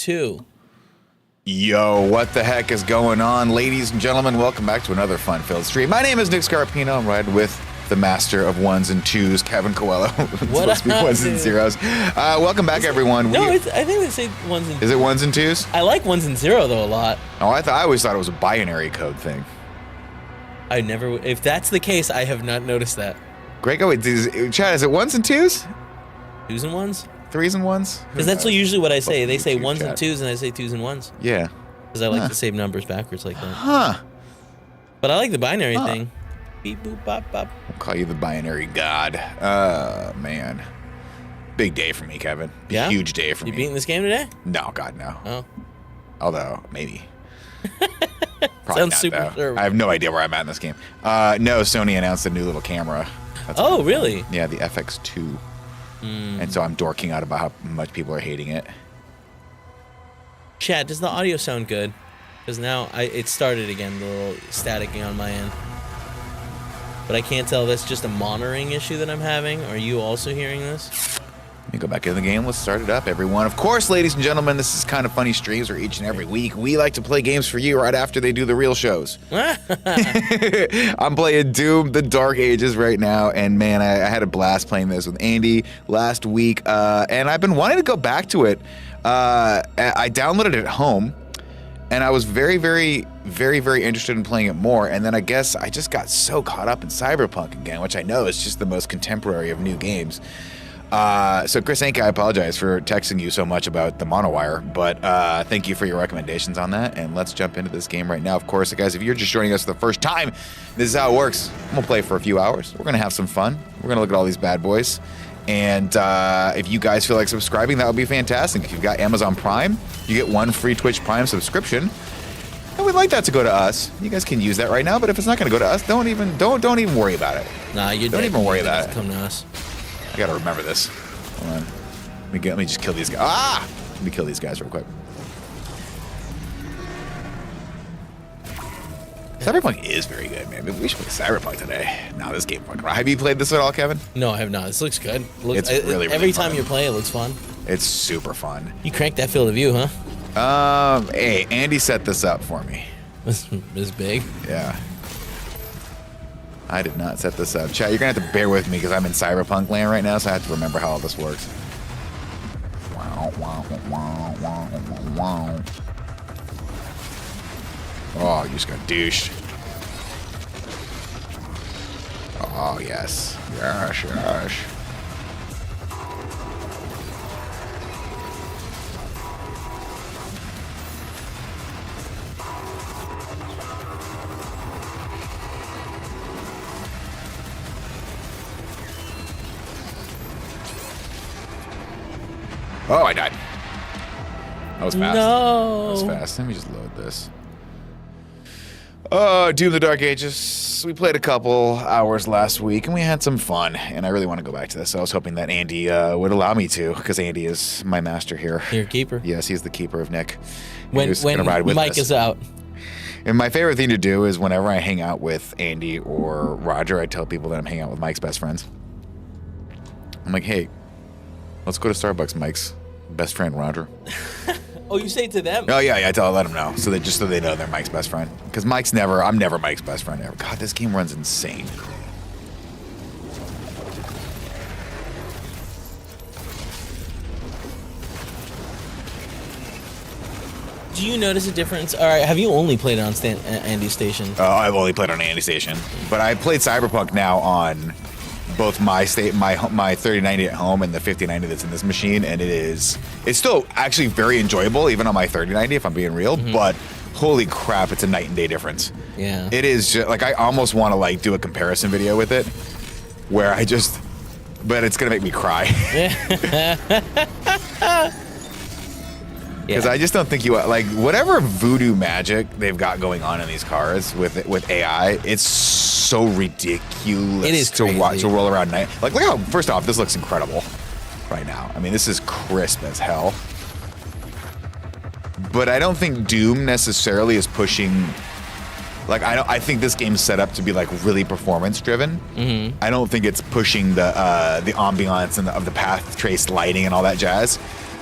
2. Yo, what the heck is going on, ladies and gentlemen? Welcome back to another fun-filled stream. My name is Nick Scarpino. I'm riding with the master of ones and twos, Kevin Coelho. It's supposed to be ones and zeros. Welcome back, everyone. No, I think they say ones and. Is it ones and twos? I like ones and zero though a lot. Oh, I always thought it was a binary code thing. I never. If that's the case, I have not noticed that. Greg, wait, Chad, is it ones and twos? Twos and ones? Threes and ones? Because that's usually what I say. They say YouTube ones chat. and twos, and I say twos and ones. Yeah. Because I like to save numbers backwards like that. Huh. But I like the binary thing. Beep, boop, bop, bop. I'll call you the binary god. Man. Big day for me, Kevin. Yeah? Huge day for me. You beating this game today? No, God, no. Oh. Although, maybe. Probably Sounds not, super though. sure. I have no idea where I'm at in this game. No, Sony announced a new little camera. That's Oh, really? Yeah, the FX2. And so I'm dorking out about how much people are hating it. Chat, does the audio sound good? Because now it started again, the little staticking on my end. But I can't tell if that's just a monitoring issue that I'm having. Are you also hearing this? Let me go back in the game. Let's start it up, everyone. Of course, ladies and gentlemen, this is Kind of Funny streams where each and every week we like to play games for you right after they do the real shows. I'm playing Doom, The Dark Ages right now, and man, I had a blast playing this with Andy last week, and I've been wanting to go back to it. I downloaded it at home, and I was very, very, very, very interested in playing it more, and then I guess I just got so caught up in Cyberpunk again, which I know is just the most contemporary of new games. So Chris Anke, I apologize for texting you so much about the Monowire, but thank you for your recommendations on that, and let's jump into this game right now. Of course, guys, if you're just joining us for the first time, this is how it works. I'm going to play for a few hours. We're going to have some fun. We're going to look at all these bad boys, and if you guys feel like subscribing, that would be fantastic. If you've got Amazon Prime, you get 1 free Twitch Prime subscription, and we'd like that to go to us. You guys can use that right now, but if it's not going to go to us, don't even worry about it. Nah, you don't even worry about it. Come to us. I gotta remember this. Hold on. Let me just kill these guys. Let me kill these guys real quick. Cyberpunk is very good, man. We should play Cyberpunk today. Nah, this game fucking. Have you played this at all, Kevin? No, I have not. This looks good. It's really every fun. time you play, it looks fun. It's super fun. You cranked that field of view, huh? Hey, Andy set this up for me. This big. Yeah. I did not set this up. Chat, you're gonna have to bear with me because I'm in Cyberpunk land right now, so I have to remember how all this works. Oh, you just got douched. Oh, yes. Yes, yes. Oh, I died. That was fast. No. That was fast. Let me just load this. Doom the Dark Ages. We played a couple hours last week, and we had some fun, and I really want to go back to this. So I was hoping that Andy would allow me to, because Andy is my master here. Your keeper. Yes, he's the keeper of Nick. When Mike is out. And my favorite thing to do is whenever I hang out with Andy or Roger, I tell people that I'm hanging out with Mike's best friends. I'm like, hey, let's go to Starbucks, Mike's best friend, Roger. Oh, you say it to them? Oh, yeah, I'll let them know. So they know they're Mike's best friend. Because I'm never Mike's best friend ever. God, this game runs insane. Do you notice a difference? All right, have you only played it on Andy's station? I've only played on Andy's station. But I played Cyberpunk now on both my 3090 at home and the 5090 that's in this machine, and it's still actually very enjoyable even on my 3090 if I'm being real, but holy crap, it's a night and day difference. Yeah. It is just like I almost want to like do a comparison video with it where but it's going to make me cry. Because I just don't think like whatever voodoo magic they've got going on in these cars with AI, it's so ridiculous. It is to crazy. watch to roll around night. Like look how first off, this looks incredible right now. I mean, this is crisp as hell. But I don't think Doom necessarily is pushing. Like I think this game's set up to be like really performance driven. Mm-hmm. I don't think it's pushing the ambiance and of the path trace lighting and all that jazz.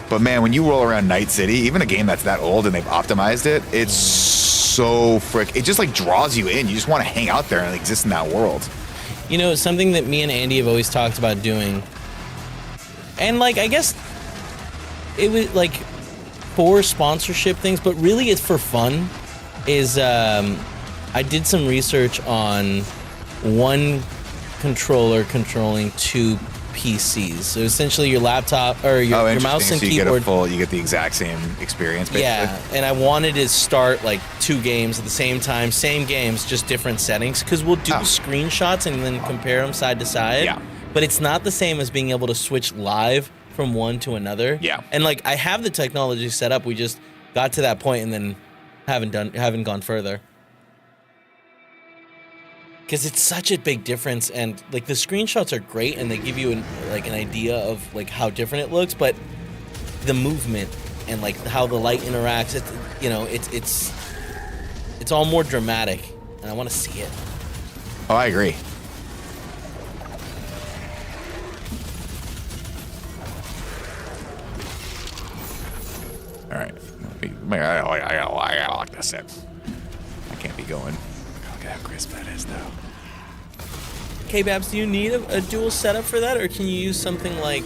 But man, when you roll around Night City, even a game that's that old and they've optimized it, it's so it just like draws you in. You just want to hang out there and exist in that world. You know, something that me and Andy have always talked about doing, and like I guess it was like for sponsorship things, but really it's for fun, is I did some research on one controller controlling two PCs. So essentially your laptop or your mouse and so you keyboard. You get the exact same experience basically. Yeah, and I wanted to start like 2 games at the same time, same games, just different settings, because we'll do screenshots and then compare them side to side. Yeah. But it's not the same as being able to switch live from one to another. Yeah. And like I have the technology set up, we just got to that point and then haven't gone further. Because it's such a big difference, and like the screenshots are great, and they give you an idea of like how different it looks, but the movement and like how the light interacts, it's all more dramatic, and I want to see it. Oh, I agree. All right, I gotta lock this in. I can't be going. Look at how crisp that is, though. K-Babs, do you need a dual setup for that, or can you use something like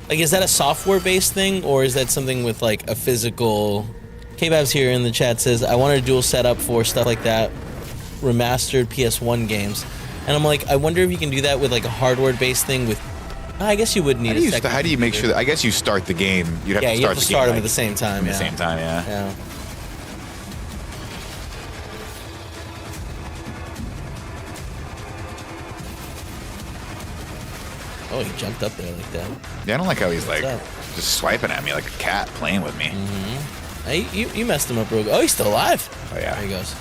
is that a software-based thing, or is that something with like a physical? K-Babs here in the chat says, I wanted a dual setup for stuff like that, remastered PS1 games, and I'm like, I wonder if you can do that with like a hardware-based thing with. I guess you would need a second. How do you make sure that? I guess you start the game. You'd have to start you have to the start game them at the same time. At the same time, yeah. Yeah. Oh, he jumped up there like that. Yeah, I don't like how he's like just swiping at me like a cat playing with me. Mm-hmm. Hey, you messed him up real good. Oh, he's still alive. Oh yeah. There he goes.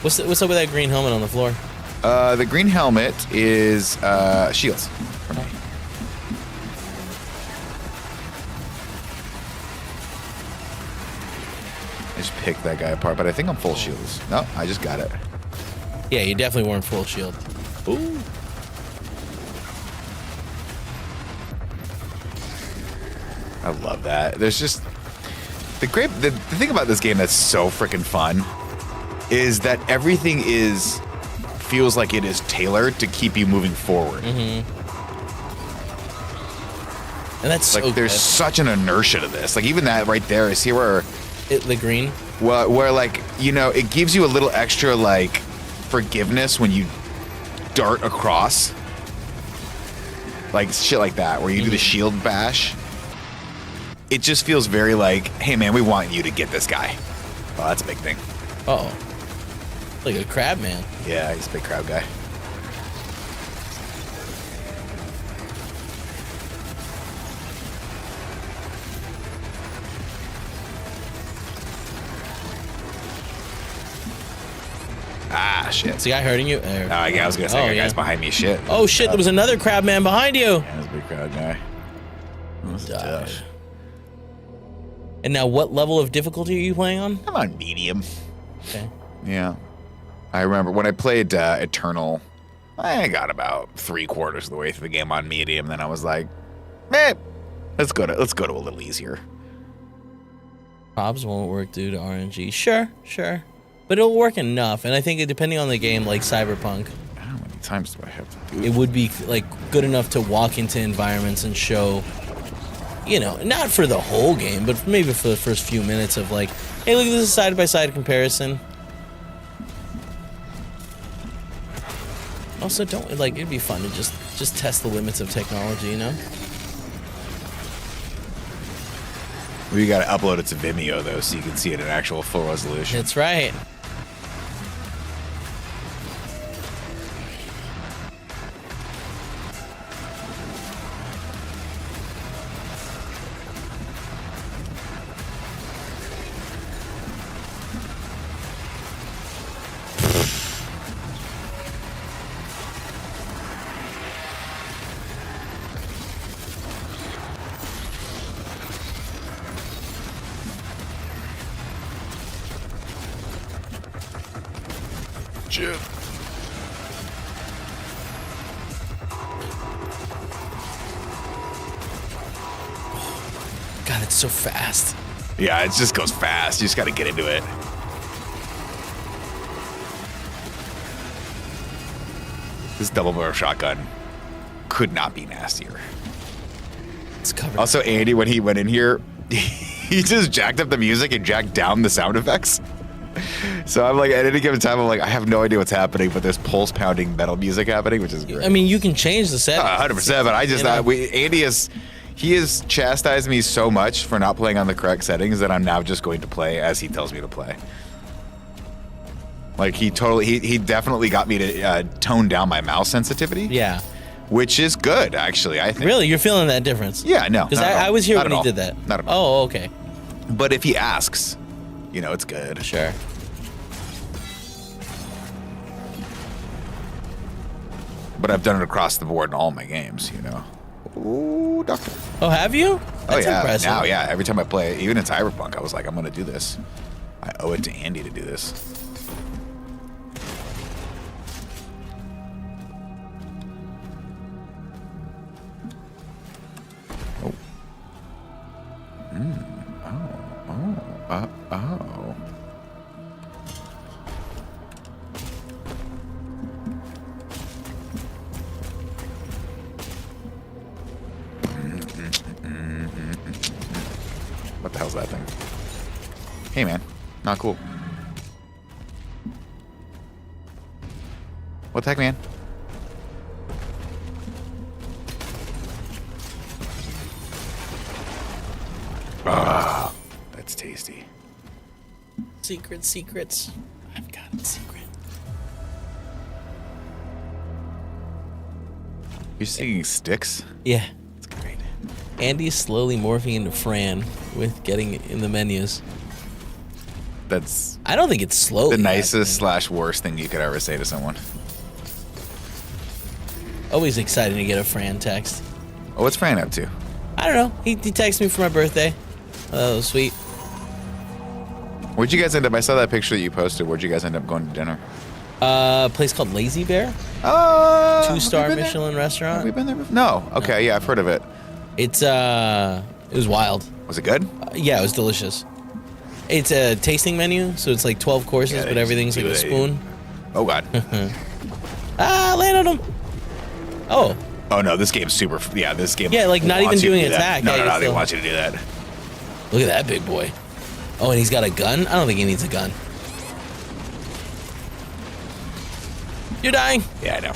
What's up with that green helmet on the floor? The green helmet is shields for me. I just picked that guy apart, but I think I'm full shields. No, I just got it. Yeah, you definitely weren't full shield. Ooh. I love that. There's just the thing about this game that's so freaking fun is that everything feels like it is tailored to keep you moving forward. Mm-hmm. And that's like so there's good. Such an inertia to this. Like even that right there is here where the green. Where like it gives you a little extra like forgiveness when you dart across, like shit like that, where you do the shield bash. It just feels very like, hey man, we want you to get this guy. Oh, that's a big thing. Oh, like a crab man. Yeah, he's a big crab guy. Ah, shit. Is the guy hurting you? I was gonna say, that guy's behind me. Shit. Oh shit! There was another crab man behind you. Yeah, there's a big crab guy. Died. And now, what level of difficulty are you playing on? I'm on medium. Okay. Yeah. I remember when I played Eternal, I got about 3/4 of the way through the game on medium. Then I was like, let's go to a little easier. Probs won't work due to RNG. Sure. But it'll work enough, and I think depending on the game, like Cyberpunk, how many times do I have to do it would be like good enough to walk into environments and show, not for the whole game, but maybe for the first few minutes of like, hey, look at this side-by-side comparison. Also, it'd be fun to just test the limits of technology, We got to upload it to Vimeo though, so you can see it in actual full resolution. That's right. God, it's so fast. Yeah, it just goes fast. You just got to get into it. This double barrel shotgun could not be nastier. It's covered. Also, Andy, when he went in here, he just jacked up the music and jacked down the sound effects. So I'm like, at any given time, I'm like, I have no idea what's happening, but there's pulse pounding metal music happening, which is great. I mean, you can change the settings. 100%, but I just thought Andy has chastised me so much for not playing on the correct settings that I'm now just going to play as he tells me to play. Like he definitely got me to tone down my mouse sensitivity. Yeah. Which is good, actually, I think. Really? You're feeling that difference? Yeah, no. Because I was here when he did that. Not at all. Oh, okay. But if he asks, it's good. Sure. But I've done it across the board in all my games, Ooh, doctor. Oh, have you? That's impressive. Now, yeah. Every time I play, even in Cyberpunk, I was like, I'm going to do this. I owe it to Andy to do this. Oh. Oh. What the hell's that thing? Hey, man. Not cool. What the heck, man? Ah, that's tasty. Secrets. I've got a secret. You're singing Sticks? Yeah. That's great. Andy's slowly morphing into Fran with getting in the menus. That's I don't think it's slowly. the nicest / worst thing you could ever say to someone. Always exciting to get a Fran text. Oh, what's Fran up to? I don't know. He texted me for my birthday. That was sweet. Where'd you guys end up? I saw that picture that you posted. Where'd you guys end up going to dinner? A place called Lazy Bear. 2-star Michelin restaurant. Have we been there before? No. Okay, yeah, I've heard of it. It was wild. Was it good? Yeah, it was delicious. It's a tasting menu, so it's like 12 courses, Yeah, but everything's like a spoon. Oh, God. Land on him. Oh. Oh, no, this game's super... Yeah, this game... Yeah, like, not even wants you to doing do that. attack. No, Yeah, they still- want you to do that. Look at that big boy. Oh, and he's got a gun? I don't think he needs a gun. You're dying. Yeah, I know.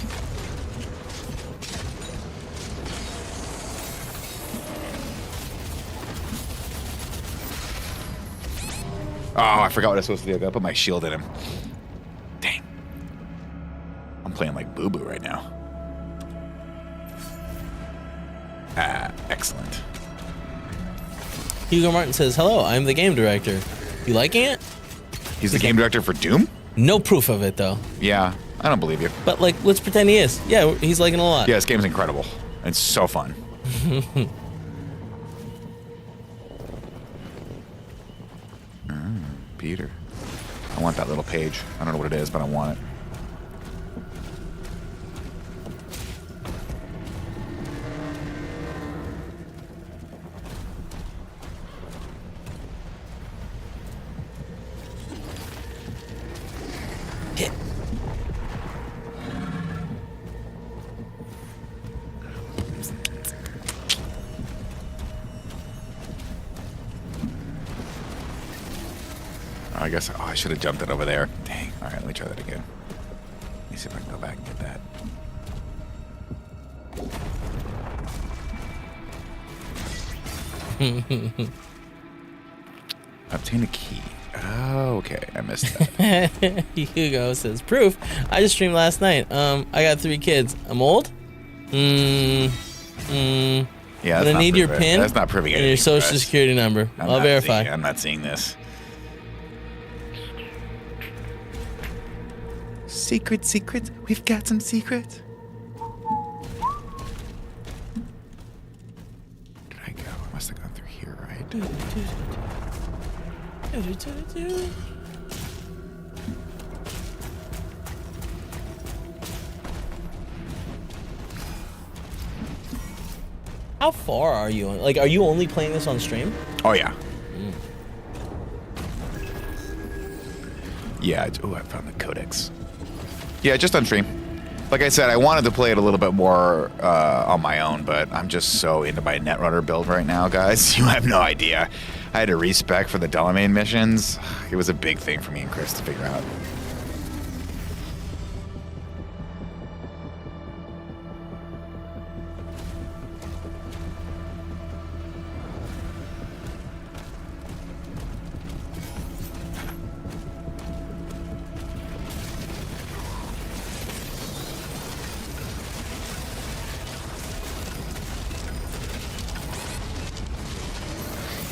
Oh, I forgot what I was supposed to do. I gotta put my shield in him. Dang. I'm playing like boo-boo right now. Excellent. Hugo Martin says, hello, I'm the game director. You liking it? He's the game director for Doom? No proof of it, though. Yeah, I don't believe you. But, like, let's pretend he is. Yeah, he's liking it a lot. Yeah, this game's incredible. It's so fun. Peter. I want that little page. I don't know what it is, but I want it. Hit. I guess I should have jumped it over there. Dang. All right, let me try that again. Let me see if I can go back and get that. Obtain a key. Oh, okay. I missed that. Hugo says, proof. I just streamed last night. I got 3 kids. I'm old? Yeah, I'm that's gonna not need your proving- PIN That's not proving and anything. your social Chris. security number. I'll verify. I'm not seeing this. Secret. We've got some secrets. Did I go? I must have gone through here, right? How far are you? Like, are you only playing this on stream? Oh, yeah. Yeah. Oh, I found the codex. Yeah, just on stream. Like I said, I wanted to play it a little bit more on my own, but I'm just so into my Netrunner build right now, guys. You have no idea. I had to respec for the Delamain missions. It was a big thing for me and Chris to figure out.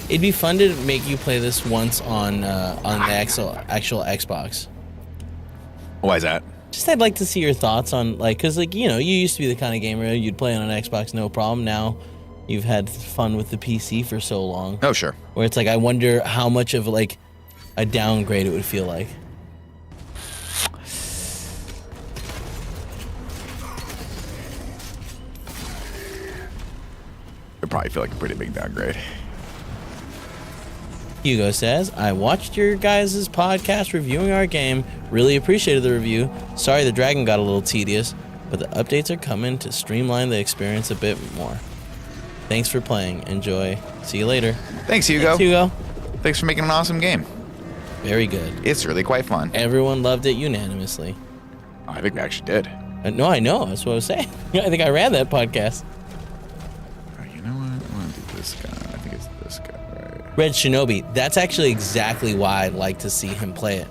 It'd be fun to make you play this once on the actual Xbox. Why is that? Just I'd like to see your thoughts on, like, because, like, you know, you used to be the kind of gamer you'd play on an Xbox no problem. Now you've had fun with the PC for so long. Oh, sure. Where it's like, I wonder how much of, like, a downgrade it would feel like. It'd probably feel like a pretty big downgrade. Hugo says, I watched your guys' podcast reviewing our game. Really appreciated the review. Sorry the dragon got a little tedious, but the updates are coming to streamline the experience a bit more. Thanks for playing. Enjoy. See you later. Thanks, Hugo. Thanks, Hugo. Thanks for making an awesome game. Very good. It's really quite fun. Everyone loved it unanimously. I think we actually did. No, I know. That's what I was saying. I think I ran that podcast. You know what? I want to do this guy. I think it's this guy, right? Red Shinobi, that's actually exactly why I'd like to see him play it.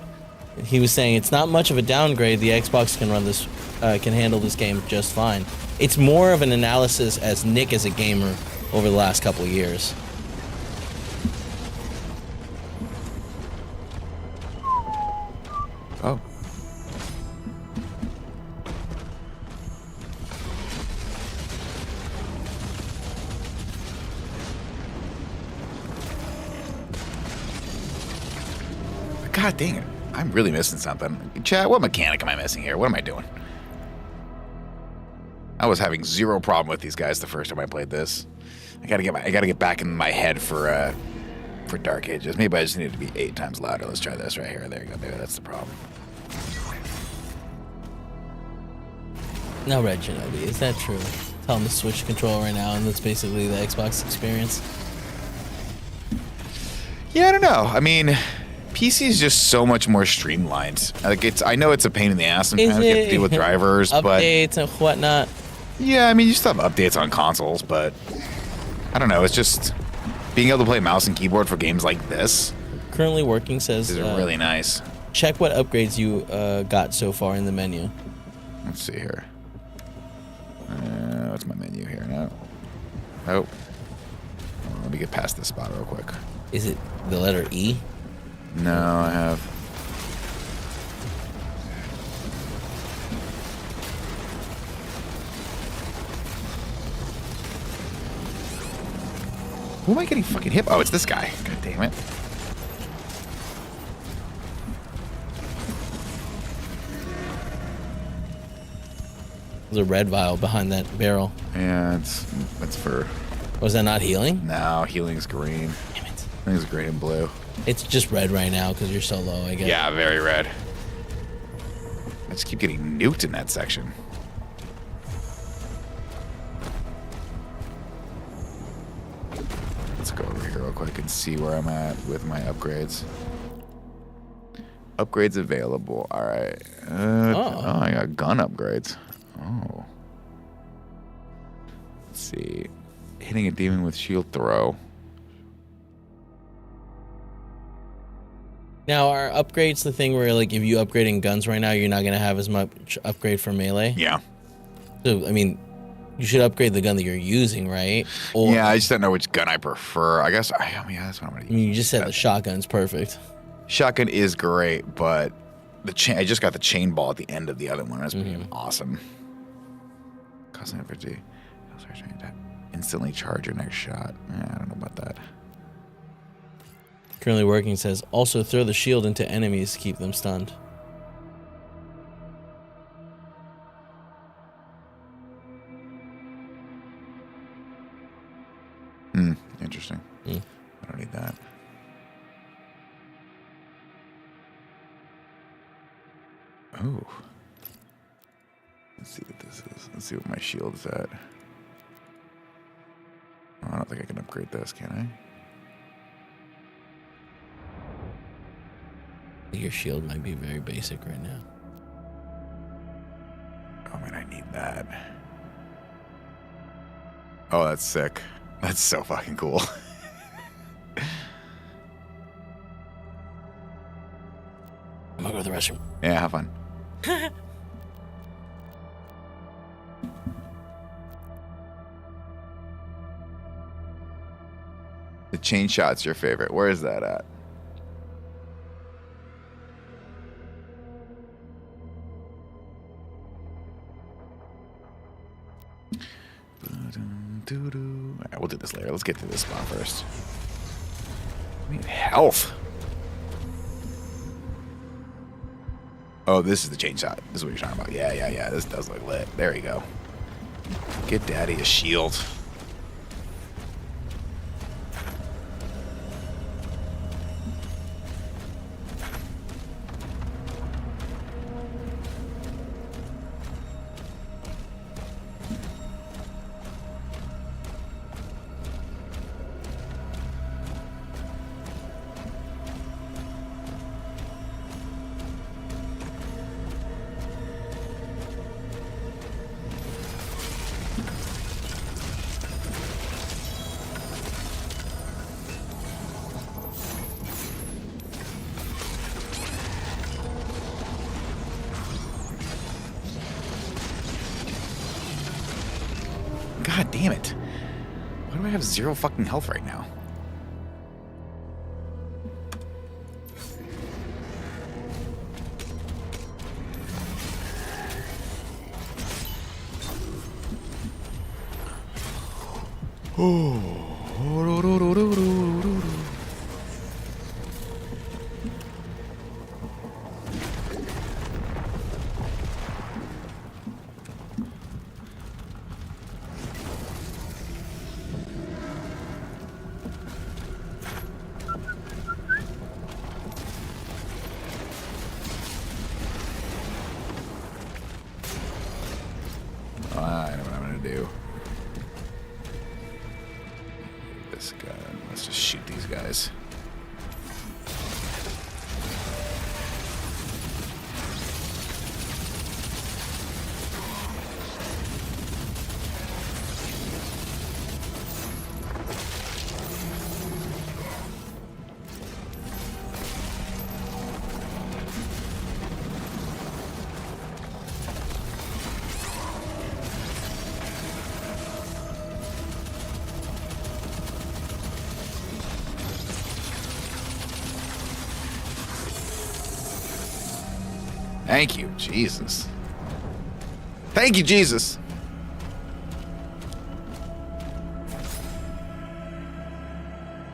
He was saying it's not much of a downgrade. The Xbox can run this, can handle this game just fine. It's more of an analysis as Nick as a gamer over the last couple of years. Oh. God dang it. I'm really missing something. Chat, what mechanic am I missing here? What am I doing? I was having zero problem with these guys the first time I played this. I gotta get back in my head for Dark Ages. Maybe I just need to be 8 times louder. Let's try this right here. There you go. Maybe that's the problem. No, Red Shinobi, is that true? Tell him to switch control right now, and that's basically the Xbox experience. Yeah, I don't know. I mean, PC is just so much more streamlined. Like I know it's a pain in the ass sometimes. You have to deal with drivers, updates and whatnot. Yeah, I mean, you still have updates on consoles, but I don't know. It's just being able to play mouse and keyboard for games like this. Currently working says is really nice. Check what upgrades you got so far in the menu. Let's see here. What's my menu here? No. Oh. Let me get past this spot real quick. Is it the letter E? No, I have. Who am I getting fucking hit? Oh, it's this guy. God damn it. There's a red vial behind that barrel. Yeah, it's for... Was that not healing? No, healing's green. Damn it. I think it's green and blue. It's just red right now because you're so low, I guess. Yeah, very red. I just keep getting nuked in that section. Let's go over here real quick and see where I'm at with my upgrades. Upgrades available. All right. Oh, I got gun upgrades. Oh. Let's see. Hitting a demon with shield throw. Now, are upgrades the thing where, like, if you upgrading guns right now, you're not going to have as much upgrade for melee? Yeah. So, I mean, you should upgrade the gun that you're using, right? Or, yeah, I just don't know which gun I prefer. I guess, I mean, that's what I'm going to use. I mean, you just said the shotgun's perfect. Shotgun is great, but I just got the chain ball at the end of the other one. That's pretty awesome. Cost 50. Instantly charge your next shot. I don't know about that. Currently working says, also throw the shield into enemies to keep them stunned. Let's see what my shield's at. Oh, I don't think I can upgrade this, can I? Your shield might be very basic right now. Oh man, I need that. Oh, that's sick. That's so fucking cool. I'm gonna go to the restroom. Yeah, have fun. The chain shot's your favorite. Where is that at? Alright, we'll do this later. Let's get to this spot first. I need health. Oh, this is the chain shot. This is what you're talking about. Yeah. This does look lit. There you go. Get daddy a shield. God damn it. Why do I have 0 fucking health right now? I know what I'm gonna do. This guy. Let's just shoot these guys. Thank you, Jesus. Thank you, Jesus.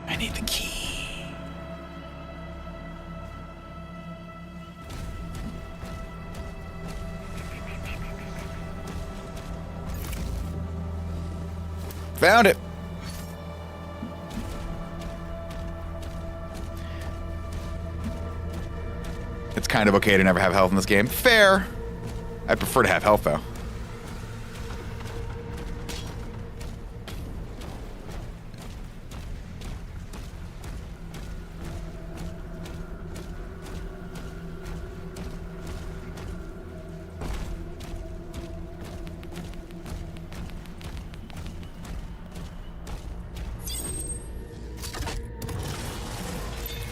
I need the key. Found it. It's kind of okay to never have health in this game. Fair. I prefer to have health, though.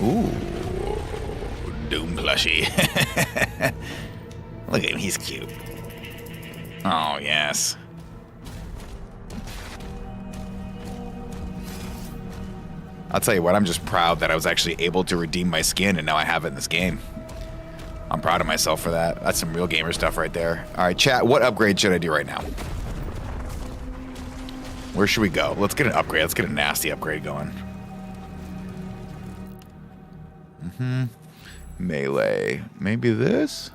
Ooh. Doom plushie. Look at him, he's cute. Oh, yes. I'll tell you what, I'm just proud that I was actually able to redeem my skin and now I have it in this game. I'm proud of myself for that. That's some real gamer stuff right there. All right, chat, what upgrade should I do right now? Where should we go? Let's get an upgrade. Let's get a nasty upgrade going. Melee. Maybe this?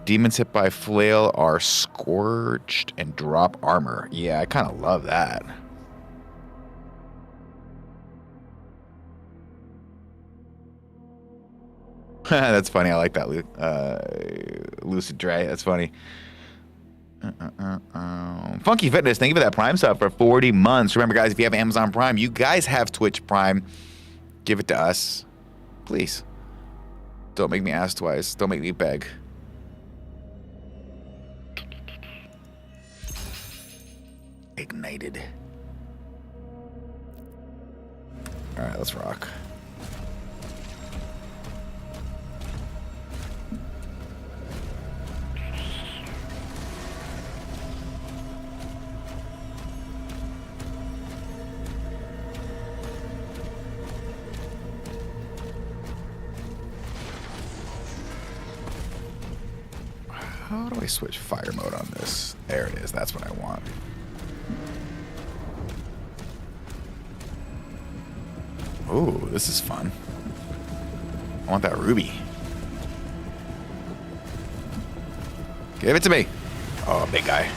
Demons hit by flail are scorched and drop armor. Yeah, I kind of love that. That's funny. I like that. Lucid Dre. That's funny. Funky Fitness, thank you for that Prime sub for 40 months. Remember, guys, if you have Amazon Prime, you guys have Twitch Prime. Give it to us. Please. Don't make me ask twice. Don't make me beg. Ignited. All right, let's rock. How do I switch fire mode on this? There it is. That's what I want. Ooh, this is fun. I want that ruby. Give it to me. Oh, big guy.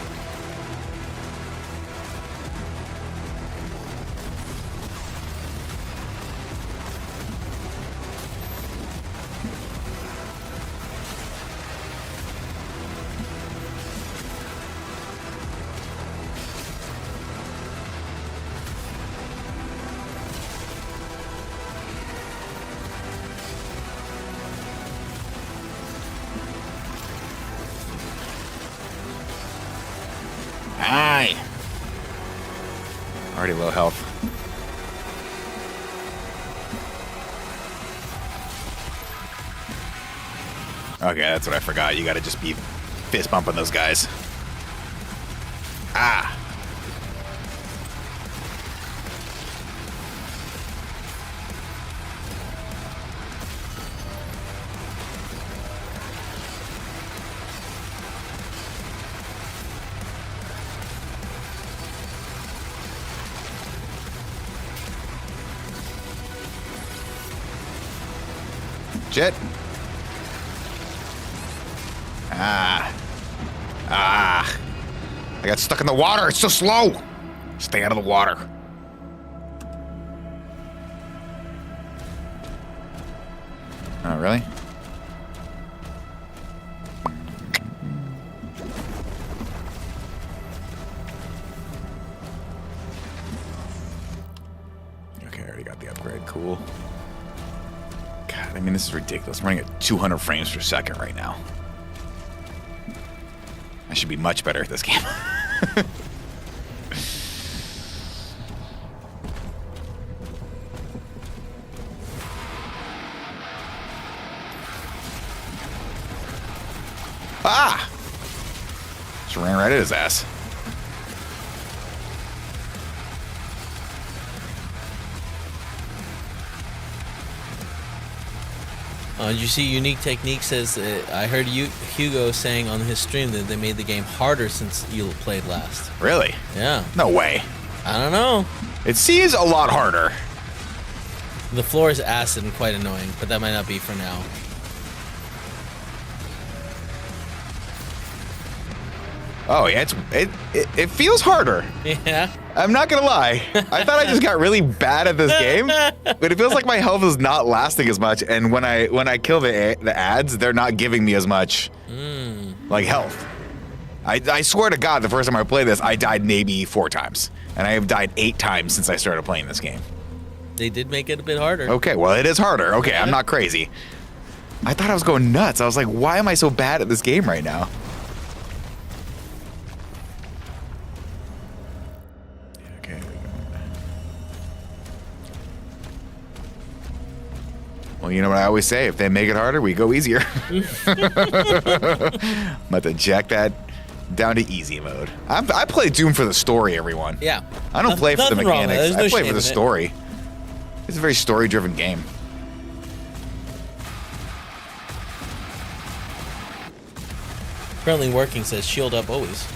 Hi. Already low health. Okay, that's what I forgot. You gotta just be fist bumping those guys. Ah. Shit. I got stuck in the water. It's so slow. Stay out of the water. Oh, really? Okay, I already got the upgrade. Cool. God, I mean, this is ridiculous. I'm running at 200 frames per second right now. I should be much better at this game. Ah! Just ran right at his ass. Did you see Unique Technique says, I heard Hugo saying on his stream that they made the game harder since you played last. Really? Yeah. No way. I don't know. It seems a lot harder. The floor is acid and quite annoying, but that might not be for now. Oh, yeah, it feels harder. Yeah. I'm not gonna lie. I thought I just got really bad at this game, but it feels like my health is not lasting as much. And when I kill the ads, they're not giving me as much like health. I swear to God, the first time I played this, I died maybe 4 times, and I have died 8 times since I started playing this game. They did make it a bit harder. Okay, well, it is harder. Okay, I'm not crazy. I thought I was going nuts. I was like, why am I so bad at this game right now? Well, you know what I always say, if they make it harder, we go easier. I'm about to jack that down to easy mode. I play Doom for the story, everyone. Yeah. I don't play for the mechanics. I play for the shame story. It's a very story-driven game. Currently working says shield up always.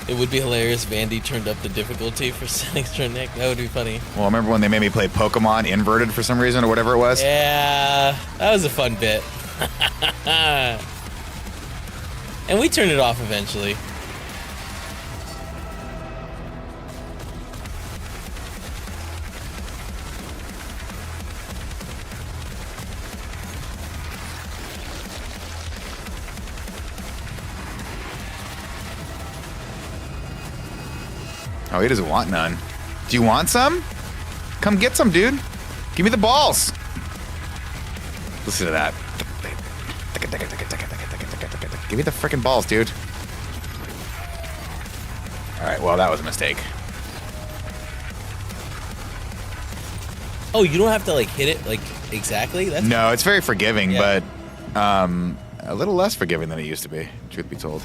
It would be hilarious if Andy turned up the difficulty for settings for Nick. That would be funny. Well, remember when they made me play Pokemon inverted for some reason or whatever it was? Yeah, that was a fun bit. And we turned it off eventually. Oh, he doesn't want none. Do you want some? Come get some, dude. Give me the balls. Listen to that. Give me the freaking balls, dude. All right, well, that was a mistake. Oh, you don't have to like hit it like exactly? That's No, it's very forgiving, Yeah. but a little less forgiving than it used to be, truth be told.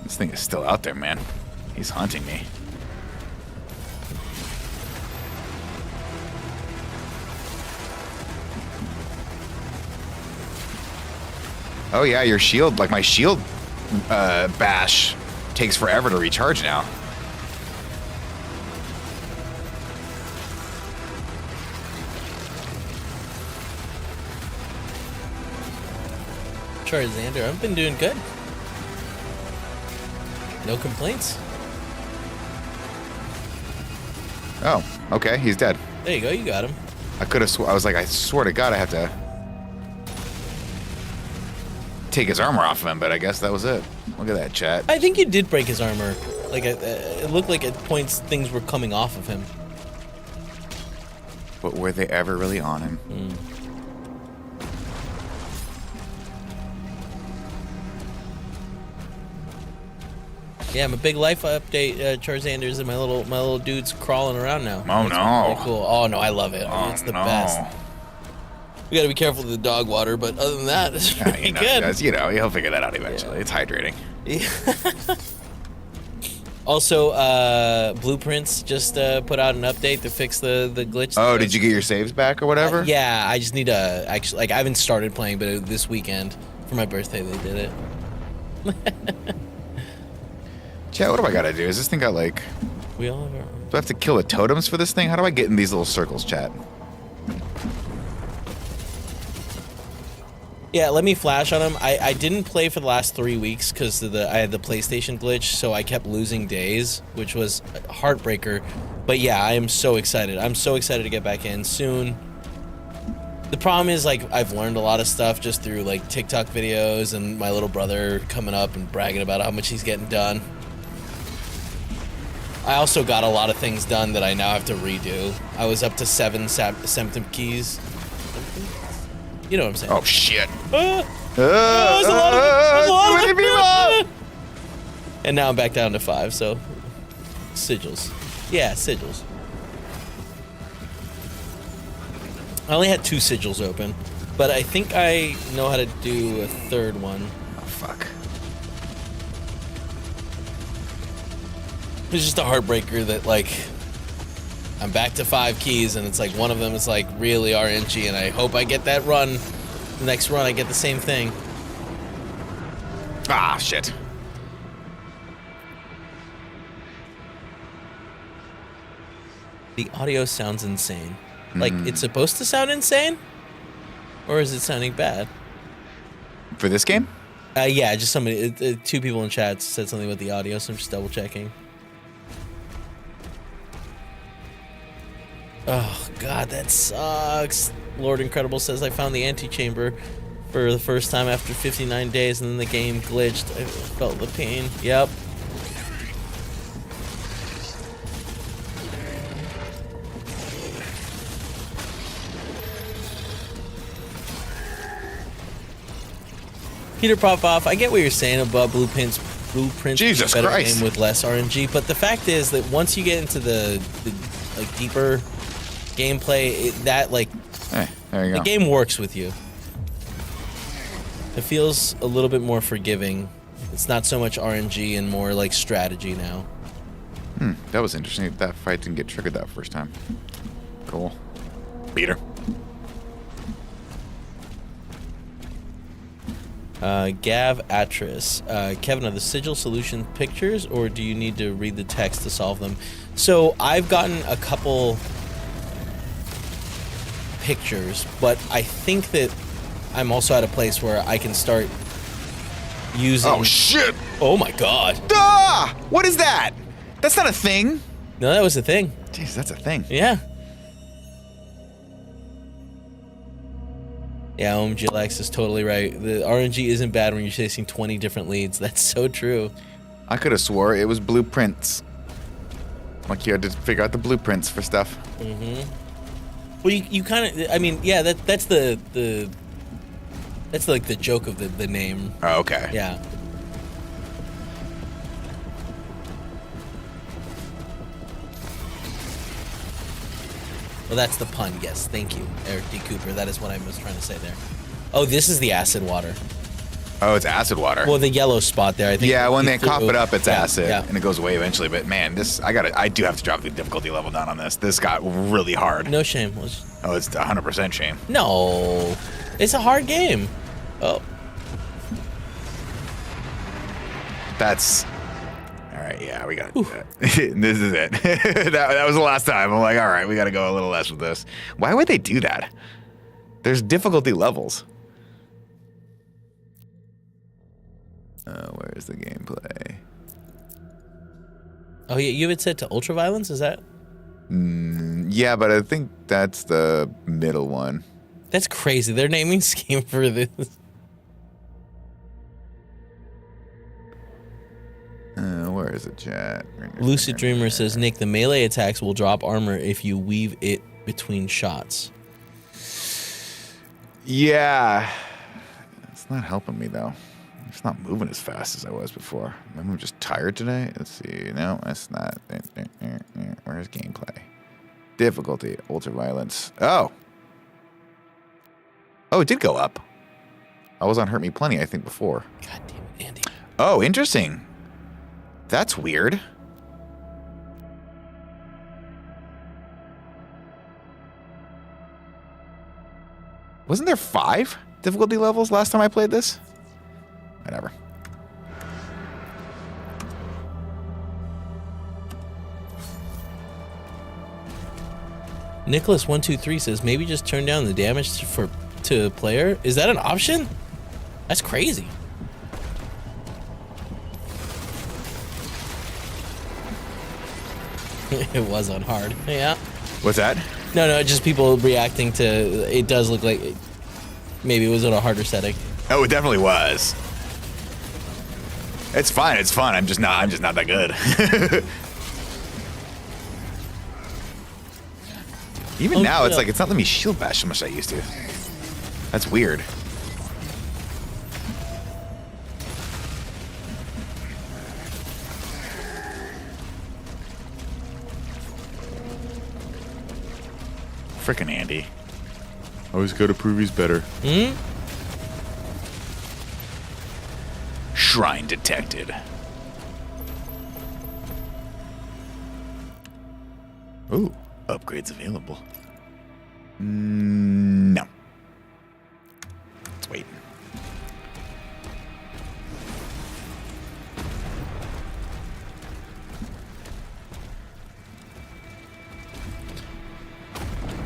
This thing is still out there, man. He's hunting me. Oh yeah, your shield, like my shield bash takes forever to recharge now. Charzander, I've been doing good. No complaints. Oh, okay, he's dead. There you go, you got him. I could have I was like, I swear to God, I have to take his armor off of him, but I guess that was it. Look at that, chat. I think you did break his armor. Like it looked like at points things were coming off of him. But were they ever really on him? Yeah, I'm a big life update, Charzanders, and my little dude's crawling around now. Oh, It's no. pretty cool. Oh no, I love it. Oh, It's the no. best. We gotta be careful with the dog water, but other than that, it's Yeah, pretty you know, good. guys, he'll figure that out eventually. Yeah. It's hydrating. Also, Blueprints just put out an update to fix the glitch. Oh, did you get your saves back or whatever? Yeah, I just need to actually, like, I haven't started playing, but this weekend for my birthday they did it. Chat, what do I gotta do? Is this thing got like... We all have our... Do I have to kill the totems for this thing? How do I get in these little circles, chat? Yeah, let me flash on them. I didn't play for the last 3 weeks because I had the PlayStation glitch, so I kept losing days, which was a heartbreaker. But yeah, I am so excited. I'm so excited to get back in soon. The problem is, like, I've learned a lot of stuff just through, like, TikTok videos and my little brother coming up and bragging about how much he's getting done. I also got a lot of things done that I now have to redo. I was up to 7 symptom keys. You know what I'm saying? Oh, shit. There's a lot of too many people! And now I'm back down to 5, so... Sigils. Yeah, sigils. I only had 2 sigils open, but I think I know how to do a third one. Oh, fuck. It's just a heartbreaker that, like, I'm back to 5 keys, and it's like one of them is, like, really RNG, and I hope I get that run. The next run, I get the same thing. Ah, shit. The audio sounds insane. Like, it's supposed to sound insane? Or is it sounding bad? For this game? Yeah, just somebody, 2 people in chat said something about the audio, so I'm just double checking. Oh, God, that sucks. Lord Incredible says, I found the antechamber for the first time after 59 days, and then the game glitched. I felt the pain. Yep. Peter Popoff, I get what you're saying about blueprints. Jesus better Christ. game with less RNG, but the fact is that once you get into the like deeper gameplay, Hey, there you the go. game works with you. It feels a little bit more forgiving. It's not so much RNG and more like strategy now. That was interesting. That fight didn't get triggered that first time. Cool. Peter. Gav Atris. Kevin, are the sigil solution pictures, or do you need to read the text to solve them? So I've gotten a couple pictures, but I think that I'm also at a place where I can start using... Oh, shit! Oh my god. Ah! What is that? That's not a thing. No, that was the thing. Jeez, that's a thing. Yeah. Yeah, OMGLX is totally right. The RNG isn't bad when you're chasing 20 different leads. That's so true. I could have swore it was blueprints. Like you had to figure out the blueprints for stuff. Well, you kind of, I mean, yeah, that's that's like the joke of the name. Oh, okay. Yeah. Well, that's the pun. Yes, thank you, Eric D. Cooper. That is what I was trying to say there. Oh, this is the acid water. Oh, it's acid water. Well, the yellow spot there, I think. Yeah, when they cough it up, it's acid, yeah. and it goes away eventually. But man, I do have to drop the difficulty level down on this. This got really hard. No shame. Oh, it's 100% shame. No, it's a hard game. Oh. That's all right. Yeah, we got to do that. This is it. that was the last time. I'm like, all right, we got to go a little less with this. Why would they do that? There's difficulty levels. Where's the gameplay? Oh, yeah, you have it set to ultra violence. Is that? Yeah, but I think that's the middle one. That's crazy. Their naming scheme for this. Where is it, chat? Lucid Dreamer says, Nick, the melee attacks will drop armor if you weave it between shots. Yeah. It's not helping me, though. It's not moving as fast as I was before. Maybe I'm just tired today. Let's see. No, that's not. Where's gameplay? Difficulty. Ultra violence. Oh. Oh, it did go up. I was on Hurt Me Plenty, I think, before. God damn it, Andy. Oh, interesting. That's weird. Wasn't there 5 difficulty levels last time I played this? Whatever. Nicholas123 says, maybe just turn down the damage to player. Is that an option? That's crazy. It was on hard. Yeah. What's that? No, just people reacting to it. Does look like maybe it was on a harder setting. Oh, it definitely was. It's fine. It's fun. I'm just not that good. Even now, it's like it's not letting me shield bash so much as I used to. That's weird. Frickin' Andy. Always gotta prove he's better. Shrine detected. Ooh, upgrades available. No. Let's wait.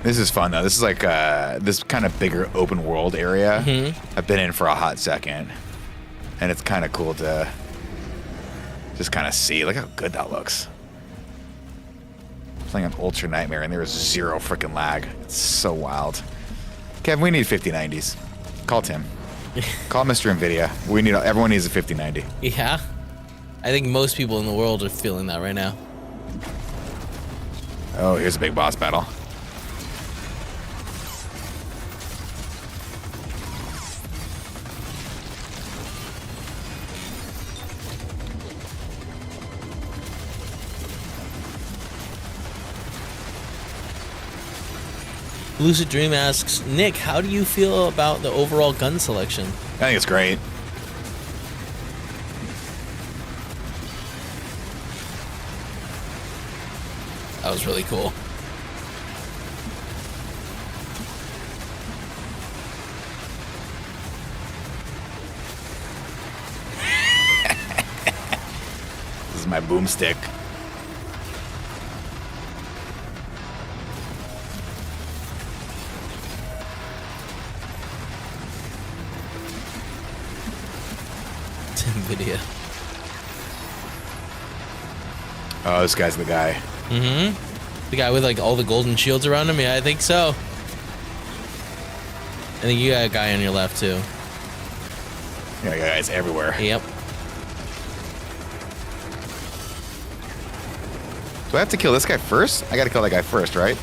This is fun though. This is like this kind of bigger open world area. I've been in for a hot second, and it's kind of cool to just kind of see. Look how good that looks. Playing on Ultra Nightmare, and there is 0 freaking lag. It's so wild. Kevin, we need 5090s. Call Tim. Call Mr. Nvidia. Everyone needs a 5090. Yeah. I think most people in the world are feeling that right now. Oh, here's a big boss battle. Lucid Dream asks, Nick, how do you feel about the overall gun selection? I think it's great. That was really cool. This is my boomstick. Video. Oh, this guy's the guy. The guy with like all the golden shields around him? Yeah, I think so. I think you got a guy on your left too. Yeah, guys everywhere. Yep. Do I have to kill this guy first? I gotta kill that guy first, right?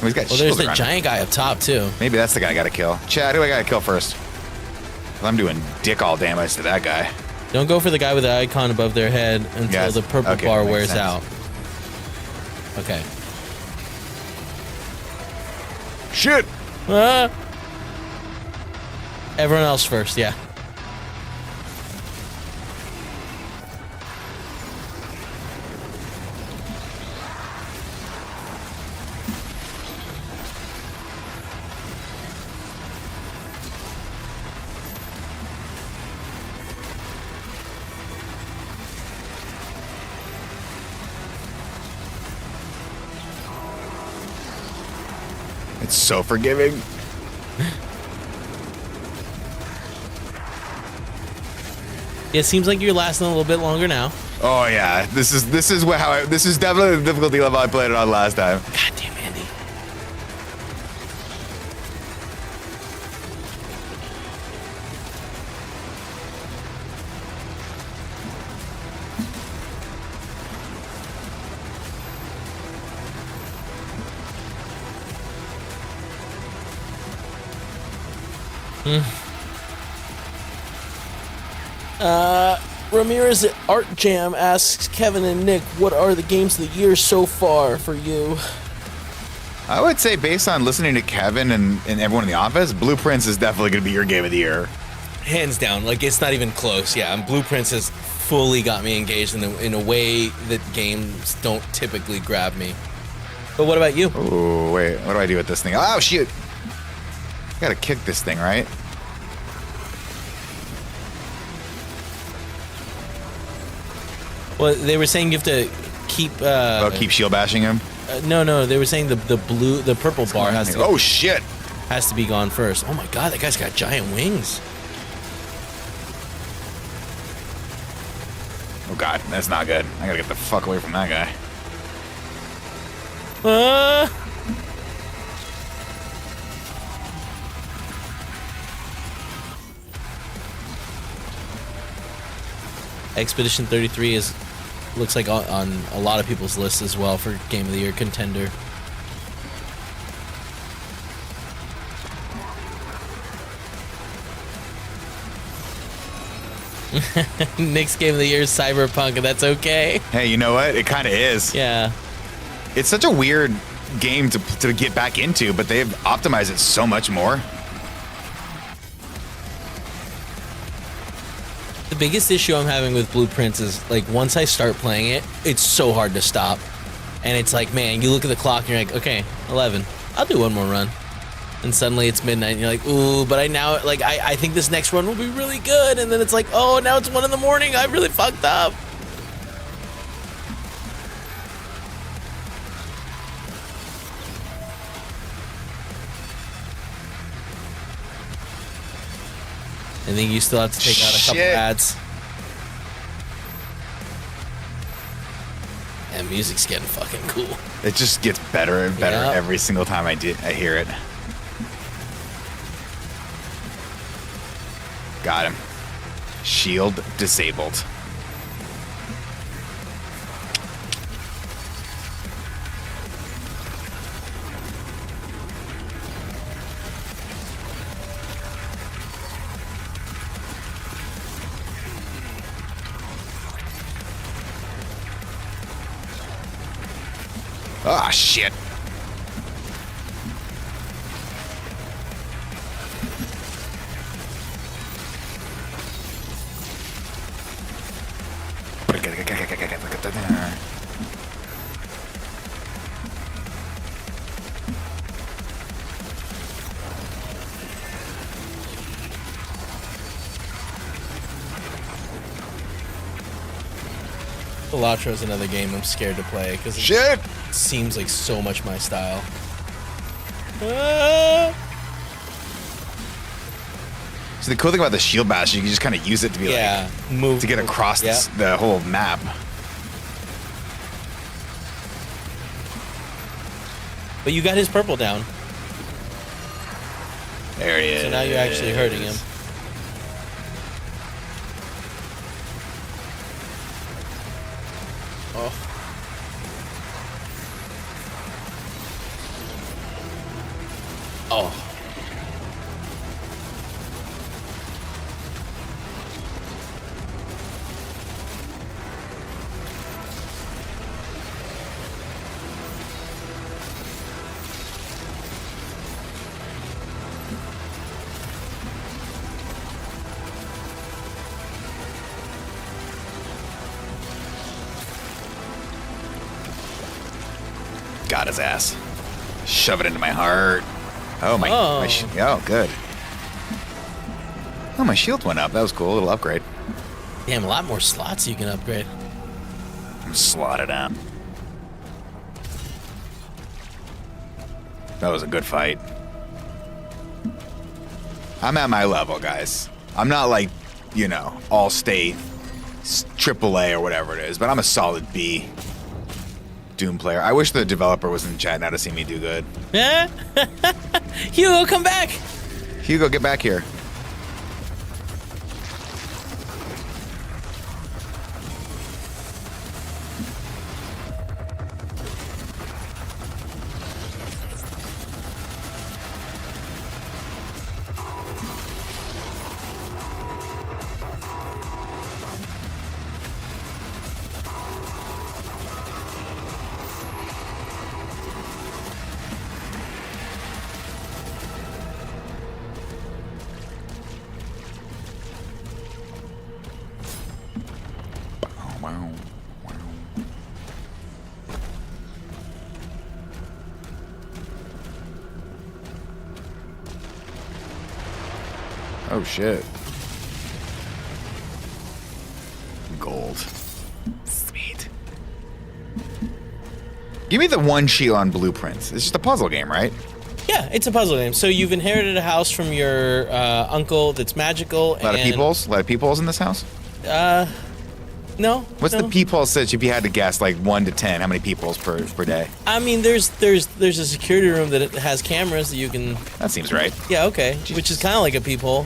He's got Well, there's shield the around him. giant guy up top too. Maybe that's the guy I gotta kill. Chad, who I gotta kill first? I'm doing dick all damage to that guy. Don't go for the guy with the icon above their head until Yes. the purple Okay, bar makes wears sense. out. Okay. Shit! Ah! Everyone else first, yeah. It's so forgiving. Yeah, it seems like you're lasting a little bit longer now. Oh yeah, this is definitely the difficulty level I played it on last time. God damn, Andy. Ramirez at Art Jam asks Kevin and Nick, what are the games of the year so far for you? I would say based on listening to Kevin and everyone in the office, Blueprints is definitely gonna be your game of the year. Hands down, like it's not even close. Yeah, and Blueprints has fully got me engaged in a way that games don't typically grab me. But what about you? Oh wait, what do I do with this thing? Oh shoot! I gotta kick this thing, right? Well, they were saying you have to keep. Keep shield bashing him. No, they were saying the purple bar has to Oh shit! has to be gone first. Oh my god, that guy's got giant wings. Oh god, that's not good. I gotta get the fuck away from that guy. Expedition 33 looks like on a lot of people's lists as well for Game of the Year contender. Nick's Game of the Year is Cyberpunk, and that's okay. Hey, you know what? It kind of is. Yeah. It's such a weird game to get back into, but they've optimized it so much more. The biggest issue I'm having with Blueprints is, like, once I start playing it, it's so hard to stop. And it's like, man, you look at the clock and you're like, okay, 11. I'll do one more run. And suddenly it's midnight and you're like, ooh, but I think this next run will be really good. And then it's like, oh, now it's 1 in the morning. I really fucked up. I think you still have to take out a couple Shit. ads. And music's getting fucking cool. It just gets better and better Yep. every single time I hear it. Got him. Shield disabled. Ah, shit. Elatra is another game I'm scared to play because it Shit! seems like so much my style. Ah! So the cool thing about the shield bash, you can just kind of use it to be Yeah, like to get across Yeah. the whole map. But you got his purple down. There he is. So now you're actually hurting him. Oh. Oh. Got his ass. Shove it into my heart. Oh, my oh, good. Oh, my shield went up. That was cool. A little upgrade. Damn, a lot more slots you can upgrade. I'm slotted out. That was a good fight. I'm at my level, guys. I'm not like, you know, all-state, AAA or whatever it is, but I'm a solid B. Doom player. I wish the developer was in chat now to see me do good. Yeah? Hugo, come back! Hugo, get back here. Wow. Oh shit. Gold. Sweet. Give me the one shield on blueprints. It's just a puzzle game, right? Yeah, it's a puzzle game. So you've inherited a house from your uncle that's magical. A lot of peepholes? A lot of peepholes in this house? No. What's the peephole search if you had to guess, like 1 to 10? How many peepholes per day? I mean, there's a security room that has cameras that you can. That seems right. Yeah, okay. Jesus. Which is kind of like a peephole.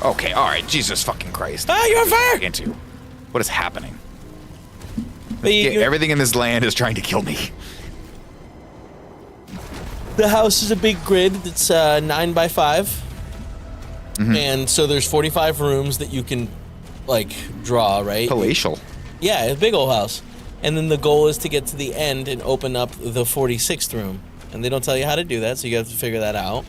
Okay, all right. Jesus fucking Christ. Ah, you're on fire! Into. What is happening? But Everything in this land is trying to kill me. The house is a big grid that's 9 by 5. Mm-hmm. And so there's 45 rooms that you can, like, draw, right? Palatial. Yeah, a big old house. And then the goal is to get to the end and open up the 46th room. And they don't tell you how to do that, so you have to figure that out.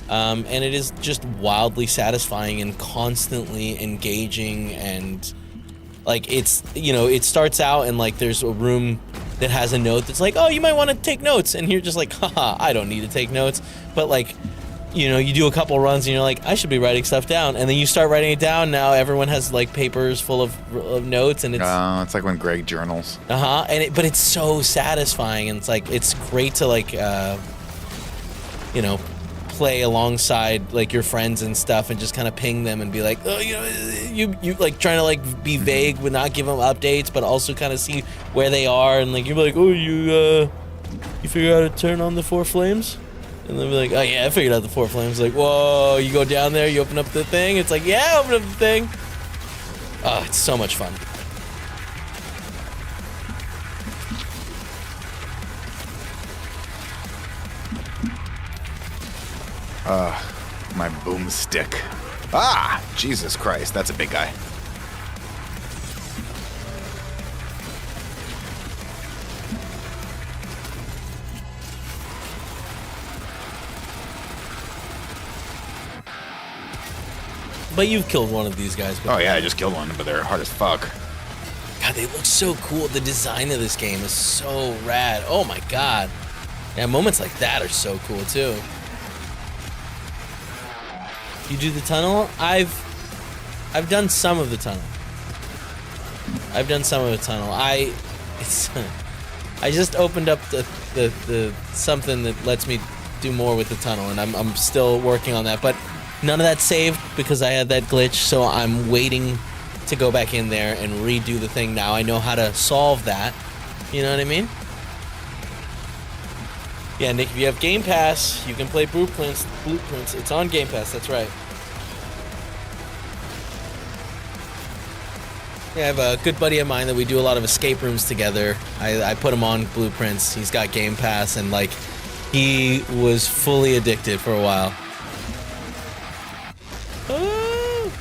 And it is just wildly satisfying and constantly engaging, and like it's, you know, it starts out and like there's a room that has a note that's like, oh, you might want to take notes, and you're just like, haha, I don't need to take notes. But like, you know, you do a couple runs and you're like, I should be writing stuff down, and then you start writing it down. Now everyone has like papers full of notes, and it's like when Greg journals. But it's so satisfying, and it's like it's great to like you know, play alongside like your friends and stuff, and just kind of ping them and be like, oh, you know, you like trying to like be vague but not give them updates, but also kind of see where they are, and like you're like, oh, you figure out how to turn on the 4 flames. And they'll be like, oh yeah, I figured out the 4 flames. Like, whoa, you go down there, you open up the thing. It's like, yeah, open up the thing. Oh, it's so much fun. My boomstick. Ah, Jesus Christ, that's a big guy. But you've killed one of these guys before. Oh yeah, I just killed one, but they're hard as fuck. God, they look so cool. The design of this game is so rad. Oh my god. Yeah, moments like that are so cool too. You do the tunnel? I've done some of the tunnel. I just opened up the something that lets me do more with the tunnel, and I'm still working on that, but none of that's saved because I had that glitch, so I'm waiting to go back in there and redo the thing now. I know how to solve that. You know what I mean? Yeah, Nick, if you have Game Pass, you can play Blueprints. It's on Game Pass, that's right. Yeah, I have a good buddy of mine that we do a lot of escape rooms together. I put him on Blueprints. He's got Game Pass, and like, he was fully addicted for a while. Oh!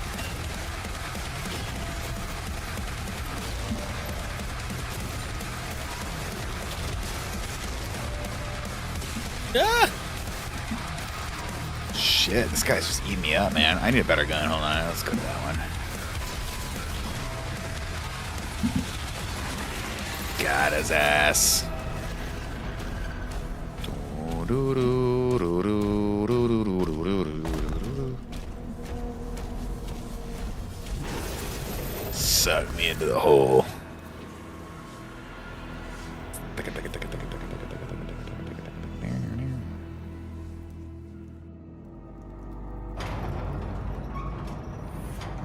Ah! Shit, this guy's just eating me up, man. I need a better gun. Hold on, let's go to that one. Got his ass. Suck me into the hole.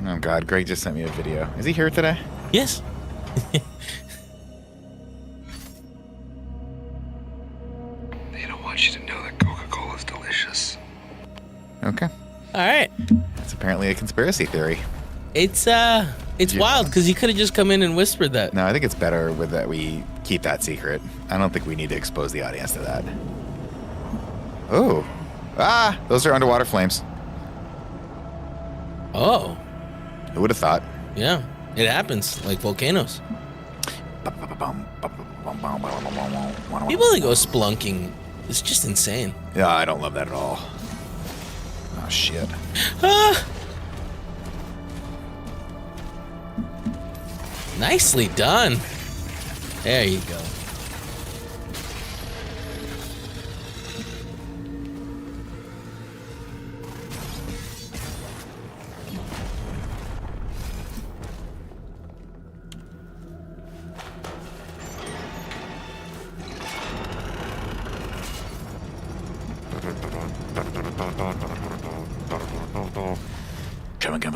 Oh God, Greg just sent me a video. Is he here today? Yes. They don't want you to know that Coca-Cola's delicious. Okay. All right. That's apparently a conspiracy theory. It's wild because you could have just come in and whispered that. No, I think it's better with that we keep that secret. I don't think we need to expose the audience to that. Oh. Ah, those are underwater flames. Oh. Who would have thought? Yeah, it happens like volcanoes. People that go splunking, it's just insane. Yeah, I don't love that at all. Oh, shit. Ah! Nicely done. There you go.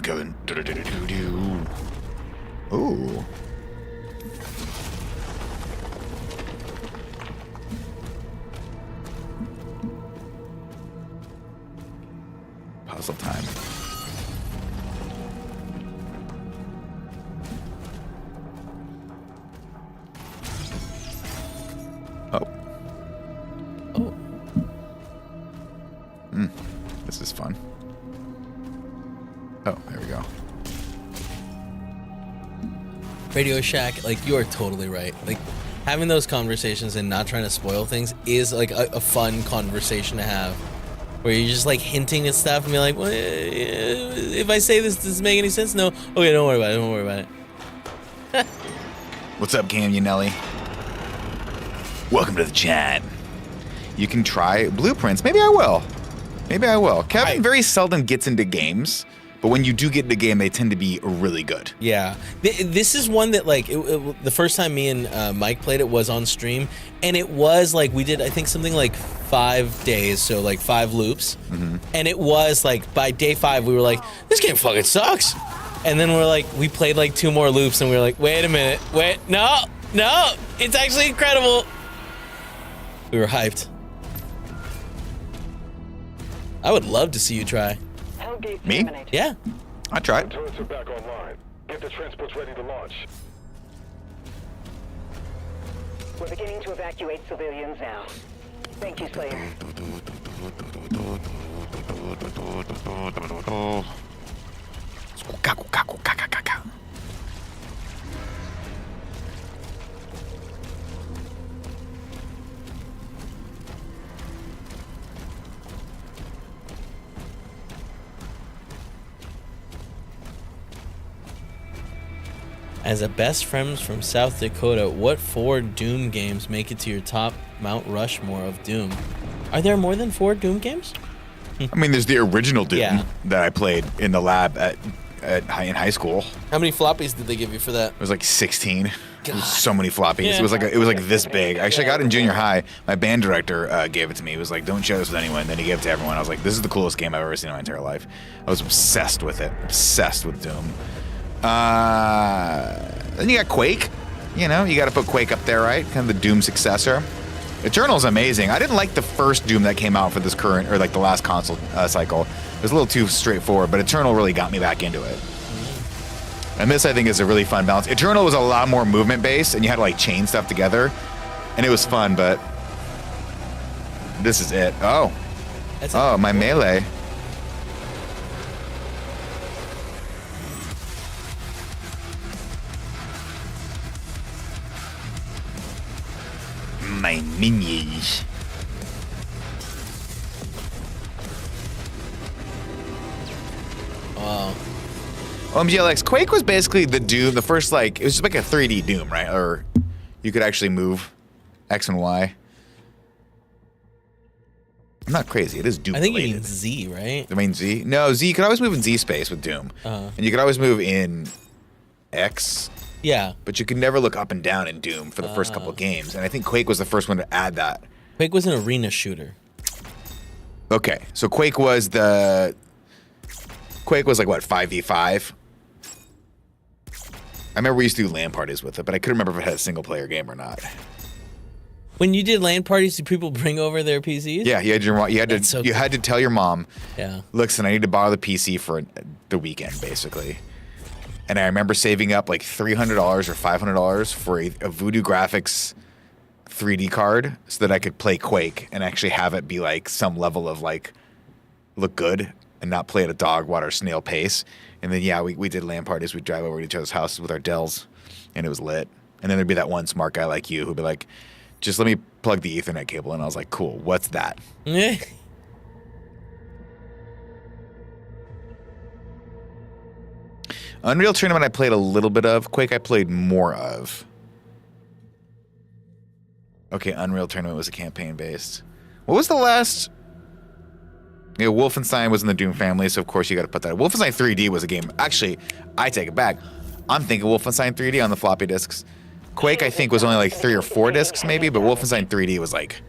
Coming. Ooh. Puzzle time. Oh. Oh. This is fun. Oh, there we go. Radio Shack, like, you are totally right. Like, having those conversations and not trying to spoil things is like a fun conversation to have, where you're just like hinting at stuff and be like, well, if I say this, does it make any sense? No. Okay, don't worry about it. What's up, Nelly? Welcome to the chat. You can try Blueprints. Maybe I will. Kevin very seldom gets into games, but when you do get into a game, they tend to be really good. Yeah. This is one that, like, the first time me and Mike played it was on stream, and it was, like, we did, I think, something like 5 days, so, like, 5 loops. Mm-hmm. And it was, like, by day 5, we were like, this game fucking sucks. And then we're like, we played, like, 2 more loops, and we were like, wait a minute. No, it's actually incredible. We were hyped. I would love to see you try. Me? Yeah. I tried. Turrets are back online. Get the transports ready to launch. We're beginning to evacuate civilians now. Thank you, Slayer. As a best friends from South Dakota, what 4 Doom games make it to your top Mount Rushmore of Doom? Are there more than 4 Doom games? I mean, there's the original Doom Yeah. that I played in the lab in high school. How many floppies did they give you for that? It was like 16. It was God. so many floppies. Yeah. It was like this big. Actually, I got it in junior high. My band director gave it to me. He was like, "Don't share this with anyone." Then he gave it to everyone. I was like, "This is the coolest game I've ever seen in my entire life." I was obsessed with it. Obsessed with Doom. Then you got Quake. You know, you got to put Quake up there, right? Kind of the Doom successor. Eternal's amazing. I didn't like the first Doom that came out for this current, or like the last console cycle. It was a little too straightforward, but Eternal really got me back into it. And this, I think, is a really fun balance. Eternal was a lot more movement-based, and you had to like chain stuff together, and it was fun, but this is it. Oh. Oh, my melee. My minions. Wow. MGLX, Quake was basically the Doom, the first, like, it was just like a 3D Doom, right? Or you could actually move X and Y. I'm not crazy. It is Doom. I think related. you mean Z, right? I mean Z? No, Z, you could always move in Z space with Doom. And you could always move in X. Yeah. But you could never look up and down in Doom for the first couple of games. And I think Quake was the first one to add that. Quake was an arena shooter. Okay, so Quake was like what, 5v5? I remember we used to do LAN parties with it, but I couldn't remember if it had a single player game or not. When you did LAN parties, did people bring over their PCs? Yeah, you had to tell your mom, Yeah. listen, I need to borrow the PC for the weekend, basically. And I remember saving up like $300 or $500 for a Voodoo Graphics 3D card so that I could play Quake and actually have it be like some level of like look good and not play at a dog water snail pace. And then yeah, we did LAN parties. We'd drive over to each other's houses with our Dells, and it was lit. And then there'd be that one smart guy like you who'd be like, just let me plug the Ethernet cable. And I was like, cool, what's that? Unreal Tournament I played a little bit of. Quake I played more of. Okay, Unreal Tournament was a campaign based. What was the last? Yeah, Wolfenstein was in the Doom family, so of course you got to put that. Wolfenstein 3D was a game. Actually, I take it back. I'm thinking Wolfenstein 3D on the floppy disks. Quake I think was only like 3 or 4 disks maybe, but Wolfenstein 3D was like,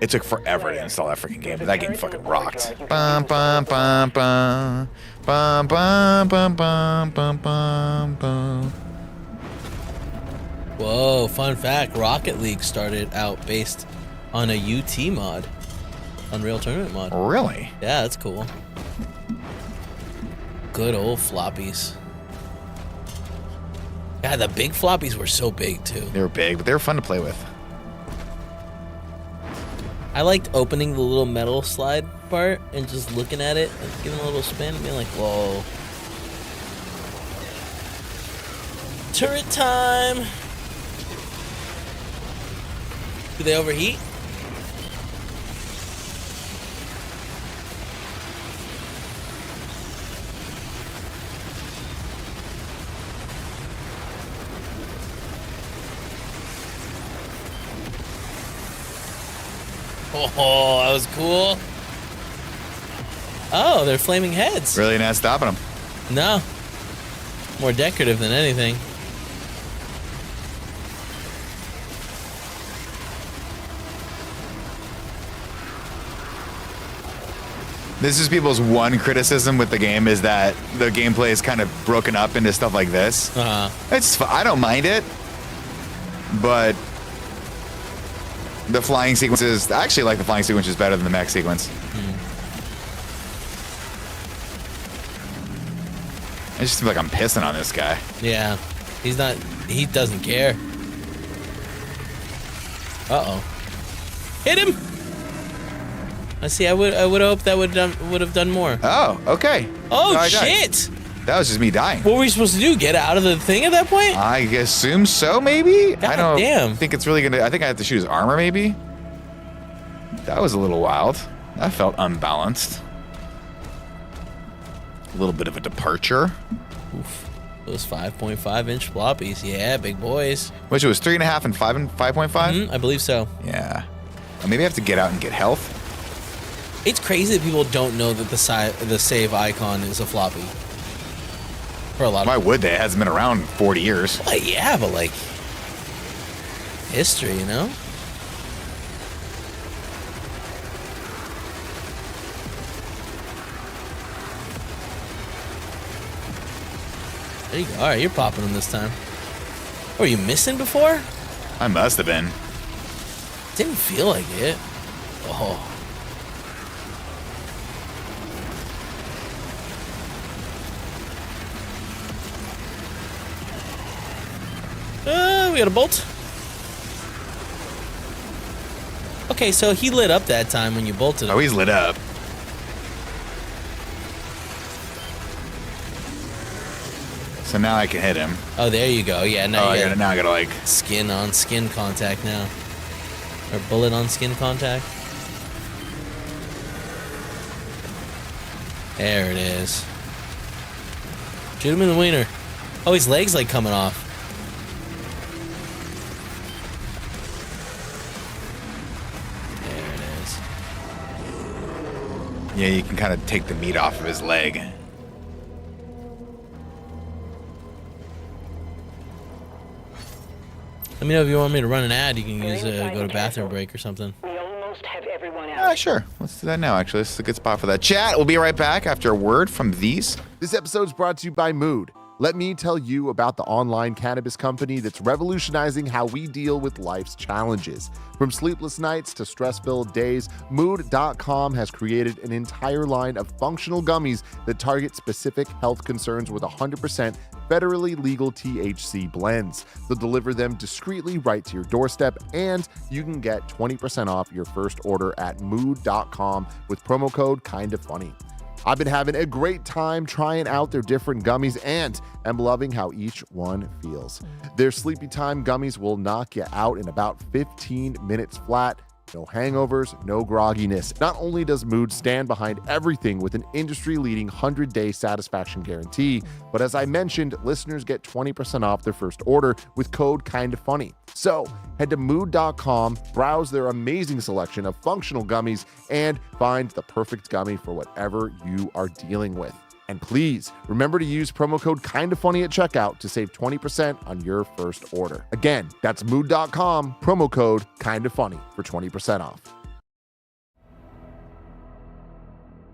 it took forever to install that freaking game, but that game fucking rocked. Bum, bum, bum, bum. Bum, bum, bum, bum, bum, bum, bum. Whoa, fun fact, Rocket League started out based on a UT mod. Unreal Tournament mod. Really? Yeah, that's cool. Good old floppies. Yeah, the big floppies were so big too. They were big, but they were fun to play with. I liked opening the little metal slide part and just looking at it and giving a little spin and being like, whoa. Turret time! Do they overheat? Oh, that was cool. Oh, they're flaming heads. Really not stopping them. No. More decorative than anything. This is people's one criticism with the game is that the gameplay is kind of broken up into stuff like this. It's I don't mind it, but the flying sequences, I actually like the flying sequences better than the mech sequence. It just seems like I'm pissing on this guy. Yeah. He doesn't care. Uh-oh. Hit him! I see, I would hope that would have done more. Oh, okay. Oh, No, I shit! died. That was just me dying. What were we supposed to do? Get out of the thing at that point? I assume so, maybe? I don't damn. think it's really gonna, I think I have to shoot his armor, maybe? That was a little wild. That felt unbalanced. A little bit of a departure. Oof. Those 5.5-inch floppies. Yeah, big boys. Which it was 3.5 and 5.5? I believe so. Yeah. Maybe I have to get out and get health. It's crazy that people don't know that the save icon is a floppy. For a lot of Why would they? It hasn't been around 40 years. Well, yeah, but like history, you know? There you go. All right, you're popping them this time. Were you missing before? I must have been. Didn't feel like it. Oh. We got a bolt. Okay, so he lit up that time when you bolted him. Oh, he's lit up. So now I can hit him. Oh, there you go. Yeah, now now I gotta like skin on skin contact now. Or bullet on skin contact. There it is. Shoot him in the wiener. Oh, his leg's like coming off. There it is. Yeah, you can kind of take the meat off of his leg. Let me know if you want me to run an ad. You can use go to bathroom break or something. We almost have everyone out. Sure. Let's do that now, actually. This is a good spot for that. Chat, we'll be right back after a word from these. This episode is brought to you by Mood. Let me tell you about the online cannabis company that's revolutionizing how we deal with life's challenges. From sleepless nights to stress-filled days, Mood.com has created an entire line of functional gummies that target specific health concerns with 100% federally legal THC blends. They'll deliver them discreetly right to your doorstep, and you can get 20% off your first order at Mood.com with promo code KINDAFUNNY. I've been having a great time trying out their different gummies, and I'm loving how each one feels. Their Sleepy Time gummies will knock you out in about 15 minutes flat. No hangovers, no grogginess. Not only does Mood stand behind everything with an industry-leading 100-day satisfaction guarantee, but as I mentioned, listeners get 20% off their first order with code KINDAFUNNY. So head to Mood.com, browse their amazing selection of functional gummies, and find the perfect gummy for whatever you are dealing with. And please remember to use promo code KINDAFUNNY at checkout to save 20% on your first order. Again, that's Mood.com, promo code KINDAFUNNY for 20% off.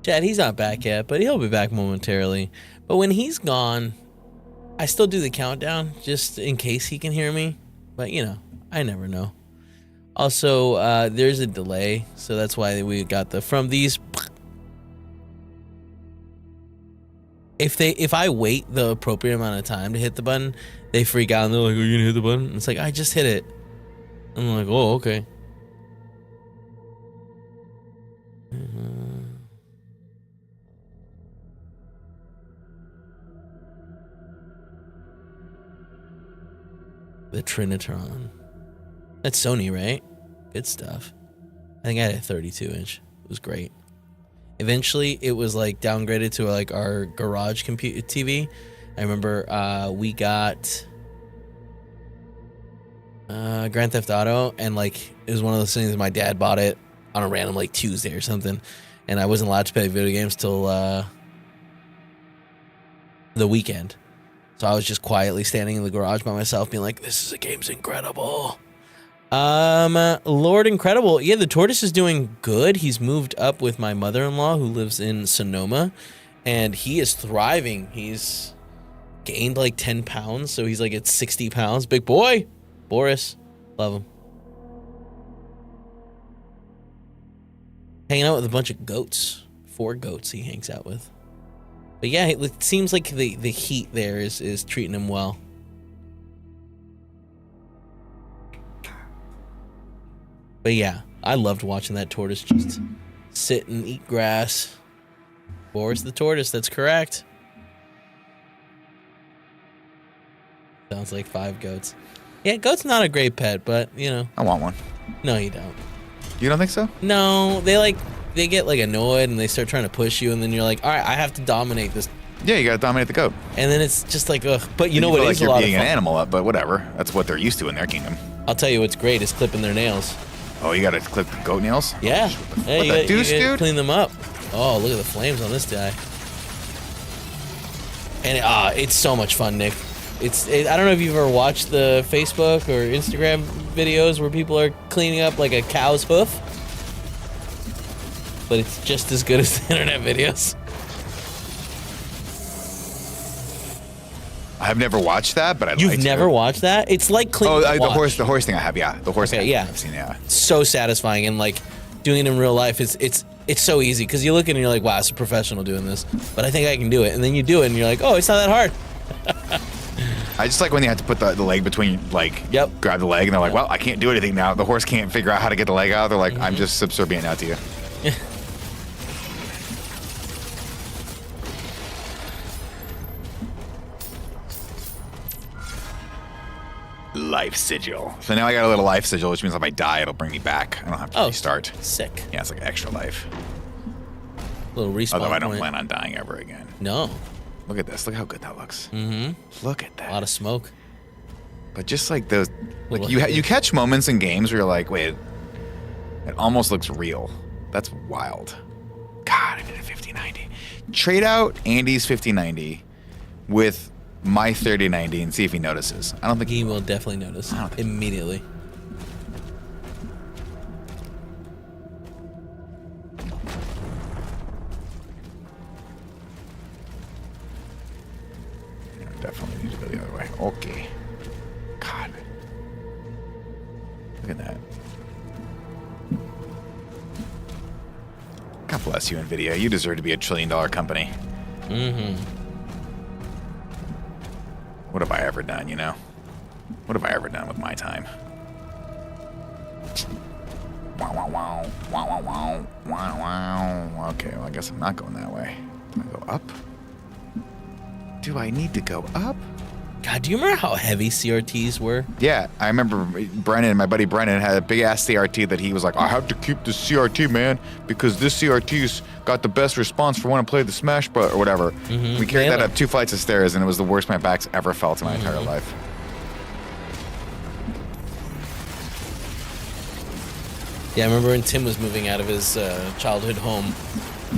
Chad, he's not back yet, but he'll be back momentarily. But when he's gone, I still do the countdown just in case he can hear me. But, you know, I never know. Also, there's a delay, so that's why we got the from these. If I wait the appropriate amount of time to hit the button, they freak out and they're like, "Are you gonna hit the button?" It's like, I just hit it. I'm like, oh, okay. The Trinitron. That's Sony, right? Good stuff. I think I had a 32-inch. It was great. Eventually, it was like downgraded to like our garage computer TV. I remember we got Grand Theft Auto, and like it was one of those things that my dad bought it on a random like Tuesday or something, and I wasn't allowed to play video games till the weekend. So I was just quietly standing in the garage by myself, being like, "This is a game's incredible." Lord Incredible. Yeah, the tortoise is doing good. He's moved up with my mother-in-law who lives in Sonoma, and he is thriving. He's gained like 10 pounds, so he's like at 60 pounds. Big boy. Boris. Love him. Hanging out with a bunch of goats. 4 goats he hangs out with. But yeah, it seems like the heat there is treating him well. But yeah, I loved watching that tortoise just sit and eat grass. Boris the tortoise, that's correct. Sounds like 5 goats. Yeah, goat's not a great pet, but, you know. I want one. No, you don't. You don't think so? No, they get like annoyed and they start trying to push you, and then you're like, all right, I have to dominate this. Yeah, you gotta dominate the goat. And then it's just like, ugh. But you know what feel is like a lot of you're fun? being an animal up, but whatever. That's what they're used to in their kingdom. I'll tell you what's great is clipping their nails. Oh, you gotta clip the goat nails? Yeah. What the deuce, you dude? clean them up. Oh, look at the flames on this guy. And it's so much fun, Nick. I don't know if you've ever watched the Facebook or Instagram videos where people are cleaning up like a cow's hoof, but it's just as good as the internet videos. I've never watched that, but I'd like to. You've never watched that? It's like clicking the horse thing I have, yeah. The horse thing yeah. I've seen, yeah. So satisfying, and like doing it in real life, it's so easy because you look at it and you're like, wow, it's a professional doing this, but I think I can do it. And then you do it and you're like, oh, it's not that hard. I just like when they have to put the leg between, like, Yep. grab the leg, and they're like, well, I can't do anything now. The horse can't figure out how to get the leg out. They're like, I'm just subservient now to you. Life sigil. So now I got a little life sigil, which means if I die, it'll bring me back. I don't have to restart. Sick. Yeah, it's like extra life. Little respawn Although I don't point. plan on dying ever again. No. Look at this. Look how good that looks. Mm-hmm. Look at that. A lot of smoke. But just like those, like Look you catch moments in games where you're like, wait, it almost looks real. That's wild. God, I did a 5090. Trade out Andy's 5090 with my 3090 and see if he notices. I don't think He will definitely notice I don't think- immediately. Definitely need to go the other way. Okay. God. Look at that. God bless you, NVIDIA. You deserve to be $1 trillion company. Mm-hmm. What have I ever done, you know? What have I ever done with my time? Wow, wow, wow. Wow, wow, wow. Wow, wow. Okay, well, I guess I'm not going that way. Do I go up? Do I need to go up? God, do you remember how heavy CRTs were? Yeah, I remember Brennan, my buddy Brennan, had a big ass CRT that he was like, I have to keep this CRT, man, because this CRT's got the best response for when I play the Smash Bros. Or whatever. We carried that up 2 flights of stairs, and it was the worst my back's ever felt in my entire life. Yeah, I remember when Tim was moving out of his childhood home,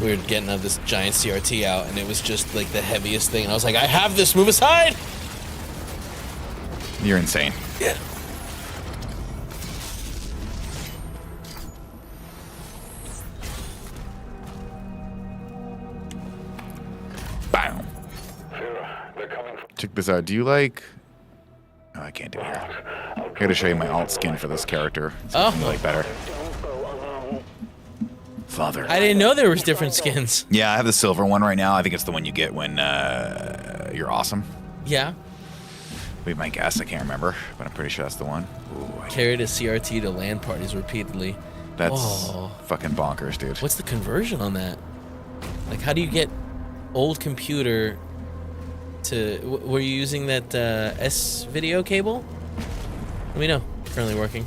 we were getting this giant CRT out, and it was just like the heaviest thing. And I was like, I have this, move aside! You're insane. Yeah. Bam. Check this out. Do you like... Oh, I can't do it here. I gotta show you my alt skin for this character. It's something you like better. Father. I didn't know there was different skins. Yeah, I have the silver one right now. I think it's the one you get when you're awesome. Yeah. We might guess. I can't remember, but I'm pretty sure that's the one. Ooh, Carried a CRT to LAN parties repeatedly. that's fucking bonkers, dude. What's the conversion on that? Like, how do you get old computer to... Were you using that S-video cable? Let me know. Currently working.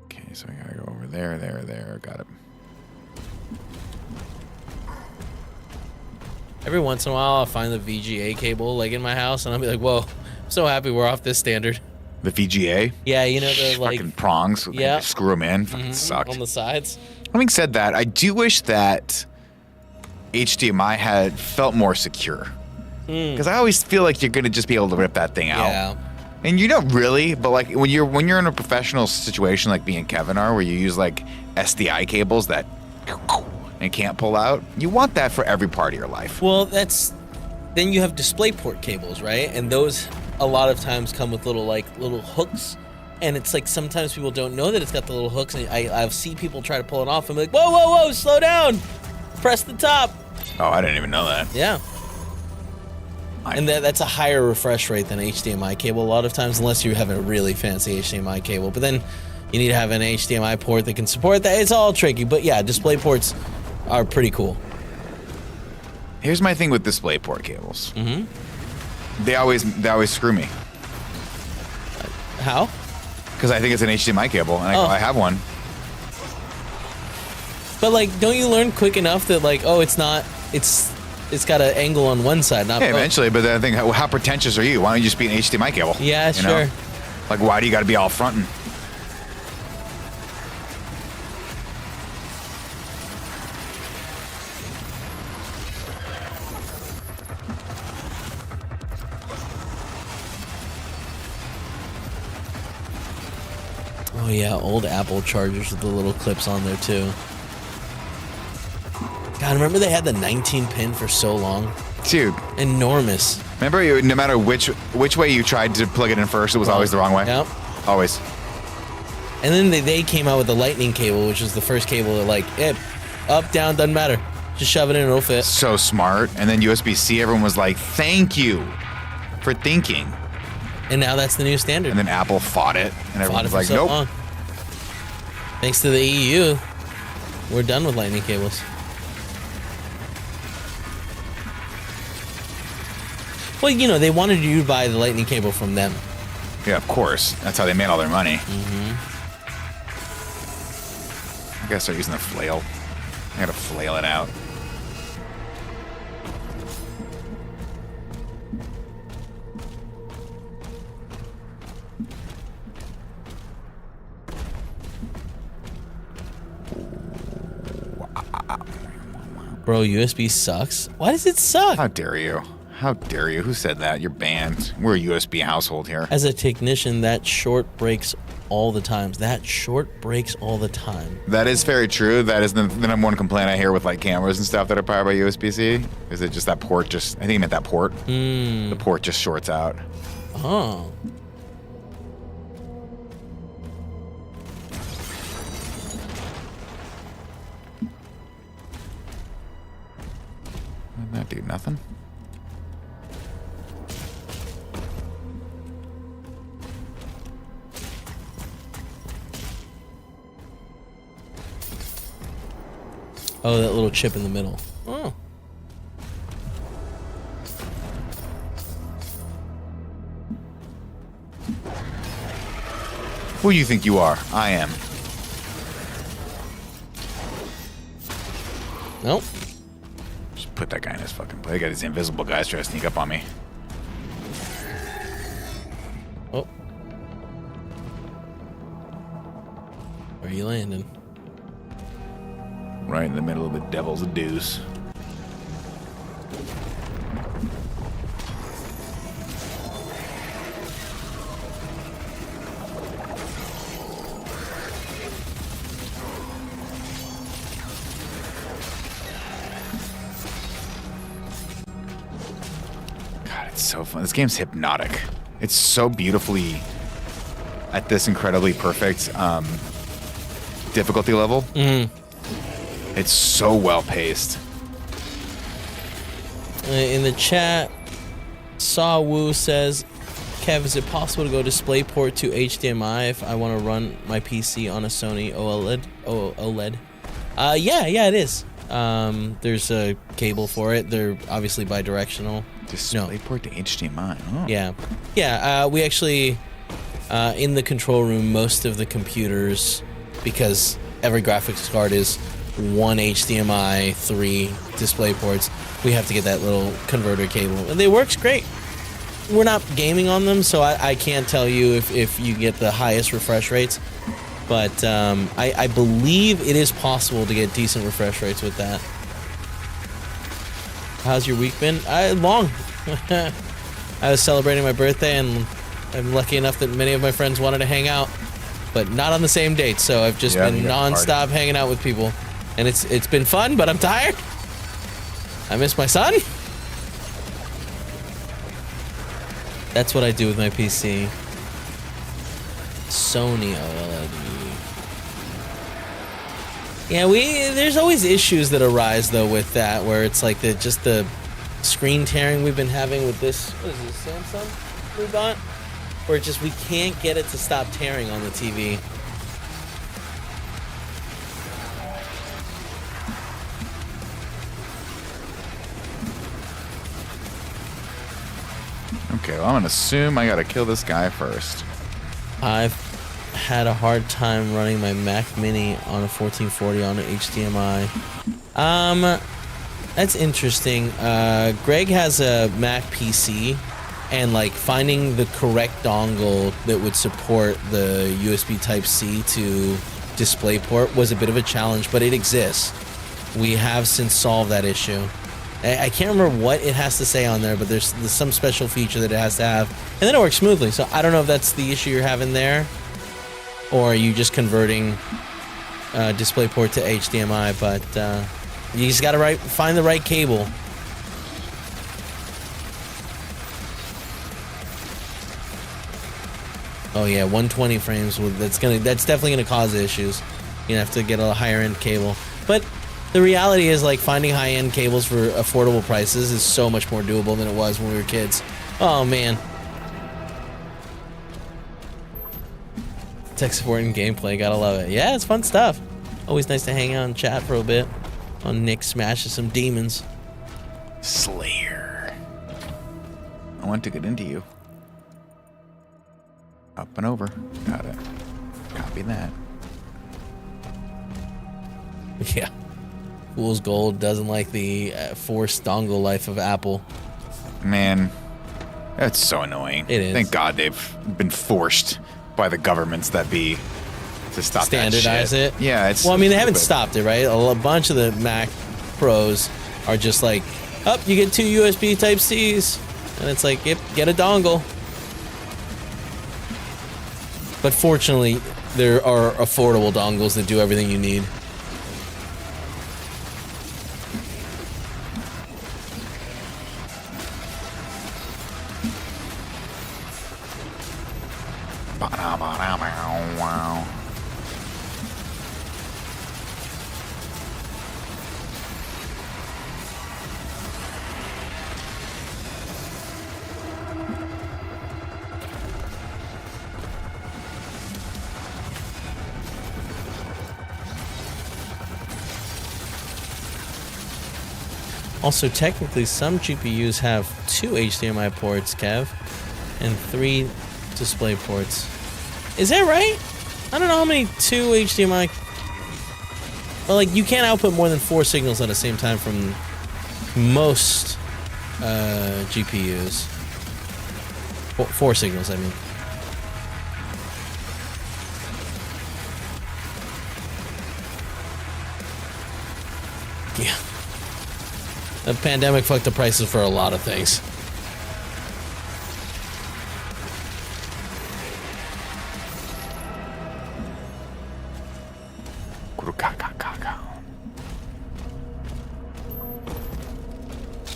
Okay, so I gotta go over there, there. Got it. Every once in a while, I'll find the VGA cable, like, in my house, and I'll be like, whoa, I'm so happy we're off this standard. The VGA? Yeah, you know, the, like... Fucking prongs. Yeah. Screw them in. Fucking sucked. On the sides. Having said that, I do wish that HDMI had felt more secure. Because I always feel like you're gonna just be able to rip that thing out. Yeah. And you don't really, but like when you're in a professional situation like me and Kevin are, where you use like SDI cables that and can't pull out, you want that for every part of your life. Well, that's... Then you have DisplayPort cables, right? And those, a lot of times, come with little hooks. And it's like sometimes people don't know that it's got the little hooks. And I've seen people try to pull it off and be like, whoa, whoa, whoa, slow down. Press the top. Oh, I didn't even know that. Yeah. And that's a higher refresh rate than HDMI cable a lot of times, unless you have a really fancy HDMI cable. But then you need to have an HDMI port that can support that. It's all tricky. But yeah, display ports are pretty cool. Here's my thing with DisplayPort cables. They always screw me. How? Because I think it's an HDMI cable, and I go, I have one. But like, don't you learn quick enough that like, oh, it's not, it's got an angle on one side, not Yeah, both? eventually, but then I think, how pretentious are you? Why don't you just be an HDMI cable? Yeah, You know? sure. Like, why do you got to be all fronting? Oh yeah, old Apple chargers with the little clips on there too. God, remember they had the 19 pin for so long? Dude, Enormous. remember no matter which way you tried to plug it in first, it was always the wrong way? Yep. Always. And then they came out with the lightning cable, which was the first cable that like, up, down, doesn't matter. Just shove it in, it'll fit. So smart. And then USB-C, everyone was like, thank you for thinking. And now that's the new standard. And then Apple fought it, and everyone was like, so nope. long. Thanks to the EU, we're done with lightning cables. Well, you know, they wanted you to buy the lightning cable from them. Yeah, of course. That's how they made all their money. I gotta start using the flail. I gotta flail it out. Bro, USB sucks. Why does it suck? How dare you? How dare you? Who said that? You're banned. We're a USB household here. As a technician, that short breaks all the time. That short breaks all the time. That is very true. That is the number one complaint I hear with like cameras and stuff that are powered by USB-C. Is it just that port just, I think he meant that port. The port just shorts out. Oh. Didn't that do nothing? Oh, that little chip in the middle. Oh. Who do you think you are? I am. Nope. Just put that guy in his fucking place. I got these invisible guys trying to sneak up on me. Oh. Where are you landing? Right in the middle of the devil's deuce. God, it's so fun. This game's hypnotic. It's so beautifully at this incredibly perfect difficulty level. It's so well paced. In the chat, Saw Woo says, Kev, is it possible to go DisplayPort to HDMI if I want to run my PC on a Sony OLED? Yeah, it is. There's a cable for it. They're obviously bidirectional. DisplayPort to HDMI. Oh. Yeah. We actually, in the control room, most of the computers, because every graphics card is one HDMI, 3 display ports, we have to get that little converter cable, and it works great. We're not gaming on them, so I can't tell you if you get the highest refresh rates, but I believe it is possible to get decent refresh rates with that. How's your week been? Long. I was celebrating my birthday, and I'm lucky enough that many of my friends wanted to hang out, but not on the same date, so I've just been non-stop hanging out with people. And it's been fun, but I'm tired. I miss my son. That's what I do with my PC. Sony OLED. Yeah, there's always issues that arise though with that, where it's like just the screen tearing we've been having with this. What is this, Samsung we bought? Where we can't get it to stop tearing on the TV. Okay, well, I'm gonna assume I gotta kill this guy first. I've had a hard time running my Mac Mini on a 1440 on an HDMI. That's interesting. Greg has a Mac PC, and like finding the correct dongle that would support the USB Type-C to DisplayPort was a bit of a challenge, but it exists. We have since solved that issue. I can't remember what it has to say on there, but there's some special feature that it has to have, and then it works smoothly. So I don't know if that's the issue you're having there. or are you just converting DisplayPort to HDMI? But you just gotta find the right cable. Oh yeah, 120 frames. That's definitely gonna cause issues. You have to get a higher end cable. But the reality is, like, finding high end cables for affordable prices is so much more doable than it was when we were kids. Oh man. Tech support and gameplay, gotta love it. Yeah, it's fun stuff. Always nice to hang out and chat for a bit on Nick smashes some demons. Slayer. I want to get into you. Up and over. Got it. Copy that. Yeah. Fool's Gold doesn't like the forced dongle life of Apple. Man, that's so annoying. It is. Thank God they've been forced by the governments that be to stop Standardize that shit. it. Yeah, it's. Well, I mean, they haven't stupid. stopped it, right? A bunch of the Mac Pros are just like, oh, you get 2 USB Type-Cs. And it's like, yep, get a dongle. But fortunately, there are affordable dongles that do everything you need. Wow. Also, technically, some GPUs have 2 HDMI ports, Kev, and 3 display ports. Is that right? I don't know how many 2 HDMI... Well, like, you can't output more than 4 signals at the same time from most GPUs. 4 signals, I mean. Yeah. The pandemic fucked the prices for a lot of things.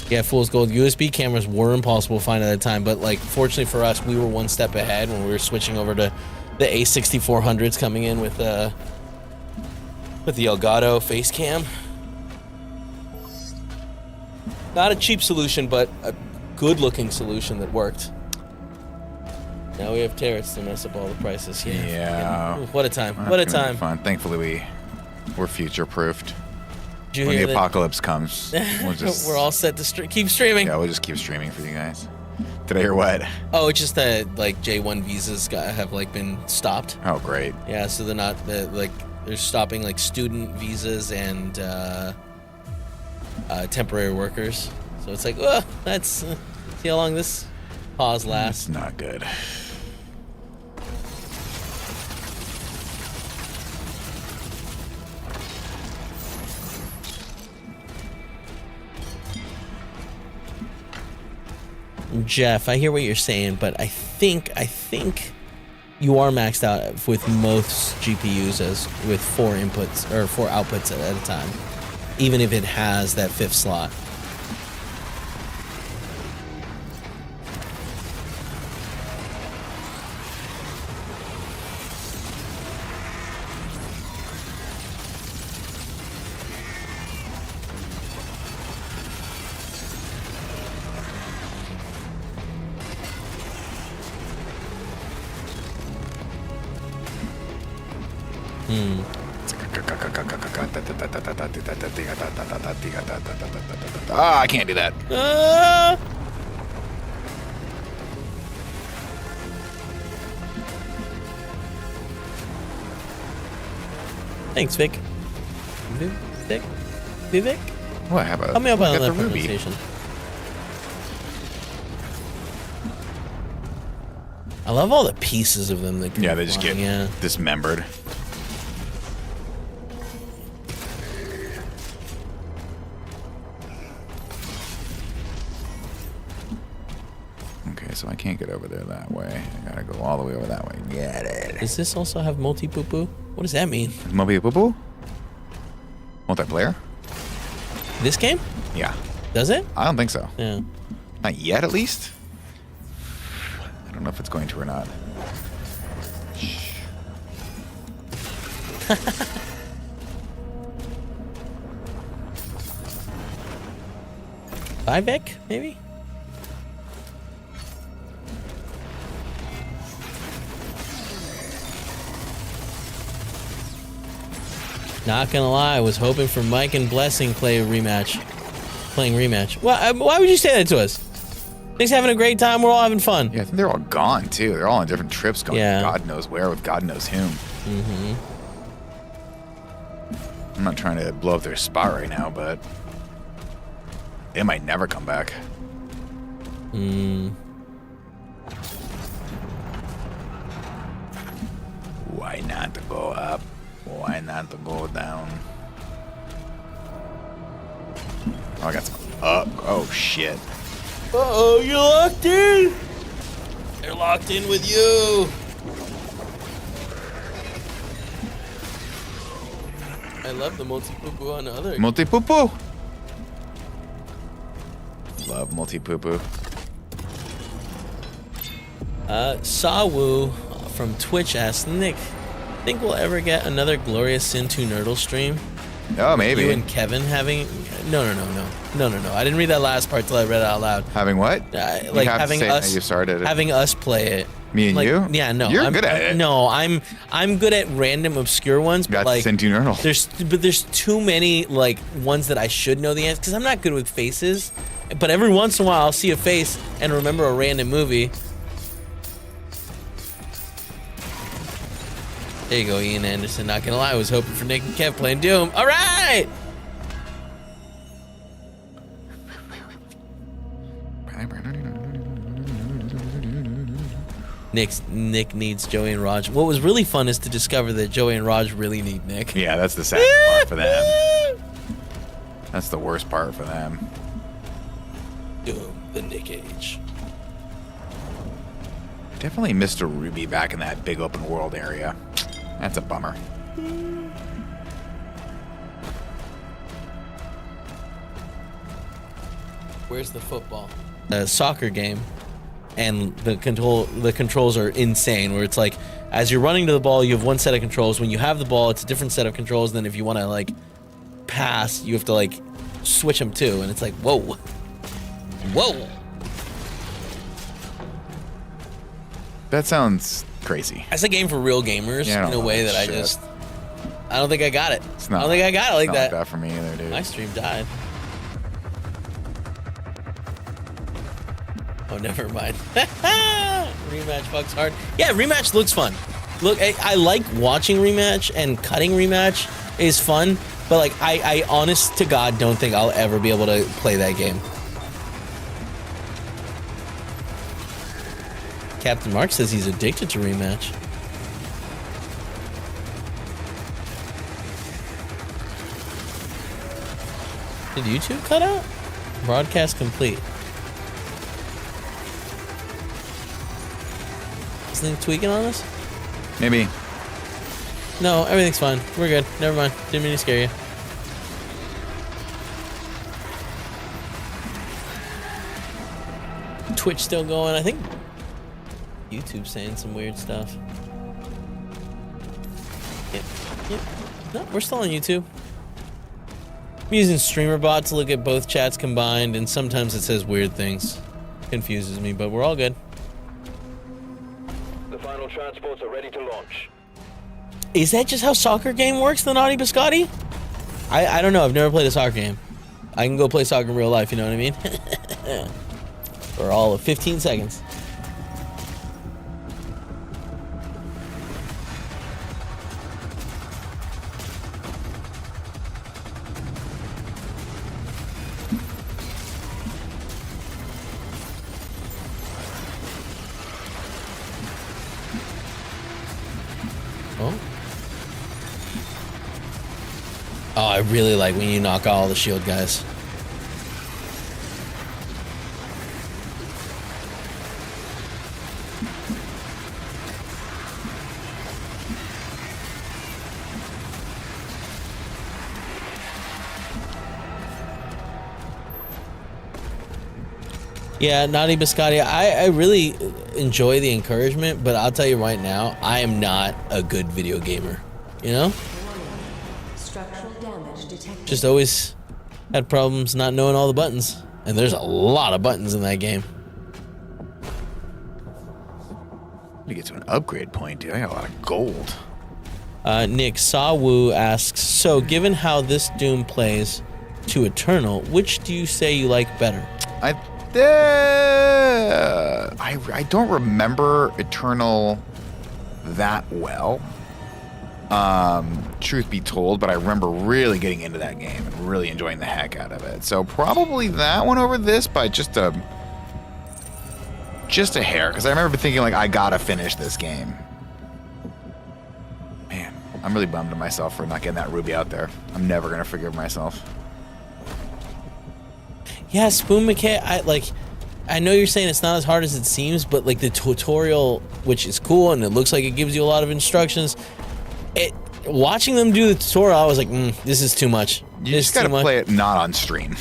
Yeah, Fool's Gold. USB cameras were impossible to find at the time, but like, fortunately for us, we were one step ahead when we were switching over to the A6400s coming in with the Elgato face cam. Not a cheap solution, but a good-looking solution that worked. Now we have tariffs to mess up all the prices. Yeah. What a time. That's What a gonna be time. Fun. Thankfully, we're future-proofed. Did you When hear the that? apocalypse comes, we'll just We're all set to keep streaming. yeah, we'll just keep streaming for you guys. Did I hear what? Oh, it's just that like J1 visas have like been stopped. Oh, great. Yeah, so they're not they're stopping like student visas and temporary workers. So it's like, well, let's see how long this pause lasts. It's not good. Jeff, I hear what you're saying, but I think you are maxed out with most GPUs as with 4 inputs or 4 outputs at a time, even if it has that 5th slot. Ah, I can't do that. Thanks, Vic. Vivek? What? Have a Help me out look on at that the ruby. pronunciation. I love all the pieces of them that come Yeah, they just flying, get yeah. dismembered. Okay, so I can't get over there that way. I gotta go all the way over that way. Get it. Does this also have multi-poo-poo? What does that mean? Multi-poo-poo? Multiplayer? This game? Yeah. Does it? I don't think so. Yeah. Not yet, at least. I don't know if it's going to or not. Vivek, maybe? Not gonna lie, I was hoping for Mike and Blessing playing rematch. Why would you say that to us? Nick's having a great time. We're all having fun. Yeah, I think they're all gone, too. They're all on different trips going God knows where with God knows whom. Mm-hmm. I'm not trying to blow up their spot right now, but they might never come back. Why not to go up? Why not to go down? Oh, I got some up. Oh, shit. Uh-oh, you're locked in? They're locked in with you. I love the multi-poo-poo on the other. Multi-poo-poo. Love multi-poo-poo. Sawu from Twitch asked, Nick, think we'll ever get another Glorious Sin 2 Nerdle stream? Oh, maybe. You and Kevin having... No. I didn't read that last part till I read it out loud. Having what? Like having us... You started it. Having us play it. Me and like, you? Yeah, no. You're good at it. No, I'm good at random obscure ones, but That's like... Sin 2 Nerdle. There's too many like ones that I should know the answer, because I'm not good with faces. But every once in a while I'll see a face and remember a random movie. There you go, Ian Anderson. Not gonna lie, I was hoping for Nick and Kev playing Doom. All right. Nick needs Joey and Raj. What was really fun is to discover that Joey and Raj really need Nick. Yeah, that's the sad part for them. That's the worst part for them. Doom, the Nick age. Definitely Mr. Ruby back in that big open world area. That's a bummer. Where's the football? A soccer game, and the controls are insane. Where it's like, as you're running to the ball, you have one set of controls. When you have the ball, it's a different set of controls. Then if you want to like pass, you have to like switch them too. And it's like, whoa. That sounds crazy. That's a game for real gamers in a way that I don't think I got it. I don't think I got it like that. Not like that for me either, dude. My stream died. Oh, never mind. Rematch fucks hard. Yeah, rematch looks fun. Look, I like watching rematch, and cutting rematch is fun. But like, I honest to God don't think I'll ever be able to play that game. Captain Mark says he's addicted to rematch. Did YouTube cut out? Broadcast complete. Is something tweaking on us? Maybe. No, everything's fine. We're good. Never mind. Didn't mean to scare you. Twitch still going. I think YouTube's saying some weird stuff. Yep. No, we're still on YouTube. I'm using StreamerBot to look at both chats combined, and sometimes it says weird things. Confuses me, but we're all good. The final transports are ready to launch. Is that just how soccer game works, the Naughty Biscotti? I don't know. I've never played a soccer game. I can go play soccer in real life, you know what I mean? For all of 15 seconds. Oh, I really like when you knock all the shield guys. Yeah, Naughty Biscotti, I really enjoy the encouragement, but I'll tell you right now, I am not a good video gamer. You know? Structural damage detected. Just always had problems not knowing all the buttons. And there's a lot of buttons in that game. You get to an upgrade point, dude. I got a lot of gold. Nick Sawu asks, so given how this Doom plays to Eternal, which do you say you like better? I don't remember Eternal that well. Truth be told, but I remember really getting into that game and really enjoying the heck out of it. So probably that one over this by just a hair, because I remember thinking like I gotta finish this game. Man, I'm really bummed at myself for not getting that ruby out there. I'm never gonna forgive myself. Yeah, Spoon McKay, I know you're saying it's not as hard as it seems, but like the tutorial, which is cool and it looks like it gives you a lot of instructions, watching them do the tutorial, I was like, this is too much. You just gotta play it not on stream.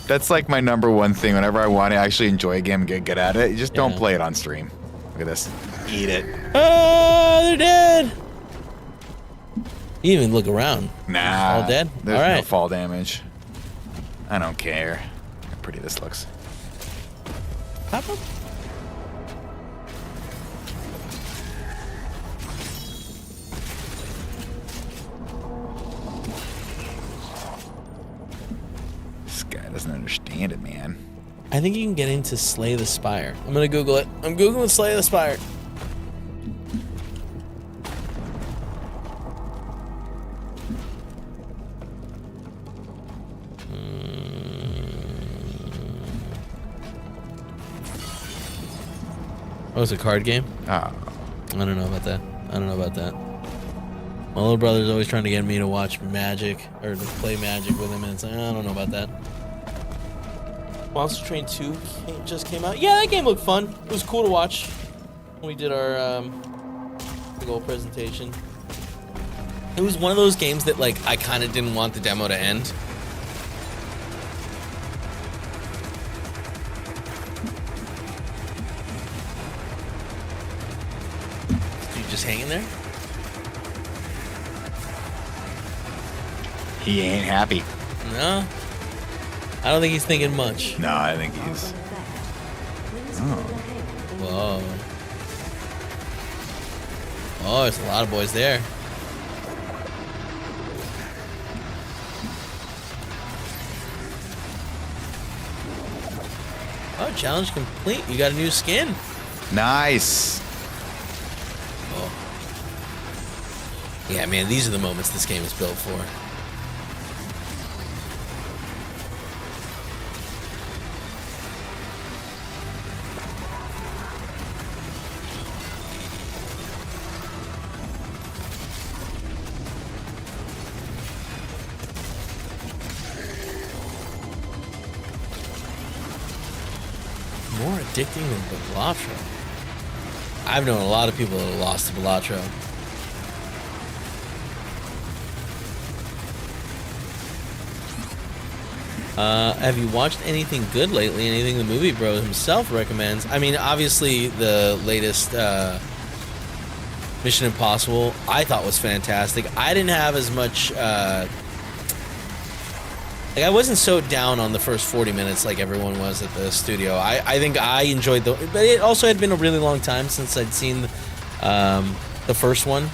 That's like my number one thing. Whenever I want to actually enjoy a game and get good at it, you just don't play it on stream. Look at this. Eat it. Oh, they're dead. You even look around. Nah. All dead? There's all right. no fall damage. I don't care. How pretty this looks. Pop up. This guy doesn't understand it, man. I think you can get into Slay the Spire. I'm gonna Google it. I'm Googling Slay the Spire. Oh, it's a card game? Oh. I don't know about that. I don't know about that. My little brother's always trying to get me to watch Magic, or to play Magic with him, and it's like, I don't know about that. Monster Train 2 just came out. Yeah, that game looked fun. It was cool to watch when we did our big old presentation. It was one of those games that, like, I kind of didn't want the demo to end. Just hanging there? He ain't happy. No. I don't think he's thinking much. No, I think he's... Whoa. Oh, there's a lot of boys there. Oh, challenge complete. You got a new skin. Nice. Yeah, man, these are the moments this game is built for. More addicting than Balatro. I've known a lot of people that have lost to Balatro. Have you watched anything good lately? Anything the movie bro himself recommends? I mean, obviously the latest Mission Impossible I thought was fantastic. I didn't have as much like I wasn't so down on the first 40 minutes like everyone was at the studio. I think I enjoyed but it also had been a really long time since I'd seen the first one,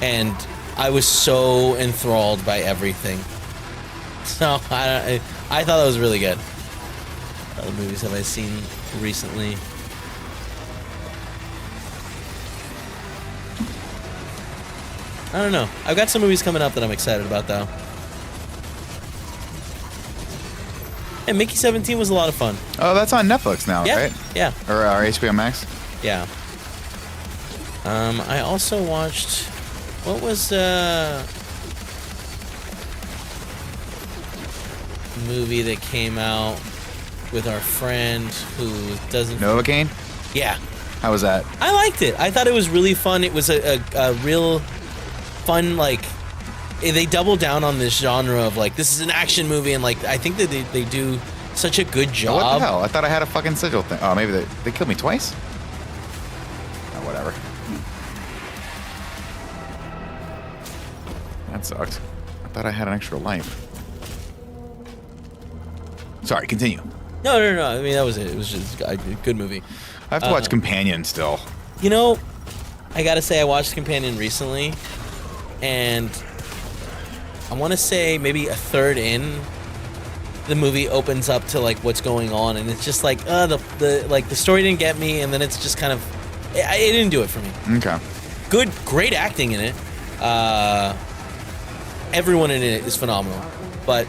and I was so enthralled by everything. So I thought that was really good. What other movies have I seen recently? I don't know. I've got some movies coming up that I'm excited about, though. And Mickey 17 was a lot of fun. Oh, that's on Netflix now, Yeah, right? yeah, Or HBO Max? yeah. I also watched... What was... movie that came out with our friend who doesn't... Novocaine? Yeah. How was that? I liked it. I thought it was really fun. It was a real fun, like... They double down on this genre of, like, this is an action movie, and, like, I think that they do such a good Oh, job. what the hell? I thought I had a fucking sigil thing. Oh, maybe they killed me twice? Oh, whatever. That sucked. I thought I had an extra life. Sorry, continue. No. I mean, that was it. It was just a good movie. I have to watch Companion still. You know, I gotta say, I watched Companion recently, and I want to say maybe a third in, the movie opens up to like what's going on, and it's just like the story didn't get me, and then it's just kind of it didn't do it for me. Okay. Great acting in it. Everyone in it is phenomenal, but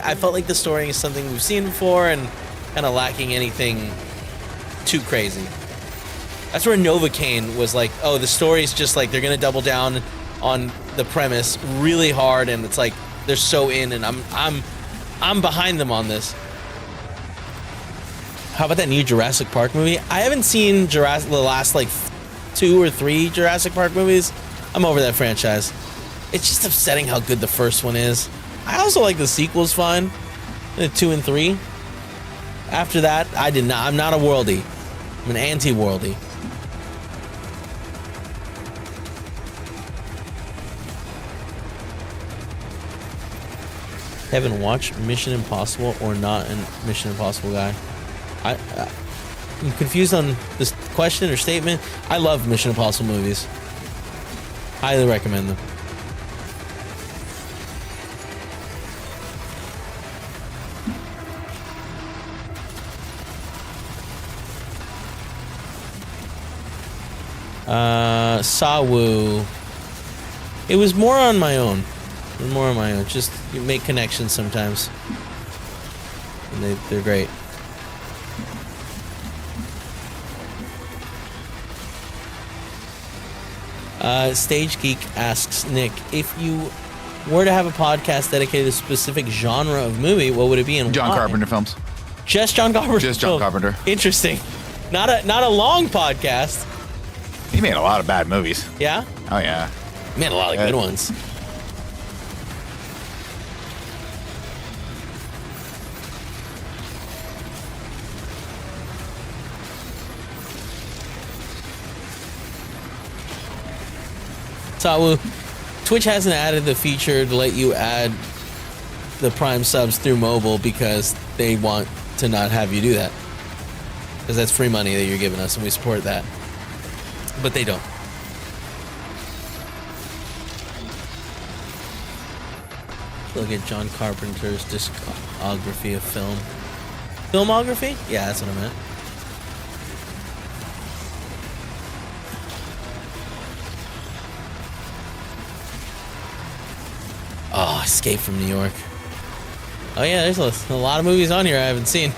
I felt like the story is something we've seen before and kind of lacking anything too crazy. That's where Novocaine was like, oh, the story's just like they're gonna double down on the premise really hard, and it's like they're so in, and I'm behind them on this. How about that new Jurassic Park movie? I haven't seen the last like 2 or 3 Jurassic Park movies. I'm over that franchise. It's just upsetting how good the first one is. I also like the sequels fine, the 2 and 3. After that, I'm not a worldie. I'm an anti-worldie. Haven't watched Mission Impossible or not a Mission Impossible guy. I'm confused on this question or statement. I love Mission Impossible movies. Highly recommend them. Sawu. It was more on my own. Just you make connections sometimes. And they're great. Stage Geek asks Nick, if you were to have a podcast dedicated to a specific genre of movie, what would it be and John why? Carpenter films. Just John Carpenter. Just John Carpenter. Interesting. Not a long podcast. He made a lot of bad movies. Yeah? Oh, yeah. Man, a lot of good ones. Sawu, Twitch hasn't added the feature to let you add the Prime subs through mobile because they want to not have you do that. Because that's free money that you're giving us, and we support that. But they don't. Look at John Carpenter's discography of film. Filmography? Yeah, that's what I meant. Oh, Escape from New York. Oh yeah, there's a lot of movies on here I haven't seen.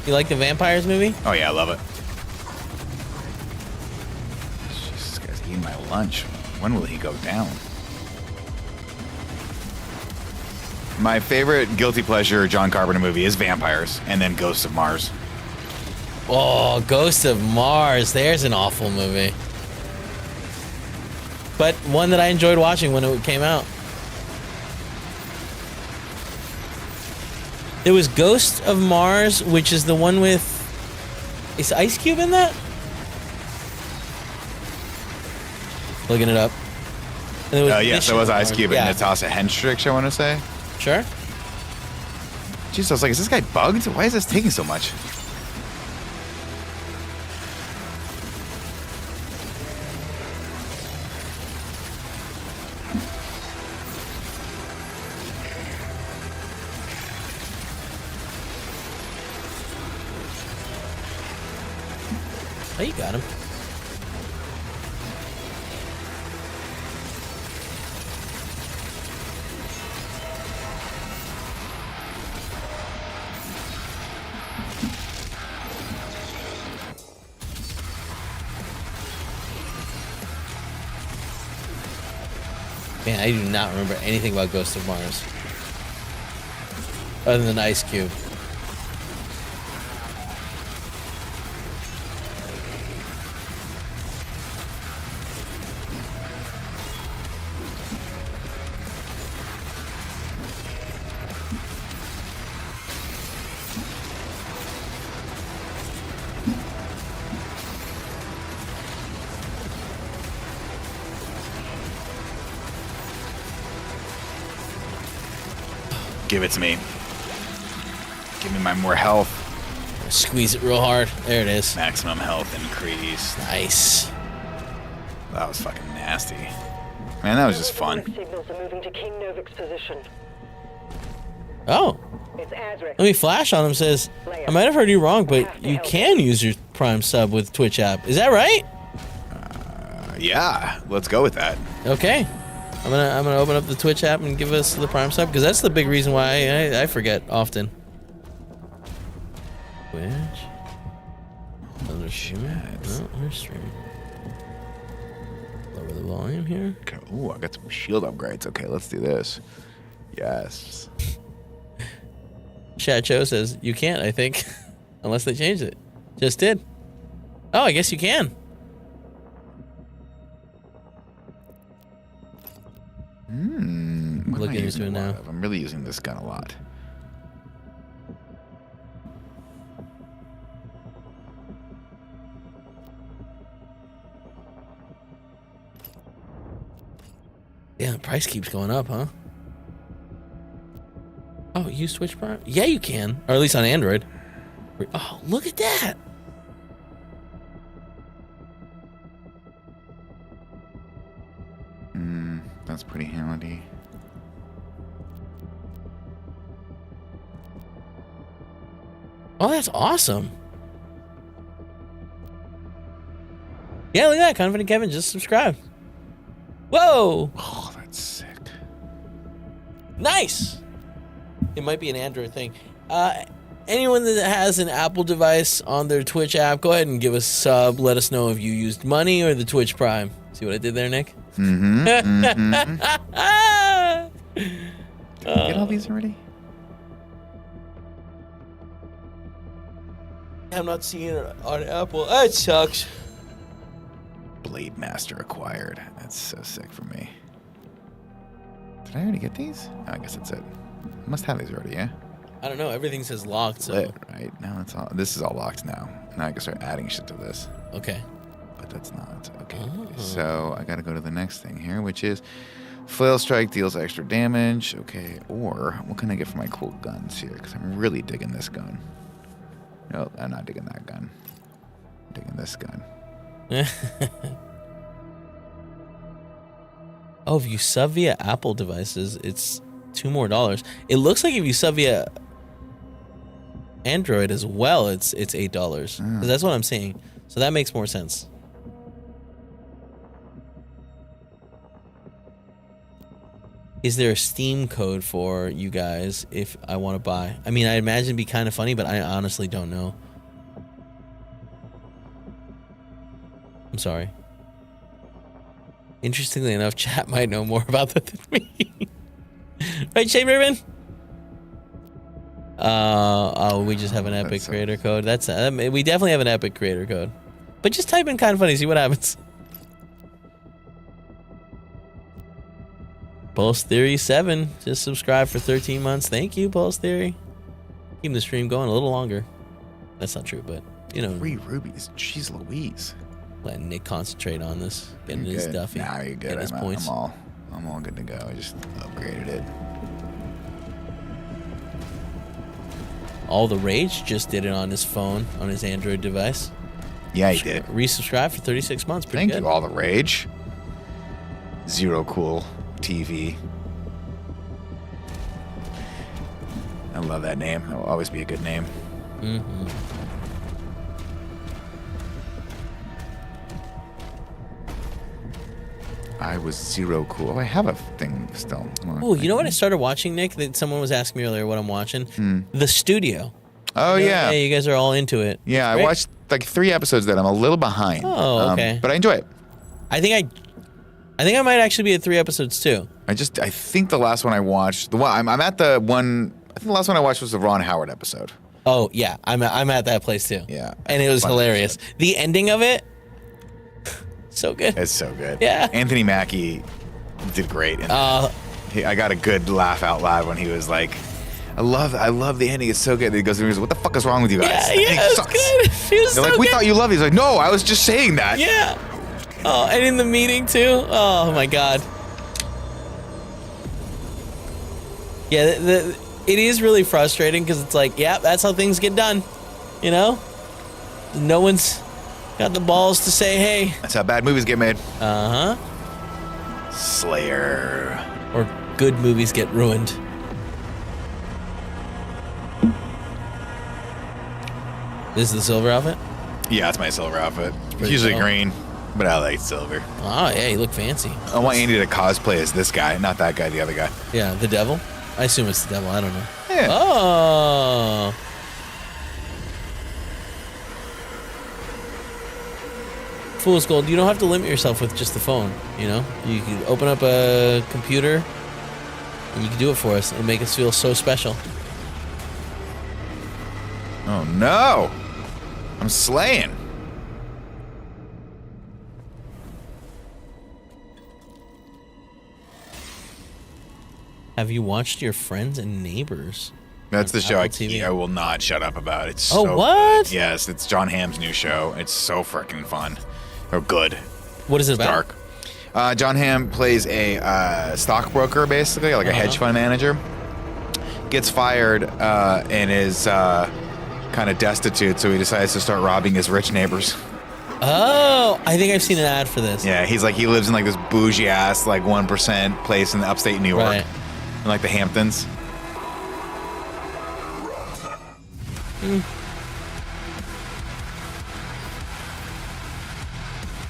You like the Vampires movie? Oh, yeah, I love it. This guy's eating my lunch. When will he go down? My favorite guilty pleasure John Carpenter movie is Vampires, and then Ghosts of Mars. Oh, Ghost of Mars. There's an awful movie. But one that I enjoyed watching when it came out. There was Ghost of Mars, which is the one with... Is Ice Cube in that? Looking it up. Yes, there was Ice Cube and Natasha Henstridge, I want to say. Sure. Jeez, I was like, is this guy bugged? Why is this taking so much? Oh, you got him. Man, I do not remember anything about Ghost of Mars. Other than Ice Cube. Give it to me. Give me my more health. Squeeze it real hard. There it is. Maximum health increase. Nice. That was fucking nasty. Man, that was just fun. Signals are moving to King Novik's position. Oh. It's Azric. Let me flash on him. Says, I might have heard you wrong, but you can use your Prime sub with Twitch app. Is that right? Yeah, let's go with that. Okay. I'm gonna open up the Twitch app and give us the Prime sub, because that's the big reason why I forget often. Twitch. Other streaming. No, we're streaming. Lower the volume here. Okay. Ooh, I got some shield upgrades. Okay, let's do this. Yes. Chat Show says you can't, I think, unless they changed it. Just did. Oh, I guess you can. What am I Looking using into it a lot now. of? I'm really using this gun a lot. Yeah, the price keeps going up, huh? Oh, use Twitch Prime? Yeah, you can. Or at least on Android. Oh, look at that. That's pretty handy. Oh, that's awesome. Yeah, look at that. Confident Kevin just subscribed. Whoa. Oh, that's sick. Nice. It might be an Android thing. Anyone that has an Apple device on their Twitch app, go ahead and give us a sub. Let us know if you used money or the Twitch Prime. See what I did there, Nick? Mm-hmm. Get all these already? I'm not seeing it on Apple. That sucks. Blade Master acquired. That's so sick for me. Did I already get these? Oh, I guess that's it. I must have these already, yeah? I don't know. Everything says locked, so. Lit, right? Now it's all. This is all locked now. Now I can start adding shit to this. Okay. But that's not. Okay. Oh. So I gotta go to the next thing here, which is Flail Strike deals extra damage. Okay. Or what can I get for my cool guns here? Because I'm really digging this gun. Nope, I'm not digging that gun. I'm digging this gun. Oh, if you sub via Apple devices, it's $2 more. It looks like if you sub via Android as well, it's $8. 'Cause that's what I'm seeing. So that makes more sense. Is there a Steam code for you guys if I want to buy? I mean, I imagine it'd be kind of funny, but I honestly don't know. I'm sorry. Interestingly enough, chat might know more about that than me. Right, Shane Ribbon? Oh, we just have an Epic creator code. That's we definitely have an Epic creator code. But just type in kind of funny, see what happens. Pulse Theory 7 just subscribed for 13 months. Thank you, Pulse Theory. Keeping the stream going a little longer. That's not true, but you know. 3 rubies. Jeez Louise. Letting Nick concentrate on this, getting You're his good. Duffy, Nah, you're good. getting his points. I'm all good to go. I just upgraded it. All the Rage just did it on his phone, on his Android device. Yeah, he did. Resubscribed for 36 months. Pretty Thank good. you, All the Rage. Zero Cool TV. I love that name. It will always be a good name. Mm-hmm. I was Zero Cool. Oh, I have a thing still. Oh, you know what I started watching, Nick? That someone was asking me earlier what I'm watching. The Studio. Oh, You know, yeah. Hey, you guys are all into it. Yeah, I Right? watched like 3 episodes that I'm a little behind. Oh, okay. But I enjoy it. I think I might actually be at 3 episodes too. I think the last one I watched, I'm at the one, I think the last one I watched was the Ron Howard episode. Oh yeah, I'm at that place too. Yeah. and it was Fun hilarious. episode. The ending of it, so good. It's so good. Yeah. Anthony Mackie did great. And I got a good laugh out loud when he was like, I love the ending. It's so good. And he goes, what the fuck is wrong with you guys? Yeah, The ending it's sucks." good. It was They're so like, we good. thought you loved it. He's like, no, I was just saying that. Yeah. Oh, and in the meeting too. Oh my god. Yeah, it is really frustrating because it's like, yeah, that's how things get done. You know? No one's got the balls to say, hey. That's how bad movies get made. Uh-huh. Slayer. Or good movies get ruined. This is the silver outfit? Yeah, it's my silver outfit. It's Pretty usually cool. green, but I like silver. Oh, yeah, you look fancy. I want Andy to cosplay as this guy, not that guy, the other guy. Yeah, the devil? I assume it's the devil. I don't know. Yeah. Oh. Fool's gold. You don't have to limit yourself with just the phone, you know? You can open up a computer and you can do it for us. It'll make us feel so special. Oh no! I'm slaying. Have you watched Your Friends and Neighbors? That's the show Apple TV. I will not shut up about. It's Oh, so what? good. Yes, it's John Hamm's new show. It's so freaking fun. Or good. What is it about? Dark. John Hamm plays a stockbroker, basically, like a hedge fund manager. Gets fired and is kind of destitute, so he decides to start robbing his rich neighbors. Oh, I think I've seen an ad for this. Yeah, he lives in like this bougie ass, like 1% place in the upstate New York, Right. in like the Hamptons.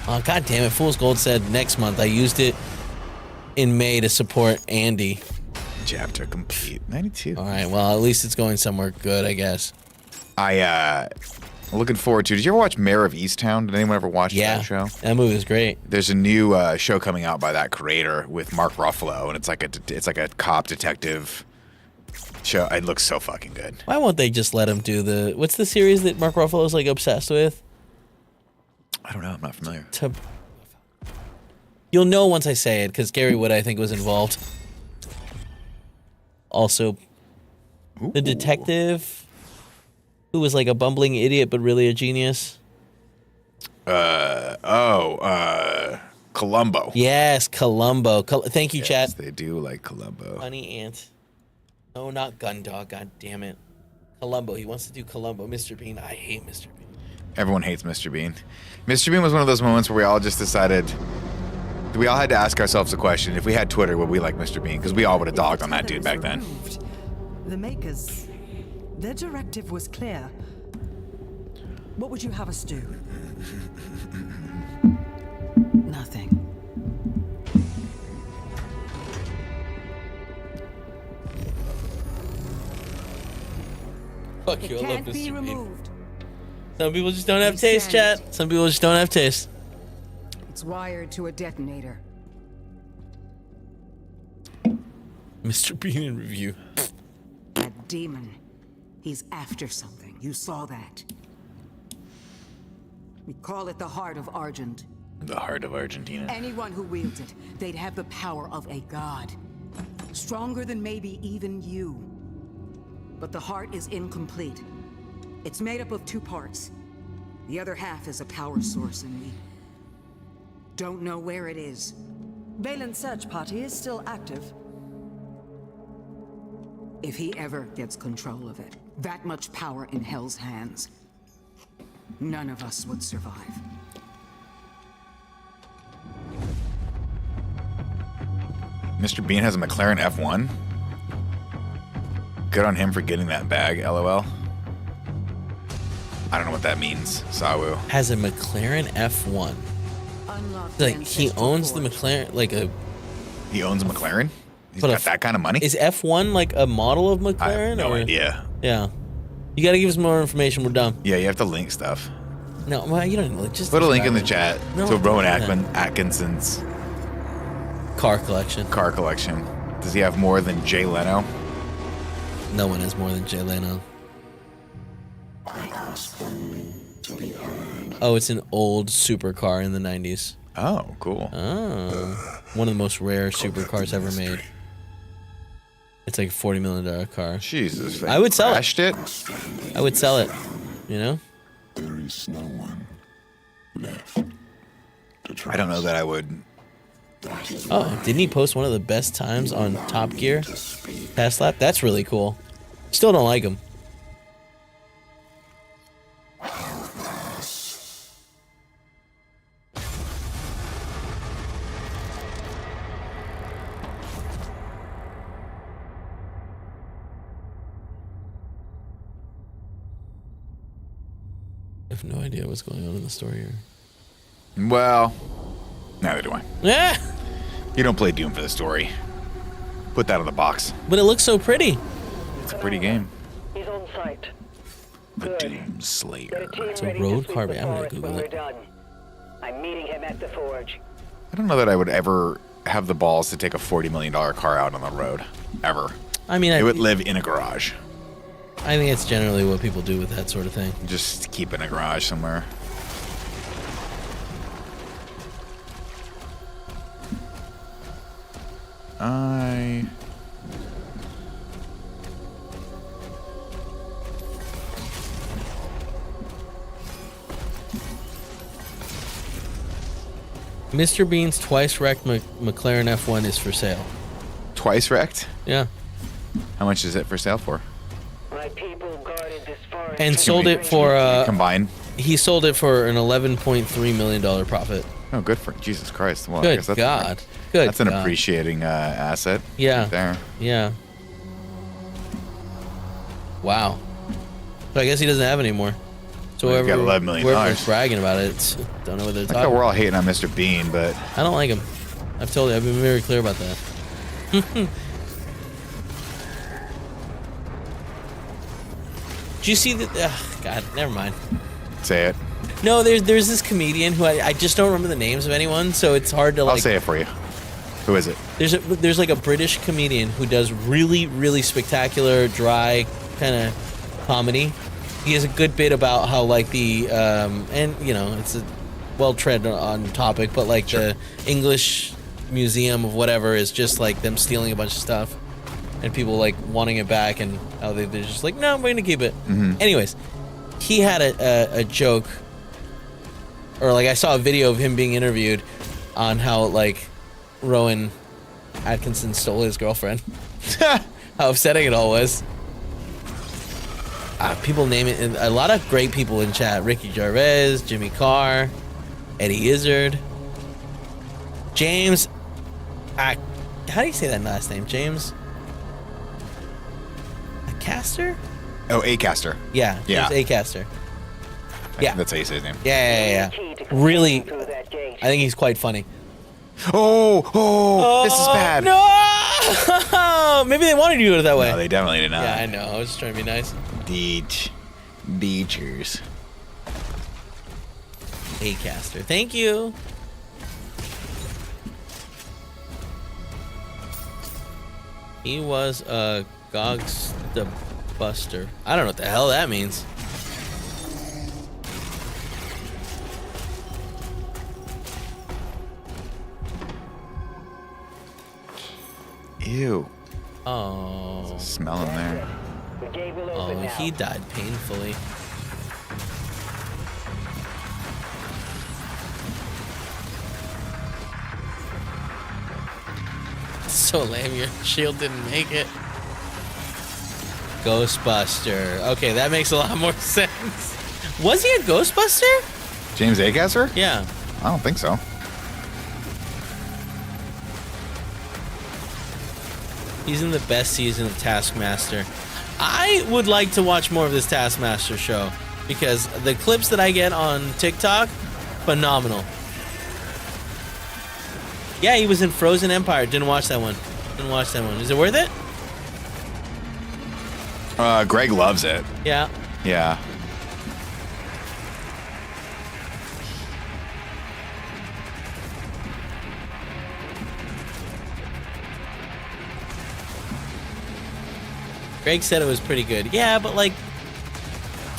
Oh, God damn it. Fool's Gold said next month. I used it in May to support Andy. Chapter complete. 92. All right, well, at least it's going somewhere good, I guess. I'm looking forward to. Did you ever watch Mayor of Easttown? Did anyone ever watch Yeah, that show? that movie was great. There's a new show coming out by that creator with Mark Ruffalo, and it's like a cop detective show. It looks so fucking good. Why won't they just let him do the... What's the series that Mark Ruffalo's, like, obsessed with? I don't know. I'm not familiar. You'll know once I say it, because Gary Wood, I think, was involved. Also, the detective who was like a bumbling idiot but really a genius. Columbo. Yes, Columbo. Thank you, Yes, chat. they do like Columbo. Honey Ant. No, not Gundog. God damn it. Columbo. He wants to do Columbo. Mr. Bean. I hate Mr. Bean. Everyone hates Mr. Bean. Mr. Bean was one of those moments where we all just decided... We all had to ask ourselves the question, if we had Twitter, would we like Mr. Bean? Because we all would have dogged on that dude back then. Removed. The makers, their directive was clear. What would you have us do? Nothing. Fuck It you. I love can't Mr. be Bean. removed. Some people just don't have We taste, stand chat. Some people just don't have taste. It's wired to a detonator. Mr. Bean in review. That demon, he's after something. You saw that. We call it the Heart of Argent. The heart of Argentina. Anyone who wields it, they'd have the power of a god. Stronger than maybe even you. But the heart is incomplete. It's made up of 2 parts. The other half is a power source, and we don't know where it is. Valen's search party is still active. If he ever gets control of it, that much power in Hell's hands, none of us would survive. Mr. Bean has a McLaren F1. Good on him for getting that bag, LOL. I don't know what that means, Sawu. Has a McLaren F1. Unlock Like, he ancestral owns the forge. McLaren, like a... He owns a McLaren? He's But got that kind of money? Is F1 like a model of McLaren? I have no or- idea. Yeah. You gotta give us more information. We're done. Yeah, you have to link stuff. No, well, you don't even just Put a link in the chat No, to Rowan don't do that. Atkinson's Car collection. car collection. Does he have more than Jay Leno? No one has more than Jay Leno. Oh, it's an old supercar in the 90s. Oh, cool. Oh. One of the most rare supercars ever made. It's like a $40 million car. Jesus. I would sell it. crashed it. I would sell it. You know? There is no one left. I don't know that I would. Oh, didn't he post one of the best times on Top Gear? Past lap? That's really cool. Still don't like him. I have no idea what's going on in the story here. Well, neither do I. Yeah, You don't play Doom for the story. Put that on the box. but it looks so pretty. It's a pretty game. He's on site. The Good. Doom Get a Slayer. team It's a ready road to sweep car, the but I'm gonna forest Google when we're it. done. I'm meeting him at the forge. I don't know that I would ever have the balls to take a $40 million car out on the road. Ever. I mean, It would live in a garage. I think it's generally what people do with that sort of thing. Just keep it in a garage somewhere. Mr. Bean's twice wrecked McLaren F1 is for sale. Twice wrecked? Yeah. How much is it for sale for? My people guarded this forest. And sold it for, Combined? he sold it for an $11.3 million profit. Oh, good for Jesus Christ. Well, I Good guess that's God. Good That's an God. appreciating asset. Yeah. Right there. Yeah. Wow. So I guess he doesn't have any more. So Well, he's got whoever, $11 million. whoever's bragging about it, don't know what they're I talking thought we're about. all hating on Mr. Bean, but I don't like him. I've told you. I've been very clear about that. Did you see that? God, never mind. say it. No, there's this comedian who I just don't remember the names of anyone, so it's hard to I'll like. say it for you. Who is it? There's like a British comedian who does really spectacular, dry kind of comedy. He has a good bit about how like the and you know it's a well tread on topic, but like the English museum of whatever is just like them stealing a bunch of stuff and people like wanting it back and how they're just like no, I'm going to keep it. Anyways, he had a joke, or like I saw a video of him being interviewed on how like Rowan Atkinson stole his girlfriend. How upsetting it all was. People name it, and a lot of great people in chat. Ricky Gervais, Jimmy Carr, Eddie Izzard, James. How do you say that last name? James Acaster? Oh, Acaster. Yeah, Yeah. James Acaster. Yeah. That's how you say his name. Yeah. Key to Really, through that gate. I think he's quite funny. Oh, this is bad. No! Maybe they wanted you to do it that way. No, they definitely did not. Yeah, I know. I was just trying to be nice. Deechers. Acaster. Thank you. He was a Gogs the Buster. I don't know what the hell that means. Ew. Oh. Smell in there. The gate will Oh, open now. he died painfully. So lame, your shield didn't make it. Ghostbuster. Okay, that makes a lot more sense. Was he a Ghostbuster? James Acaster? Yeah. I don't think so. He's in the best season of Taskmaster. I would like to watch more of this Taskmaster show because the clips that I get on TikTok, phenomenal. Yeah, he was in Frozen Empire. Didn't watch that one. Is it worth it? Greg loves it. Yeah. Yeah. Greg said it was pretty good. Yeah, but like,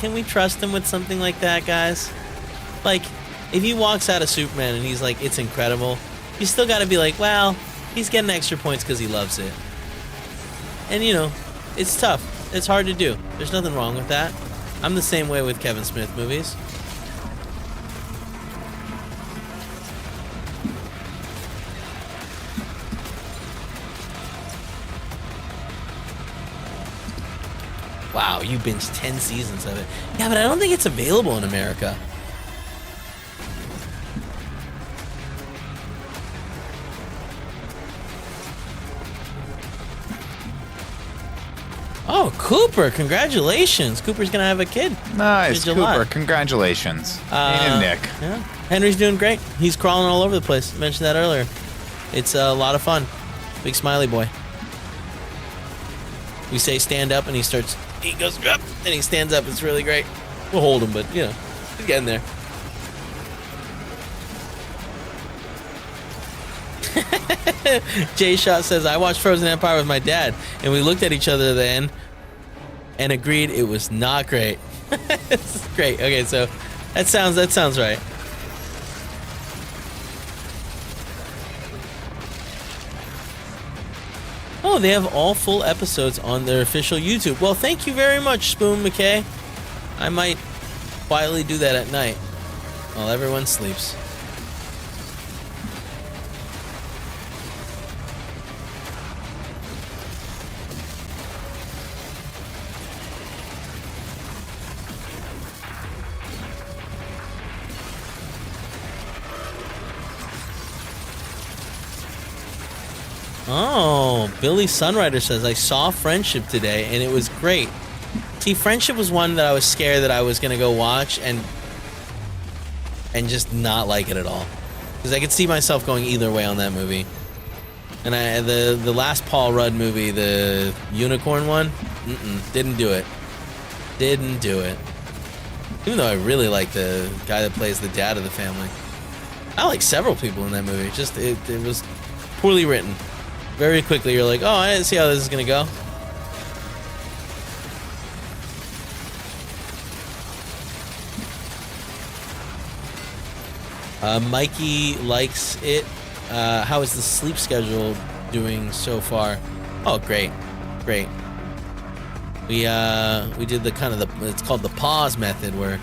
can we trust him with something like that, guys? Like, if he walks out of Superman and he's like, it's incredible, you still got to be like, well, he's getting extra points because he loves it. And, you know, it's tough. It's hard to do. There's nothing wrong with that. I'm the same way with Kevin Smith movies. Wow, you binged 10 seasons of it. Yeah, but I don't think it's available in America. Oh, Cooper, congratulations. Cooper's going to have a kid. Nice, in July. Cooper. Congratulations. And Nick. Yeah. Henry's doing great. He's crawling all over the place. I mentioned that earlier. It's a lot of fun. Big smiley boy. We say stand up and he goes up and he stands up. It's really great. We'll hold him, but he's getting there. Jay Shot says, I watched Frozen Empire with my dad, and we looked at each other then and agreed it was not great. It's great. Okay, so that sounds right. Oh, they have all full episodes on their official YouTube. Well, thank you very much, Spoon McKay. I might quietly do that at night while everyone sleeps. Oh, Billy Sunrider says, I saw Friendship today, and it was great. See, Friendship was one that I was scared that I was going to go watch and just not like it at all. Because I could see myself going either way on that movie. And the last Paul Rudd movie, the unicorn one, didn't do it. Didn't do it. Even though I really like the guy that plays the dad of the family. I like several people in that movie. Just, it was poorly written. Very quickly, you're like, oh, I didn't see how this is going to go. Mikey likes it. How is the sleep schedule doing so far? Oh, great. Great. We did it's called the pause method, where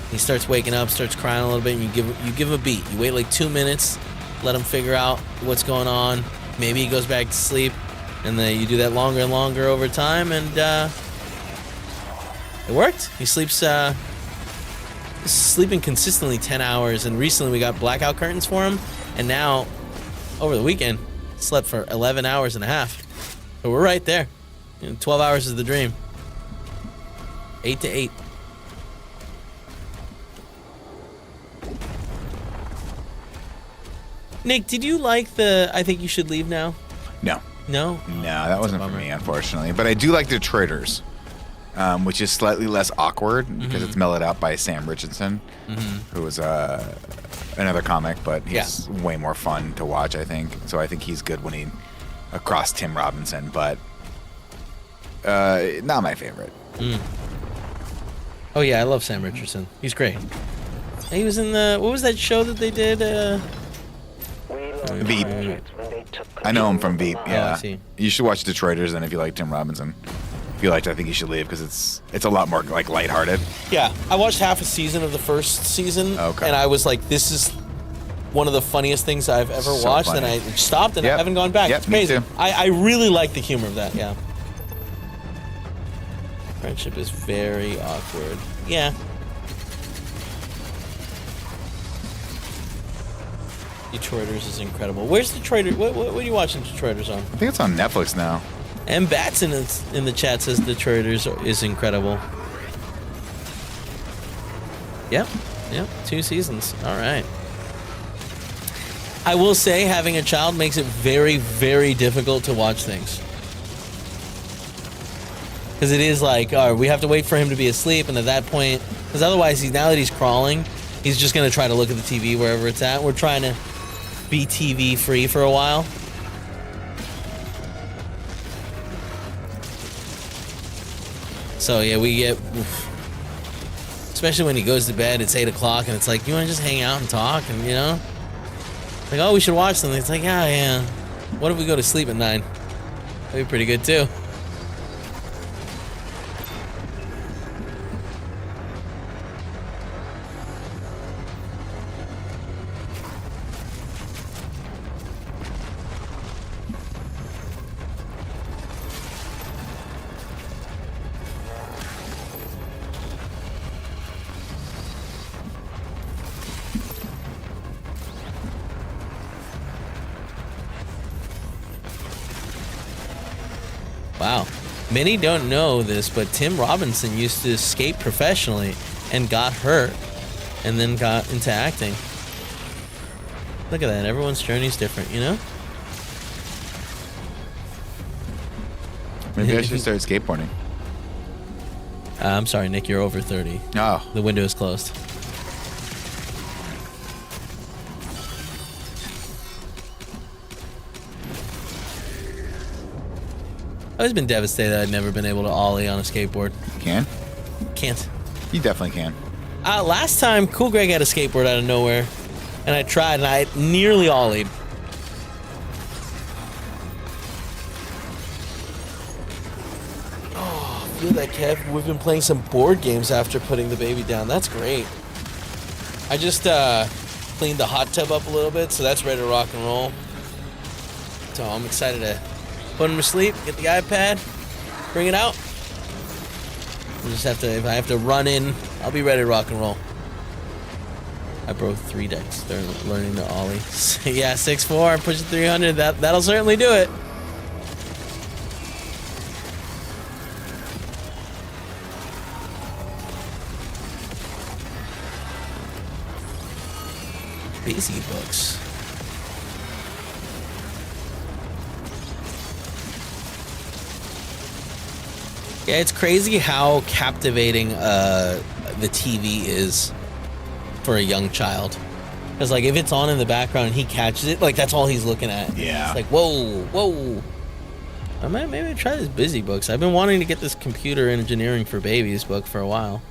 he starts waking up, starts crying a little bit, and you give him a beat. You wait like 2 minutes, let him figure out what's going on. Maybe he goes back to sleep, and then you do that longer and longer over time, and it worked. He sleeps sleeping consistently 10 hours, and recently we got blackout curtains for him, and now over the weekend slept for 11 hours and a half. So we're right there. 12 hours is the dream. 8 to 8. Nick, did you like the I Think You Should Leave Now? No. No? No, that wasn't for me, unfortunately. But I do like Detroiters, which is slightly less awkward because it's mellowed out by Sam Richardson, who was another comic, but he's way more fun to watch, I think. So I think he's good when he across Tim Robinson, but not my favorite. Oh, yeah, I love Sam Richardson. He's great. He was in what was that show that they did? Veep. I know him from Veep. Yeah, I see. You should watch Detroiters then if you like Tim Robinson. If you liked, I Think You Should Leave, because it's a lot more like lighthearted. Yeah, I watched half a season of the first season, and I was like, "This is one of the funniest things I've ever watched." Funny. And I stopped, and I haven't gone back. It's amazing. Me too. I really like the humor of that. Yeah, Friendship is very awkward. Yeah. Detroiters is incredible. Where's Detroiters? What are you watching Detroiters on? I think it's on Netflix now. And Batson in the chat says Detroiters is incredible. Yep, 2 seasons. All right. I will say, having a child makes it very, very difficult to watch things. Because it is like, all right, we have to wait for him to be asleep, and at that point, because otherwise, now that he's crawling, he's just going to try to look at the TV wherever it's at. We're trying to be TV free for a while. So yeah, we get, especially when he goes to bed, it's 8 o'clock, and it's like, you want to just hang out and talk, and like, oh, we should watch something. It's like, yeah. What if we go to sleep at 9? That'd be pretty good too. Wow. Many don't know this, but Tim Robinson used to skate professionally and got hurt and then got into acting. Look at that. Everyone's journey is different, you know? Maybe I should start skateboarding. I'm sorry, Nick. You're over 30. Oh. The window is closed. I've always been devastated that I'd never been able to ollie on a skateboard. Can? Can't. You definitely can. Last time, Cool Greg had a skateboard out of nowhere, and I tried, and I nearly ollied. Oh, I feel that, Kev. We've been playing some board games after putting the baby down. That's great. I just cleaned the hot tub up a little bit, so that's ready to rock and roll. So I'm excited to put him to sleep, get the iPad, bring it out. I just have to, if I have to run in, I'll be ready to rock and roll. I broke 3 decks. They're learning to ollie. Yeah, 6'4", I'm pushing 300. That'll certainly do it. Busy books. Yeah, it's crazy how captivating the TV is for a young child. Because, like, if it's on in the background and he catches it, like, that's all he's looking at. Yeah. It's like, whoa, whoa. I might maybe try this Busy Books. I've been wanting to get this computer engineering for babies book for a while.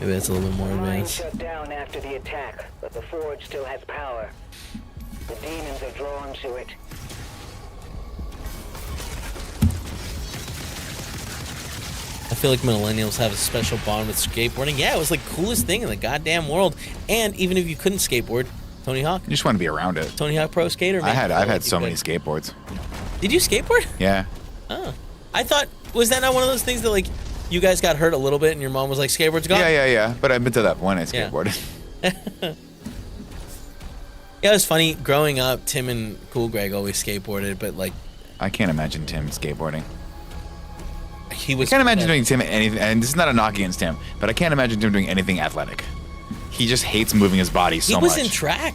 Maybe that's a little bit more The mine advanced. shut down after the attack, but the forge still has power. The demons are drawn to it. I feel like millennials have a special bond with skateboarding. Yeah, it was like coolest thing in the goddamn world. And even if you couldn't skateboard, Tony Hawk. You just want to be around it. Tony Hawk Pro Skater. I've had so many skateboards. Did you skateboard? Yeah. Oh, I thought, was that not one of those things that, like, you guys got hurt a little bit and your mom was like, skateboard's gone? Yeah. But I've been to that point I Yeah. skateboarded. Yeah, it was funny. Growing up, Tim and Cool Greg always skateboarded, but, like, I can't imagine Tim skateboarding. he was. I can't imagine doing Tim anything, and this is not a knock against Tim, but I can't imagine Tim doing anything athletic. He just hates moving his body so He much. was in track.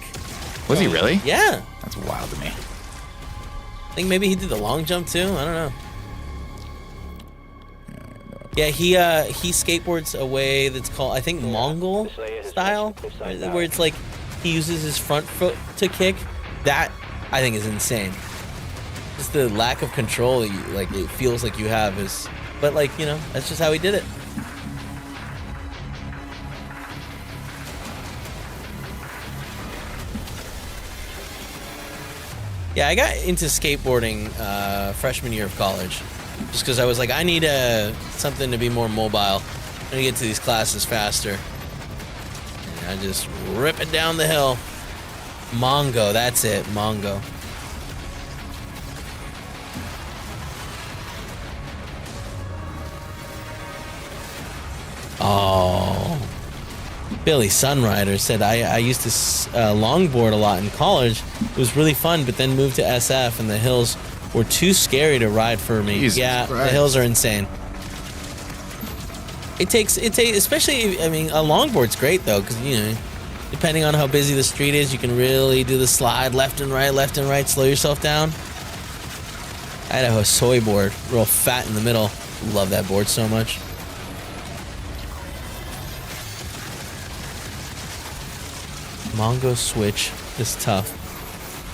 Was he really? Yeah. That's wild to me. I think maybe he did the long jump too. I don't know. Yeah, he skateboards a way that's called, I think, Mongol style, where it's like he uses his front foot to kick. That, I think, is insane. Just the lack of control that you, like, it feels like you have is, but, like, you know, that's just how he did it. Yeah, I got into skateboarding freshman year of college, just because I was like, I need something to be more mobile. I'm gonna get to these classes faster. And I just rip it down the hill. Mongo, that's it, Mongo. Oh, Billy Sunrider said, I used to longboard a lot in college. It was really fun, but then moved to SF, and the hills were too scary to ride for me. Jesus yeah, Christ. the hills are insane. It takes, especially, I mean, a longboard's great, though, because, you know, depending on how busy the street is, you can really do the slide left and right, slow yourself down. I had a soy board, real fat in the middle. Love that board so much. Mongo Switch is tough,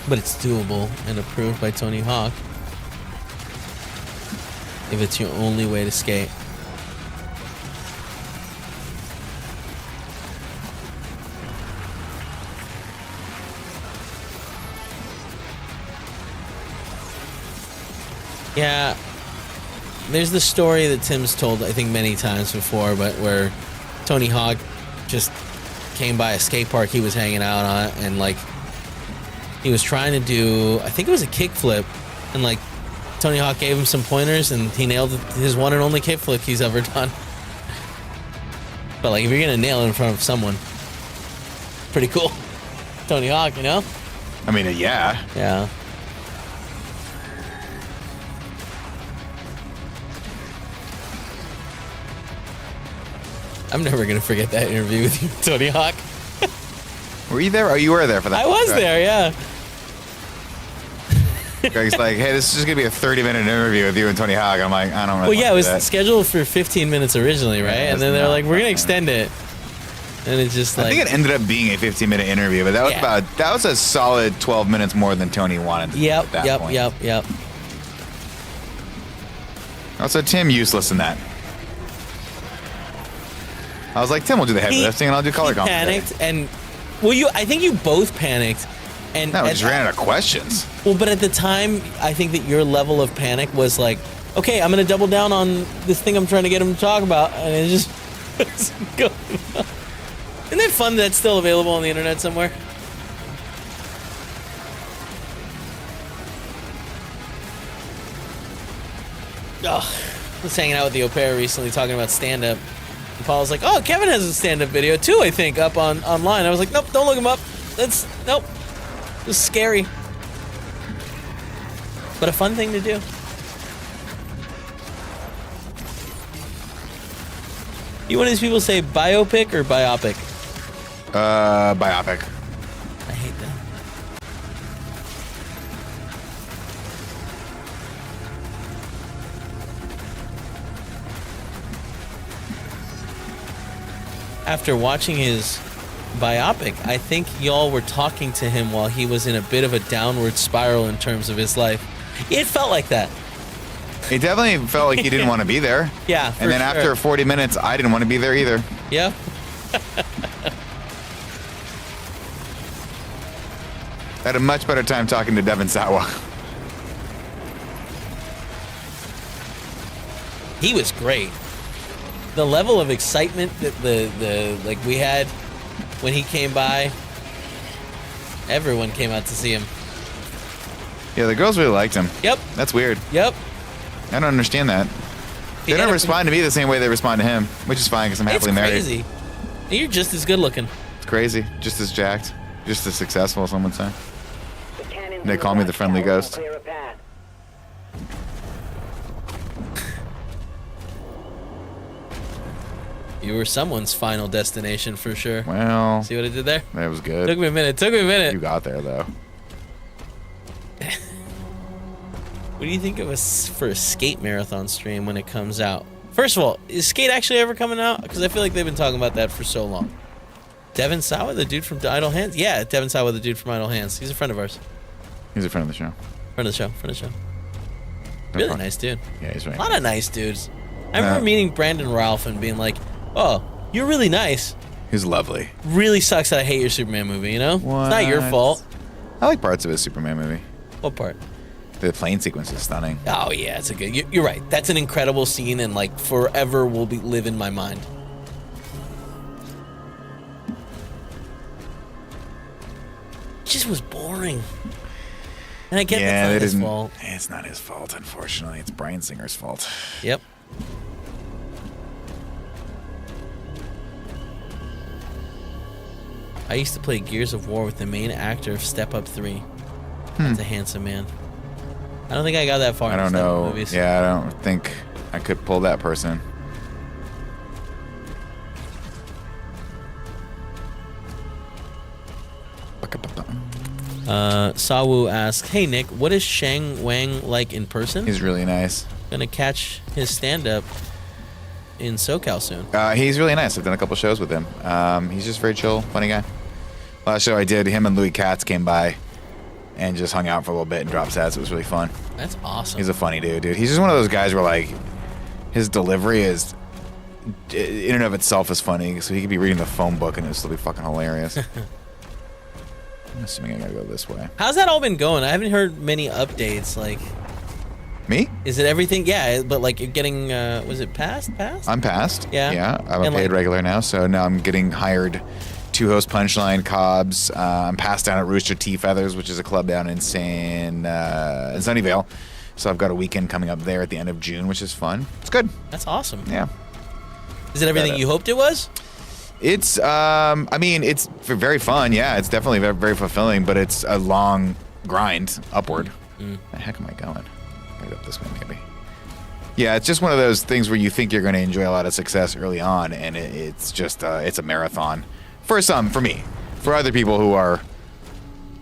but it's doable and approved by Tony Hawk if it's your only way to skate. Yeah, there's the story that Tim's told, I think, many times before, but where Tony Hawk just came by a skate park he was hanging out on, and, like, he was trying to do, I think it was a kickflip, and, like, Tony Hawk gave him some pointers, and he nailed his one and only kickflip he's ever done. But, like, if you're gonna nail it in front of someone, pretty cool. Tony Hawk, you know? I mean, yeah. Yeah. I'm never gonna forget that interview with you, Tony Hawk. Were you there? Oh, you were there for that. I was there, yeah. Greg's like, hey, this is just gonna be a 30-minute interview with you and Tony Hawk. I'm like, I don't really. Well, yeah, it was that. scheduled for 15 minutes originally, right? Yeah, and then they're not like, we're gonna happening. extend it, and it's just like. I think it ended up being a 15-minute interview, but that was Yeah. that was a solid 12 minutes more than Tony wanted. Yep, at that yep, point. yep. Also, Tim useless in that. I was like, Tim will do the heavy lifting, and I'll do color He commentary. panicked, and I think you both panicked, and No, we and- just ran out of questions. Well, but at the time, I think that your level of panic was like, okay, I'm gonna double down on this thing I'm trying to get him to talk about, and it just wasn't going well. Isn't that fun that it's still available on the internet somewhere? Oh, I was hanging out with the au pair recently talking about stand-up. And Paul was like, oh, Kevin has a stand-up video too, I think, up online. I was like, nope, don't look him up. Nope. It was scary. But a fun thing to do. You one of these people say biopic or biopic? Biopic. I hate that. After watching his biopic, I think y'all were talking to him while he was in a bit of a downward spiral in terms of his life. It felt like that. It definitely felt like he didn't want to be there. Yeah, for And then sure. after 40 minutes, I didn't want to be there either. Yeah. I had a much better time talking to Devin Sawa. He was great. The level of excitement that the like we had when he came by, everyone came out to see him. Yeah, the girls really liked him. Yep. That's weird. Yep. I don't understand that. They Yeah, don't respond to me the same way they respond to him, which is fine because I'm It's happily married. crazy. And you're just as good looking. It's crazy. Just as jacked. Just as successful, some would say. The cannons They in call me the friendly watchtower will ghost. clear a path. You were someone's final destination for sure. Well, See what I did there? that was good. Took me a minute. You got there, though. What do you think of for a skate marathon stream when it comes out? First of all, is skate actually ever coming out? Because I feel like they've been talking about that for so long. Devin Sawa, the dude from Idle Hands? Yeah, Devin Sawa, the dude from Idle Hands. He's a friend of ours. He's a friend of the show. Friend of the show. No Really problem. nice dude. Yeah, he's right. A lot of nice dudes. I remember meeting Brandon Ralph and being like, oh, you're really nice. He's lovely. Really sucks that I hate your Superman movie, you know? It's not your What? fault. I like parts of his Superman movie. What part? The plane sequence is stunning. Oh, yeah, it's a good... You're right. That's an incredible scene and, like, forever will live in my mind. It just was boring. And I get Yeah, that's that not his isn't. fault. It's not his fault, unfortunately. It's Bryan Singer's fault. Yep. I used to play Gears of War with the main actor of Step Up 3. That's a handsome man. I don't think I got that far. I in don't Step Up know. movies. Yeah, I don't think I could pull that person. Sawu asks, "Hey Nick, what is Shang Wang like in person? He's really nice. Gonna catch his stand-up in SoCal soon." He's really nice. I've done a couple shows with him. He's just a very chill, funny guy. Last show I did, him and Louis Katz came by and just hung out for a little bit and dropped sets. It was really fun. That's awesome. He's a funny dude. He's just one of those guys where, like, his delivery is, in and of itself, is funny. So he could be reading the phone book and it'll still be fucking hilarious. I'm assuming I gotta go this way. How's that all been going? I haven't heard many updates. Like, Me? is it everything? Yeah, but like you're getting, was it passed? I'm passed. Yeah. Yeah. I'm a And, paid like- regular now, so now I'm getting hired to host Punchline Cobb's. I'm passed down at Rooster Tea Feathers, which is a club down in Sunnyvale. So I've got a weekend coming up there at the end of June, which is fun. It's good. That's awesome. Yeah. Is it everything you hoped it was? It's, I mean, it's very fun. Yeah, it's definitely very, very fulfilling, but it's a long grind upward. The heck am I going? I gotta go up this way, maybe. Yeah, it's just one of those things where you think you're going to enjoy a lot of success early on, and it's just it's a marathon. For me. For other people who are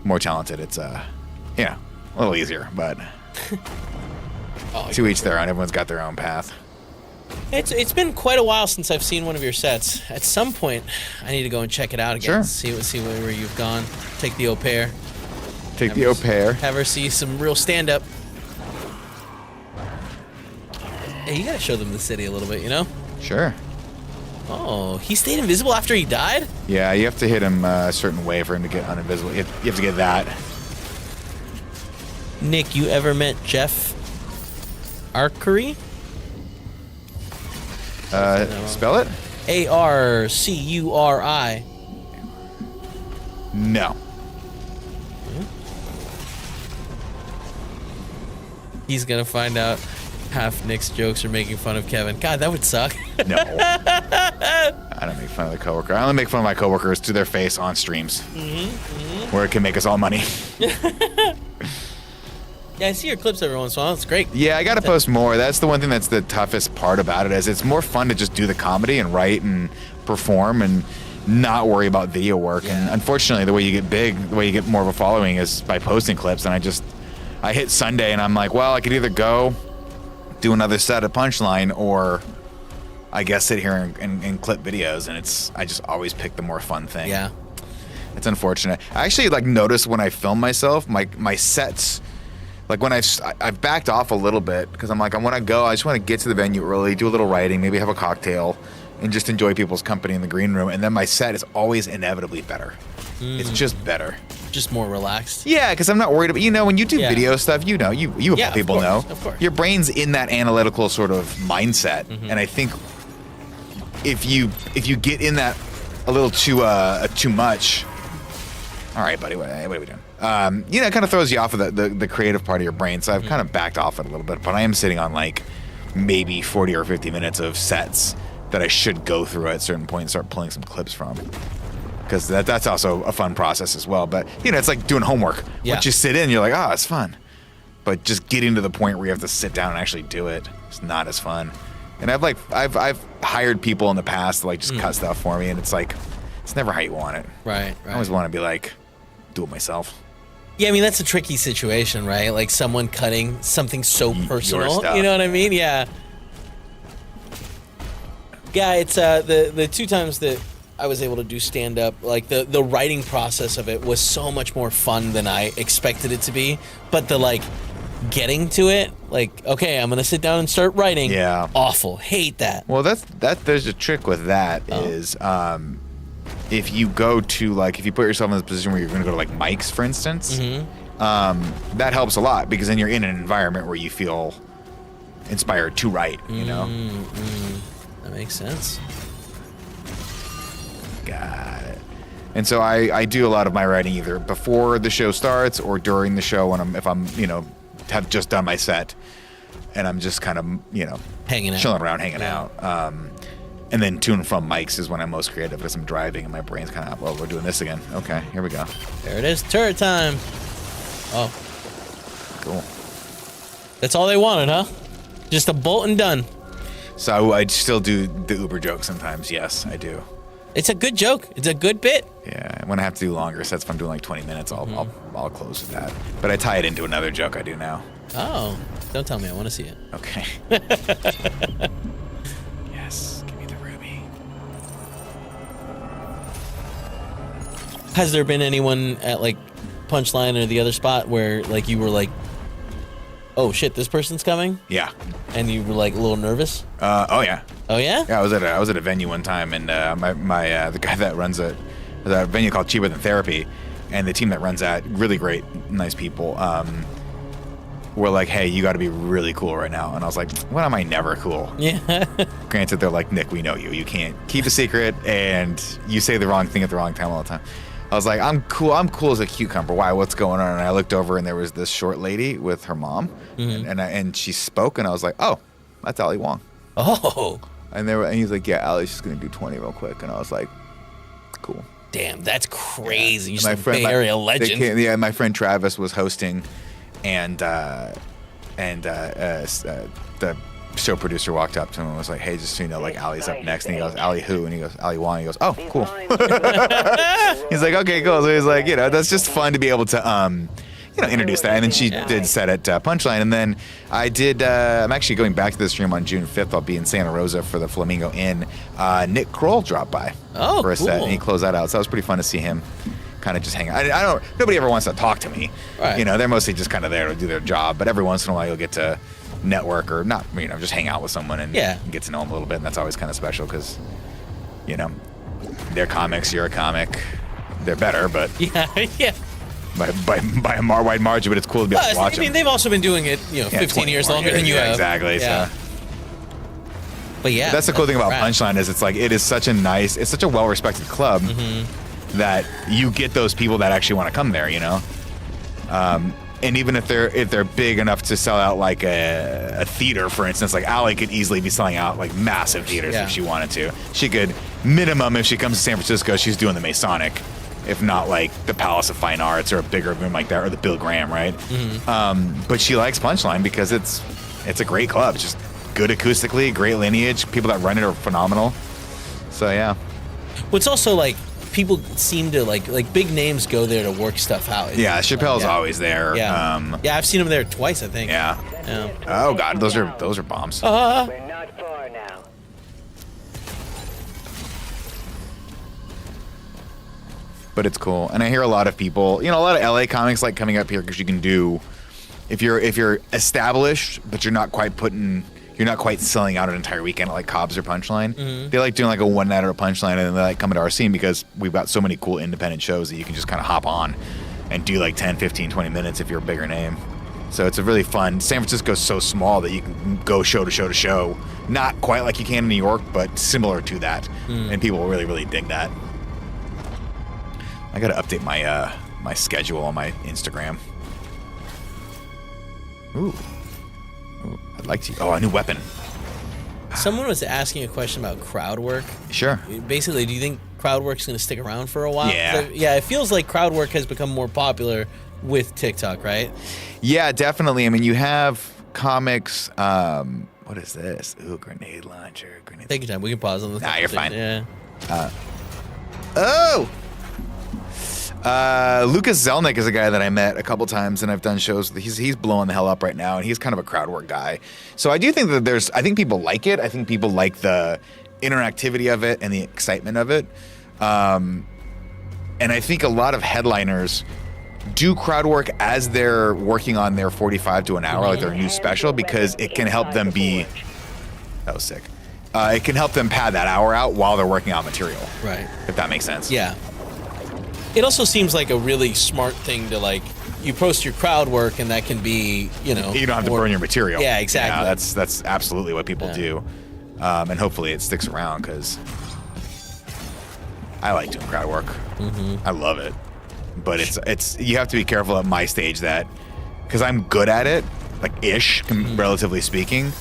more talented, it's a little easier, but to each their own. Everyone's got their own path. It's been quite a while since I've seen one of your sets. At some point, I need to go and check it out again. Sure. See where you've gone. Take the au pair. Have her see some real stand-up. Hey, you gotta show them the city a little bit, you know? Sure. Oh, he stayed invisible after he died? Yeah, you have to hit him a certain way for him to get uninvisible. You have to get that. Nick, you ever met Jeff Arcuri? Spell it? Arcuri. No. He's gonna find out half Nick's jokes are making fun of Kevin. God, that would suck. No. I don't make fun of the coworker. I only make fun of my coworkers to their face on streams, where it can make us all money. Yeah, I see your clips every once in a while. It's great. Yeah, I gotta post more. That's the one thing that's the toughest part about it. Is it's more fun to just do the comedy and write and perform and not worry about video work. Yeah. And unfortunately, the way you get big, the way you get more of a following is by posting clips. And I hit Sunday and I'm like, well, I could either go do another set of Punchline, or I guess sit here and clip videos. And I just always pick the more fun thing. Yeah. It's unfortunate. I actually noticed when I film myself, my sets, like when I've backed off a little bit, because I'm like, I want to go, I just want to get to the venue early, do a little writing, maybe have a cocktail, and just enjoy people's company in the green room. And then my set is always inevitably better. It's just better. Just more relaxed. Yeah, because I'm not worried about, when you do video stuff, you people know. Of course. Your brain's in that analytical sort of mindset. And I think if you get in that a little too much, all right, buddy, what are we doing? It kind of throws you off of the creative part of your brain. So I've kind of backed off it a little bit, but I am sitting on like maybe 40 or 50 minutes of sets that I should go through at a certain point and start pulling some clips from. Because that's also a fun process as well. But, it's like doing homework. Yeah. Once you sit in, you're like, oh, it's fun. But just getting to the point where you have to sit down and actually do it, it's not as fun. And I've hired people in the past to just cut stuff for me, and it's like, it's never how you want it. Right. I always want to be like, do it myself. Yeah, I mean, that's a tricky situation, right? Like someone cutting something so personal. stuff. You know what I mean? Yeah. Yeah, it's the two times that I was able to do stand up, like the writing process of it was so much more fun than I expected it to be. But the getting to it, okay, I'm gonna sit down and start writing. Yeah. Awful. Hate that. Well, there's a trick with that is if you go to if you put yourself in this position where you're going to go to mics, for instance, that helps a lot, because then you're in an environment where you feel inspired to write. That makes sense. Got it. And so I do a lot of my writing either before the show starts or during the show if I'm have just done my set and I'm just kind of Hanging out. chilling around, hanging out. And then to and from mics is when I'm most creative, because I'm driving and my brain's kind of, well, we're doing this again. Okay, here we go. There it is. Turret time. Oh, Cool. that's all they wanted, huh? Just a bolt and done. So I still do the Uber joke sometimes. Yes, I do. It's a good joke. It's a good bit. Yeah, when I have to do longer sets, if I'm doing 20 minutes, I'll close with that. But I tie it into another joke I do now. Oh, don't tell me. I want to see it. Okay. Yes, give me the ruby. Has there been anyone at Punchline or the other spot where you were oh shit, this person's coming, Yeah. and you were a little nervous? Oh yeah. Oh yeah? Yeah, I was at a venue one time, and the guy that runs it, there's a venue called Cheaper Than Therapy, and the team that runs that, really great, nice people, were like, hey, you got to be really cool right now. And I was like, when am I never cool? Yeah. Granted, they're like, Nick, we know you. You can't keep a secret, and you say the wrong thing at the wrong time all the time. I was like, I'm cool as a cucumber. Why? What's going on? And I looked over, and there was this short lady with her mom, and she spoke, and I was like, oh, that's Ali Wong. Oh. And he's like, yeah, Ali's just gonna do 20 real quick, and I was like, cool. Damn, that's crazy. You're My just a Bay Area legend. My friend Travis was hosting, and the show producer walked up to him and was like, "Hey, just so you know, like Ali's up next." And he goes, "Ali who?" And he goes, "Ali Wong." He goes, "Oh, cool." He's like, "Okay, cool." So he's like, that's just fun to be able to introduce that. And then she did set at Punchline. And then I did, I'm actually going back to the stream on June 5th. I'll be in Santa Rosa for the Flamingo Inn. Nick Kroll dropped by for a set, and he closed that out. So it was pretty fun to see him kind of just hang out. Nobody ever wants to talk to me. Right. They're mostly just kind of there to do their job. But every once in a while you'll get to network or not, just hang out with someone and get to know them a little bit. And that's always kind of special because, they're comics, you're a comic. They're better, but... Yeah. By a wide margin, but it's cool to be able to watch them. They've also been doing it, 15 years longer than you have. Exactly. Yeah. So. But yeah, that's the cool thing about Punchline is it's such a well-respected club that you get those people that actually want to come there, and even if they're big enough to sell out like a theater, for instance, like Ali could easily be selling out like massive theaters if she wanted to. She could minimum if she comes to San Francisco, she's doing the Masonic. If not like the Palace of Fine Arts or a bigger room like that, or the Bill Graham, right? But she likes Punchline because it's a great club. It's just good acoustically, great lineage. People that run it are phenomenal. So yeah. Well, it's also like people seem to like big names go there to work stuff out. Yeah, Chappelle's always there. Yeah, I've seen him there twice, I think. Yeah. Oh God, those are bombs. We're not far now. But it's cool, and I hear a lot of people, a lot of LA comics like coming up here because you can do, if you're established, but you're not quite selling out an entire weekend at like Cobb's or Punchline. They like doing like a one night or a Punchline, and then they like coming to our scene because we've got so many cool independent shows that you can just kind of hop on and do like 10, 15, 20 minutes if you're a bigger name. So it's a really fun. San Francisco's so small that you can go show to show to show, not quite like you can in New York, but similar to that, and people really, really dig that. I gotta update my my schedule on my Instagram. Ooh, I'd like to. Oh, a new weapon. Someone was asking a question about crowd work. Sure. Basically, do you think crowd work's going to stick around for a while? Yeah. It feels like crowd work has become more popular with TikTok, right? Yeah, definitely. I mean, you have comics. What is this? Ooh, grenade launcher. Grenade. Take your time. We can pause on the. Nah, you're fine. Yeah. Lucas Zelnick is a guy that I met a couple times and I've done shows with. He's blowing the hell up right now, and he's kind of a crowd work guy. So I do think that I think people like it. I think people like the interactivity of it and the excitement of it. And I think a lot of headliners do crowd work as they're working on their 45 to an hour, like their new special, because it can help them be. That was sick. It can help them pad that hour out while they're working on material. Right. If that makes sense. Yeah. It also seems like a really smart thing to like. You post your crowd work, and that can be, You don't have to burn your material. Yeah, exactly. Yeah, that's absolutely what people do, and hopefully it sticks around because I like doing crowd work. I love it, but it's you have to be careful at my stage because I'm good at it, like ish, relatively speaking,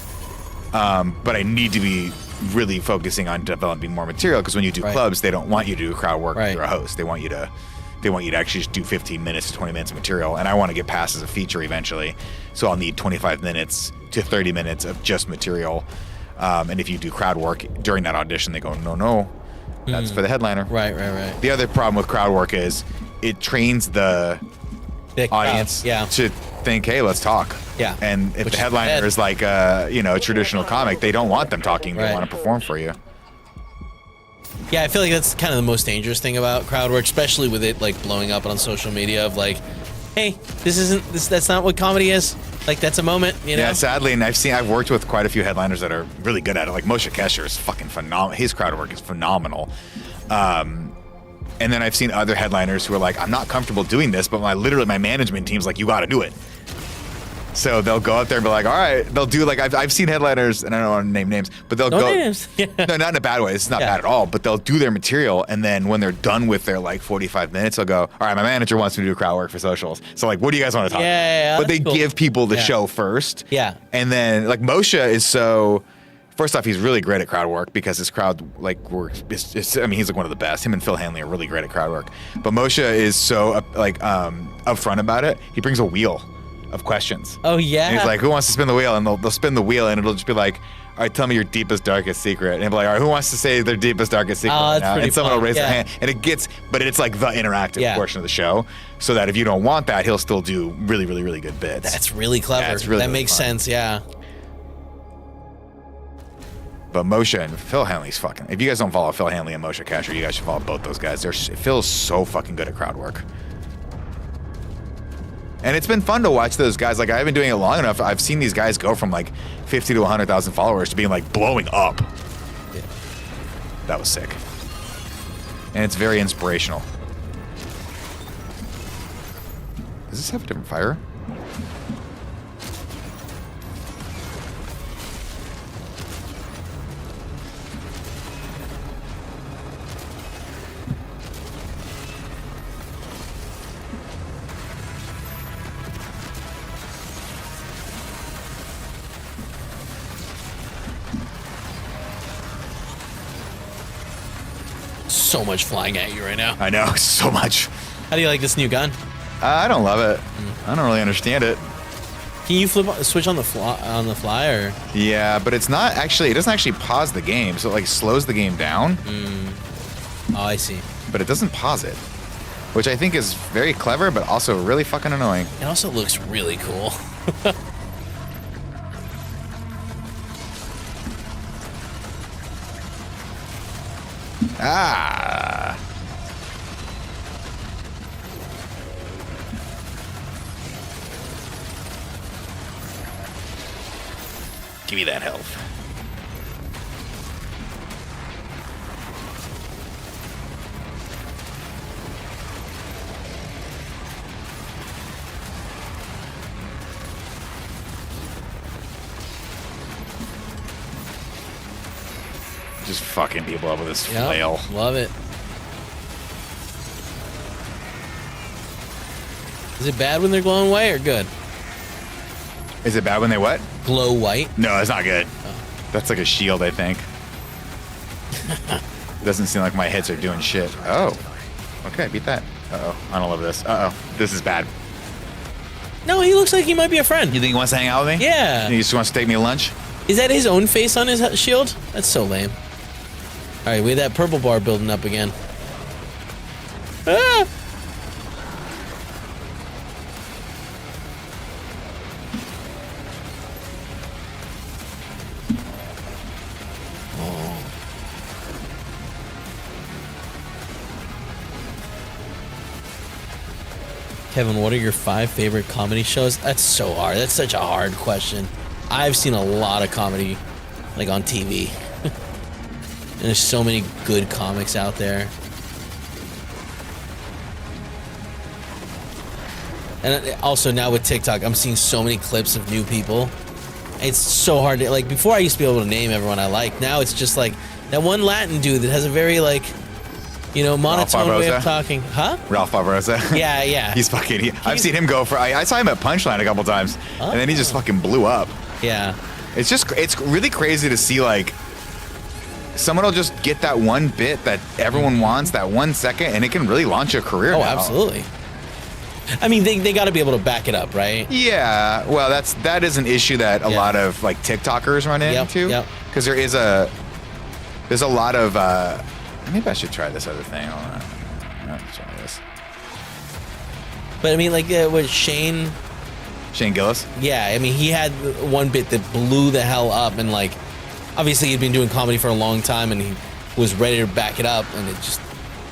but I need to be really focusing on developing more material because when you do clubs, they don't want you to do crowd work if you're a host. They want you to actually just do 15 minutes to 20 minutes of material, and I want to get past as a feature eventually, so I'll need 25 minutes to 30 minutes of just material, and if you do crowd work during that audition, they go, no, that's for the headliner. Right. The other problem with crowd work is it trains the audience to think, hey, let's talk. Yeah. And if the headliner is like a traditional comic, they don't want them talking. They want to perform for you. Yeah, I feel like that's kind of the most dangerous thing about crowd work, especially with it like blowing up on social media of like, hey, that's not what comedy is. Like that's a moment, Yeah, sadly, and I've worked with quite a few headliners that are really good at it. Like Moshe Kasher is fucking phenomenal. His crowd work is phenomenal. And then I've seen other headliners who are like, I'm not comfortable doing this, but my management team's like, you got to do it. So they'll go out there and be like, all right, they'll do like, I've seen headliners, and I don't want to name names, but they'll go. Names. No, not in a bad way. It's not bad at all, but they'll do their material. And then when they're done with their like 45 minutes, they'll go, all right, my manager wants me to do crowd work for socials. So like, what do you guys want to talk about? But they give people the show first. Yeah. And then like Moshe is so, first off, he's really great at crowd work because his crowd like works. He's like one of the best. Him and Phil Hanley are really great at crowd work. But Moshe is so upfront about it. He brings a wheel of questions. Oh yeah. And he's like, who wants to spin the wheel? And they'll spin the wheel, and it'll just be like, all right, tell me your deepest, darkest secret. And he'll be like, all right, who wants to say their deepest, darkest secret? Oh, right that's now? pretty And someone will fun. raise their Yeah. hand, and but it's like the interactive Yeah. portion of the show, so that if you don't want that, he'll still do really, really, really good bits. That's really clever. Yeah, it's really, that really makes fun. sense. Yeah. But Moshe and Phil Hanley's fucking. If you guys don't follow Phil Hanley and Moshe Kasher, you guys should follow both those guys. Phil's so fucking good at crowd work. And it's been fun to watch those guys. Like, I haven't been doing it long enough. I've seen these guys go from like 50 to 100,000 followers to being like blowing up. Yeah. That was sick. And it's very inspirational. Does this have a different fire? So much flying at you right now. I know, so much. How do you like this new gun? I don't love it. I don't really understand it. Can you switch on the fly or? Yeah, but it's not actually. It doesn't actually pause the game, so it like slows the game down. Oh, I see. But it doesn't pause it, which I think is very clever, but also really fucking annoying. It also looks really cool. Ah. Give me that health. Just fucking people up with this Yep, flail. love it. Is it bad when they're glowing white or good? Is it bad when they what? Glow white? No, it's not good. That's like a shield, I think. Doesn't seem like my hits are doing shit. Oh. Okay, beat that. Uh-oh. I don't love this. Uh-oh. This is bad. No, he looks like he might be a friend. You think he wants to hang out with me? Yeah. He just wants to take me to lunch? Is that his own face on his shield? That's so lame. All right, we have that purple bar building up again. Ah! Kevin, what are your 5 favorite comedy shows? That's so hard. That's such a hard question. I've seen a lot of comedy, like on TV. And there's so many good comics out there. And also now with TikTok, I'm seeing so many clips of new people. It's so hard to, like, before I used to be able to name everyone I like. Now it's just like that one Latin dude that has a very, like, you know, monotone way of talking. Huh? Ralph Barbarossa. Yeah, yeah. He's fucking. I've seen him go for. I saw him at Punchline a couple times, and then he just fucking blew up. Yeah. It's really crazy to see, like, someone will just get that one bit that everyone wants, that 1 second, and it can really launch a career. Oh, now. absolutely. I mean, they got to be able to back it up, right? Yeah. Well, that is an issue that a lot of like TikTokers run into. Yep. Because there's a lot of. Maybe I should try this other thing. Hold on. Let's try this. But I mean, like with Shane Gillis. Yeah, I mean, he had one bit that blew the hell up, and like, obviously he'd been doing comedy for a long time, and he was ready to back it up, and it just.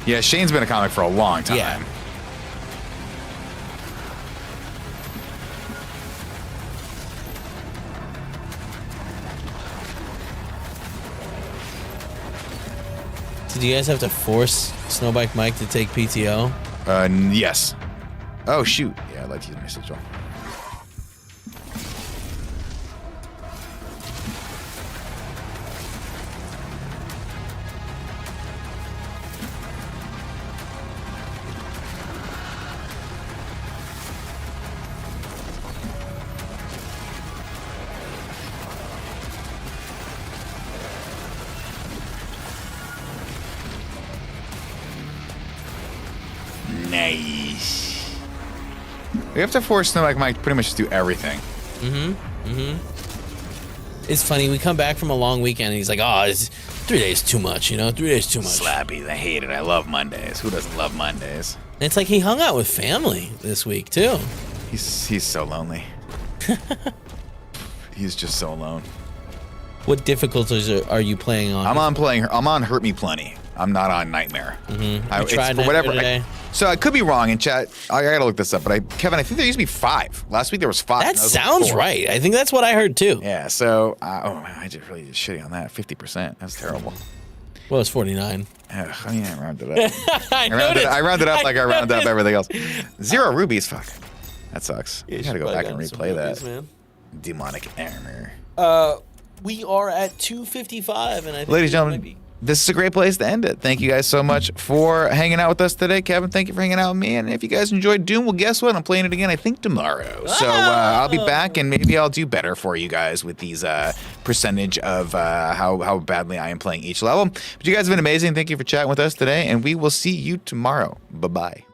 Yeah, Shane's been a comic for a long time. Yeah. So do you guys have to force Snowbike Mike to take PTO? Yes. Oh, shoot. Yeah, I'd like to use my sigil. Nice. We have to force Snow Mike pretty much do everything. It's funny. We come back from a long weekend, and he's like, "Oh, it's 3 days too much. 3 days too much." Slappy, I hate it. I love Mondays. Who doesn't love Mondays? And it's like he hung out with family this week too. He's so lonely. He's just so alone. What difficulties are you playing on? I'm on Hurt Me Plenty. I'm not on Nightmare. I tried Nightmare today. So I could be wrong in chat. I gotta look this up. But Kevin, I think there used to be 5. Last week there was 5. That sounds right. I think that's what I heard too. Yeah. So I just really did shitty on that. 50%. That's terrible. Well, it's 49. Ugh, I mean, I rounded it up. I rounded up like I rounded up everything else. 0 rubies. Fuck. That sucks. Yeah, You gotta go back and replay that. Man. Demonic armor. We are at 255, and I think Ladies and gentlemen, this is a great place to end it. Thank you guys so much for hanging out with us today. Kevin, thank you for hanging out with me. And if you guys enjoyed Doom, well, guess what? I'm playing it again, I think, tomorrow. So I'll be back, and maybe I'll do better for you guys with these percentage of how badly I am playing each level. But you guys have been amazing. Thank you for chatting with us today, and we will see you tomorrow. Bye-bye.